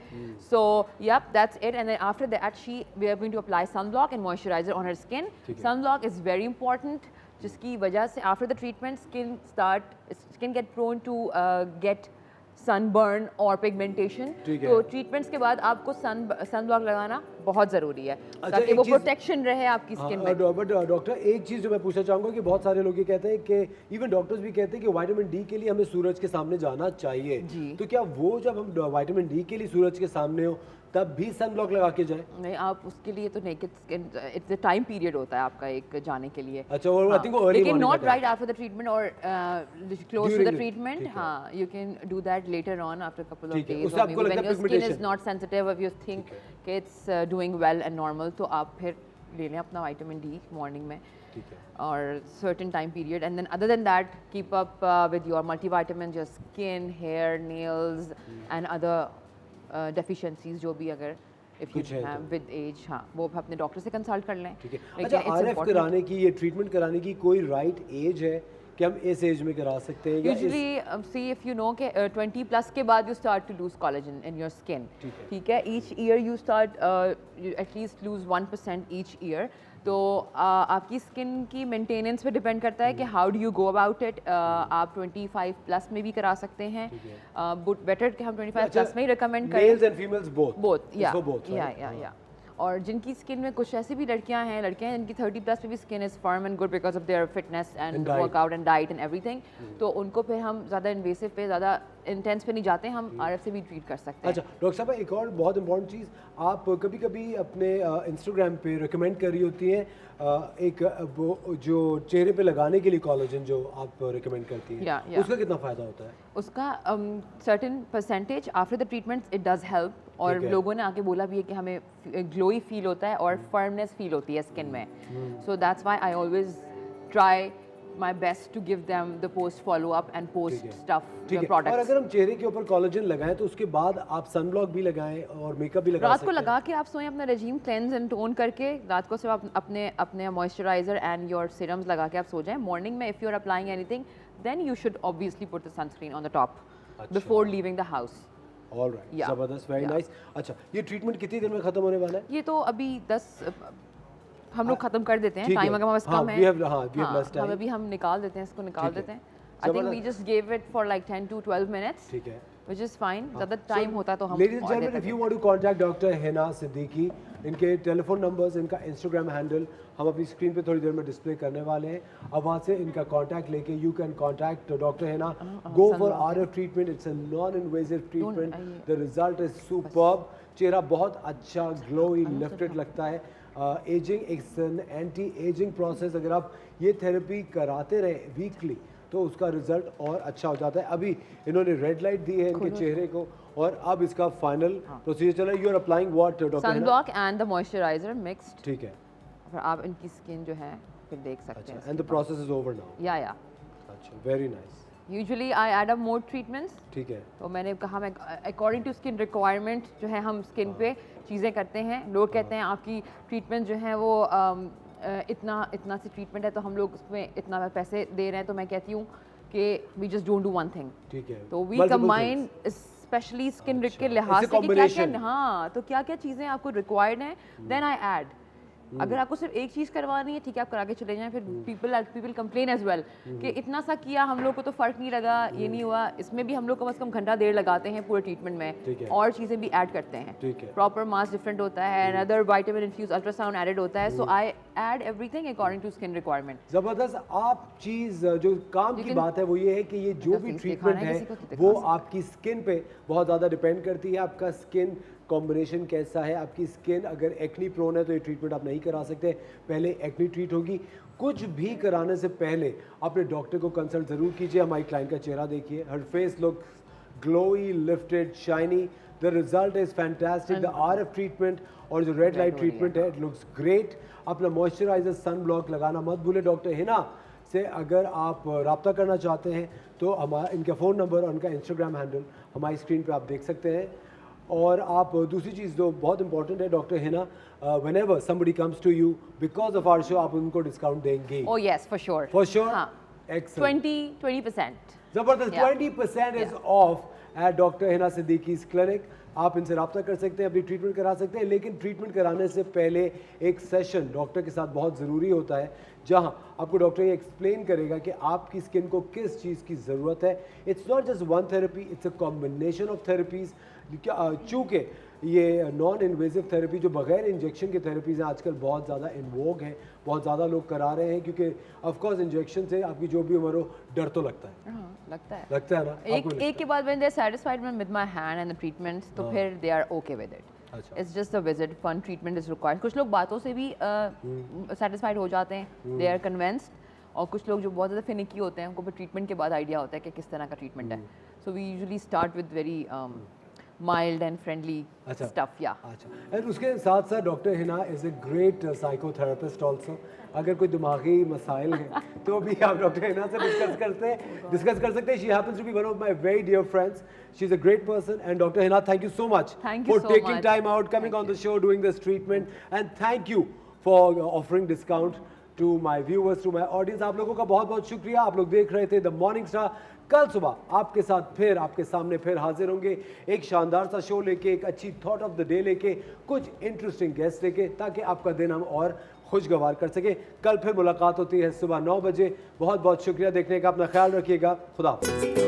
So yup, that's it. And then after that we are going to apply sunblock and moisturiser on her skin. Sunblock is very important, जिसकी वजह से after the treatment skin get prone to get sunburn और pigmentation. तो treatments के बाद आपको sunblock लगाना बहुत ज़रूरी है, ताकि वो प्रोटेक्शन रहे आपकी स्किन में। बट डॉक्टर, एक चीज़ जो मैं पूछना चाहूँगा कि बहुत सारे लोग ये कहते हैं कि इवन डॉक्टर्स भी कहते हैं कि विटामिन डी के लिए हमें सूरज के सामने जाना चाहिए। तो क्या वो जब हम विटामिन डी के लिए सूरज के सामने हो तब भी सनब्लॉक लगा के जाए? नहीं, आप उसके लिए तो naked skin, it's a time period होता है आपका एक जाने के लिए। अच्छा, और आई थिंक वो अर्ली लेकिन not right after the treatment और क्लोज टू द ट्रीटमेंट। हाँ, you can do that later on after couple of days, और maybe when your skin is not sensitive, if you think कि it's doing well and normal, तो आप फिर ले लें अपना विटामिन डी मॉर्निंग में और certain time period. And then other than that keep up with your multivitamin, your skin, hair, nails and other deficiencies जो भी अगर if you have with age, हाँ, वो अपने डॉक्टर से कंसल्ट कर लें। ठीक है। अच्छा, आरएफ कराने की, ये ट्रीटमेंट कराने की कोई राइट एज है कि हम इस एज में करा सकते हैं? Usually see if you know कि 20+ के बाद you start to lose collagen in your skin. ठीक है, each year you start at least lose 1% each year. तो आपकी स्किन की मेंटेनेंस पे डिपेंड करता है कि how do you go about it. आप 25+ में भी करा सकते हैं, बट बेटर कि हम 25+ में ही रिकमेंड करें। Mails and females both? Both, या। और जिनकी स्किन में कुछ ऐसी भी लड़कियां हैं जिनकी 30+ पे भी skin is firm and good because of their fitness and workout and diet and everything, तो उनको फिर हम ज़्यादा इन्वेसिव पे, ज़्यादा इंटेंस पे नहीं जाते, हम RF से भी ट्रीट कर सकते हैं। अच्छा डॉक्टर साहब, एक और बहुत इंपॉर्टेंट चीज़, आप कभी कभी अपने इंस्टाग्राम पे रिकमेंड कर रही होती हैं एक वो जो चेहरे पे लगाने के लिए कोलेजन जो आप रिकमेंड करती हैं, उसका कितना फ़ायदा होता है? उसका certain percentage after the treatment it does help, और लोगों ने आके बोला भी है कि हमें ग्लोई फील होता है और फर्मनेस फील होती है स्किन में, so that's why I always try my best to give them the post follow up and post stuff products. और अगर हम चेहरे के ऊपर कोलेजन लगाएं तो उसके बाद आप सनब्लॉक भी लगाएं और मेकअप भी लगा रात सकते को हैं। लगा के आप सोएं, अपना रेजिम क्लेंस एंड टोन करके रात को सिर्फ आप अपने मॉइस्चराइजर एंड योर सीरम्स लगा के आप सो जाएं। मॉर्निंग में if you are applying anything then you should obviously put the sunscreen on the top before leaving the house. Alright, जबरदस्त, वेरी नाइस। अच्छा, ये ट्रीटमेंट कितनी देर में खत्म होने वाला है? ये तो अभी 10 हम लोग खत्म कर देते हैं, टाइम अगर हमारे पास कम है हम अभी हम निकाल देते हैं, इसको निकाल देते हैं। I think we just give it for like 10 to 12 minutes, ठीक है, which is fine. ज़्यादा टाइम होता तो हम Ladies and gentlemen, if you want to contact Dr. Hina Siddiqui, इनके टेलीफोन नंबर्स, इनका इंस्टाग्राम हैंडल हम अपनी स्क्रीन पे थोड़ी देर में डिस्प्ले करने वाले हैं। अब वहाँ से इनका कांटेक्ट लेके you can contact doctor Hina, go for RF treatment, it's a non invasive treatment, the result is superb, चेहरा बहुत अच्छा ग्लोई लिफ्टेड लगता है। Ageing it's an anti ageing process, अगर आप ये थेरेपी कराते रहे वीकली तो उसका रिजल्ट और अच्छा हो जाता है। अभी इन्होंने रेड लाइट दी है इनके चेहरे को और अब इसका फाइनल प्रोसीजर चल रहा है। You are applying what doctor? Sunblock and the moisturiser mixed, ठीक है, फिर आप इनकी स्किन जो है फिर देख सकते हैं। And the process is over now? या अच्छा, very nice. Usually I add up more treatments, ठीक है, तो मैंने कहा मैं अकॉर्डिंग टू स्किन रिक्वायरमेंट जो है हम स्किन पे चीज़ें करते हैं। लोग कहते हैं आपकी ट्रीटमेंट जो है वो इतना सी ट्रीटमेंट है तो हम लोग उसमें इतना पैसे दे रहे हैं, तो मैं कहती हूँ कि we just don't do one thing, ठीक है, तो वी कंबाइन स्पेशली स्किन के लिहाज से कि क्या-क्या, हाँ, तो क्या-क्या चीज़ें आपको रिक्वायर्ड हैं, देन आई ऐड। अगर आपको सिर्फ एक चीज़ करवानी है, ठीक है, आप करा के चले जाएं, फिर पीपल कंप्लेन एज वेल कि इतना सा किया हम लोग को तो फ़र्क नहीं लगा, ये नहीं हुआ। इसमें भी हम लोग कम से कम घंटा देर लगाते हैं पूरे ट्रीटमेंट में, और चीज़ें भी ऐड करते हैं। प्रॉपर मास्क डिफरेंट होता है, another vitamin infuse ultrasound added होता है, so I add everything according to skin requirement. ज़बरदस्त। आप चीज़ जो काम की बात है वो ये है कि ये जो भी ट्रीटमेंट है वो आपकी स्किन पे बहुत ज़्यादा डिपेंड करती है। आपका स्किन कॉम्बिनेशन कैसा है, आपकी स्किन अगर एक्नी प्रोन है तो ये ट्रीटमेंट आप नहीं करा सकते, पहले एक्नी ट्रीट होगी। कुछ भी कराने से पहले अपने डॉक्टर को कंसल्ट ज़रूर कीजिए। हमारी क्लाइंट का चेहरा देखिए, her face look glowy, lifted, shiny, the result is fantastic. The RF treatment और जो रेड लाइट ट्रीटमेंट है, इट लुक्स ग्रेट। अपना मॉइस्चराइजर, सन ब्लॉक लगाना मत भूलें। डॉक्टर हिना से अगर आप रब्ता करना चाहते हैं तो हमारा इनका फ़ोन नंबर और उनका इंस्टाग्राम हैंडल हमारी स्क्रीन पे आप देख सकते हैं। और आप दूसरी चीज़ जो बहुत इंपॉर्टेंट है doctor Hina, whenever somebody comes to you because of our show, आप उनको डिस्काउंट देंगे? Oh yes, for sure. For sure? हाँ. Excellent. 20%. ज़बरदस्त, 20% is off at doctor Hina Siddiqui's clinic। आप इनसे रब्ता कर सकते हैं, अपनी ट्रीटमेंट करा सकते हैं, लेकिन ट्रीटमेंट कराने से पहले एक सेशन डॉक्टर के साथ बहुत ज़रूरी होता है, जहां आपको डॉक्टर ये एक्सप्लेन करेगा कि आपकी स्किन को किस चीज़ की ज़रूरत है। It's not just one therapy, it's a combination of therapies. चूँकि ये नॉन इन्वेसिव थेरेपी जो बगैर इंजेक्शन की थेरेपीज़ हैं आजकल बहुत ज़्यादा इन वोग हैं, बहुत ज़्यादा लोग करा रहे हैं, क्योंकि ऑफ कोर्स इंजेक्शन से आपकी जो भी उम्र हो डर तो लगता है। लगता है ना? एक के बाद when they're satisfied with my hand and the treatments, तो फिर they are okay with it. It's just a visit, fun treatment is required. कुछ लोग बातों से भी satisfied हो जाते हैं, they are convinced, और कुछ लोग जो बहुत ज़्यादा फिनिकी होते हैं उनको फिर ट्रीटमेंट के बाद आइडिया होता है कि किस तरह का ट्रीटमेंट है। So we usually start with very mild and friendly stuff, yeah. अच्छा, और उसके साथ साथ doctor Hina is a great psychotherapist also. अगर कोई दिमागी मसाइल हैं तो भी आप डॉक्टर हिना से डिस्कस कर सकते हैं। She happens to be one of my very dear friends, she is a great person. And doctor Hina, thank you so much for taking time out, coming on the show, doing this treatment, and thank you for offering discount to my viewers, to my audience. आप लोगों का बहुत बहुत शुक्रिया। आप लोग देख रहे थे द मॉर्निंग स्टार। कल सुबह आपके साथ फिर आपके सामने फिर हाजिर होंगे, एक शानदार सा शो लेके, एक अच्छी थॉट ऑफ द डे लेके, कुछ इंटरेस्टिंग गेस्ट लेके, ताकि आपका दिन हम और खुशगवार कर सके। कल फिर मुलाकात होती है सुबह 9 बजे। बहुत बहुत शुक्रिया देखने का, अपना ख्याल रखिएगा। खुदा हाफ़िज़।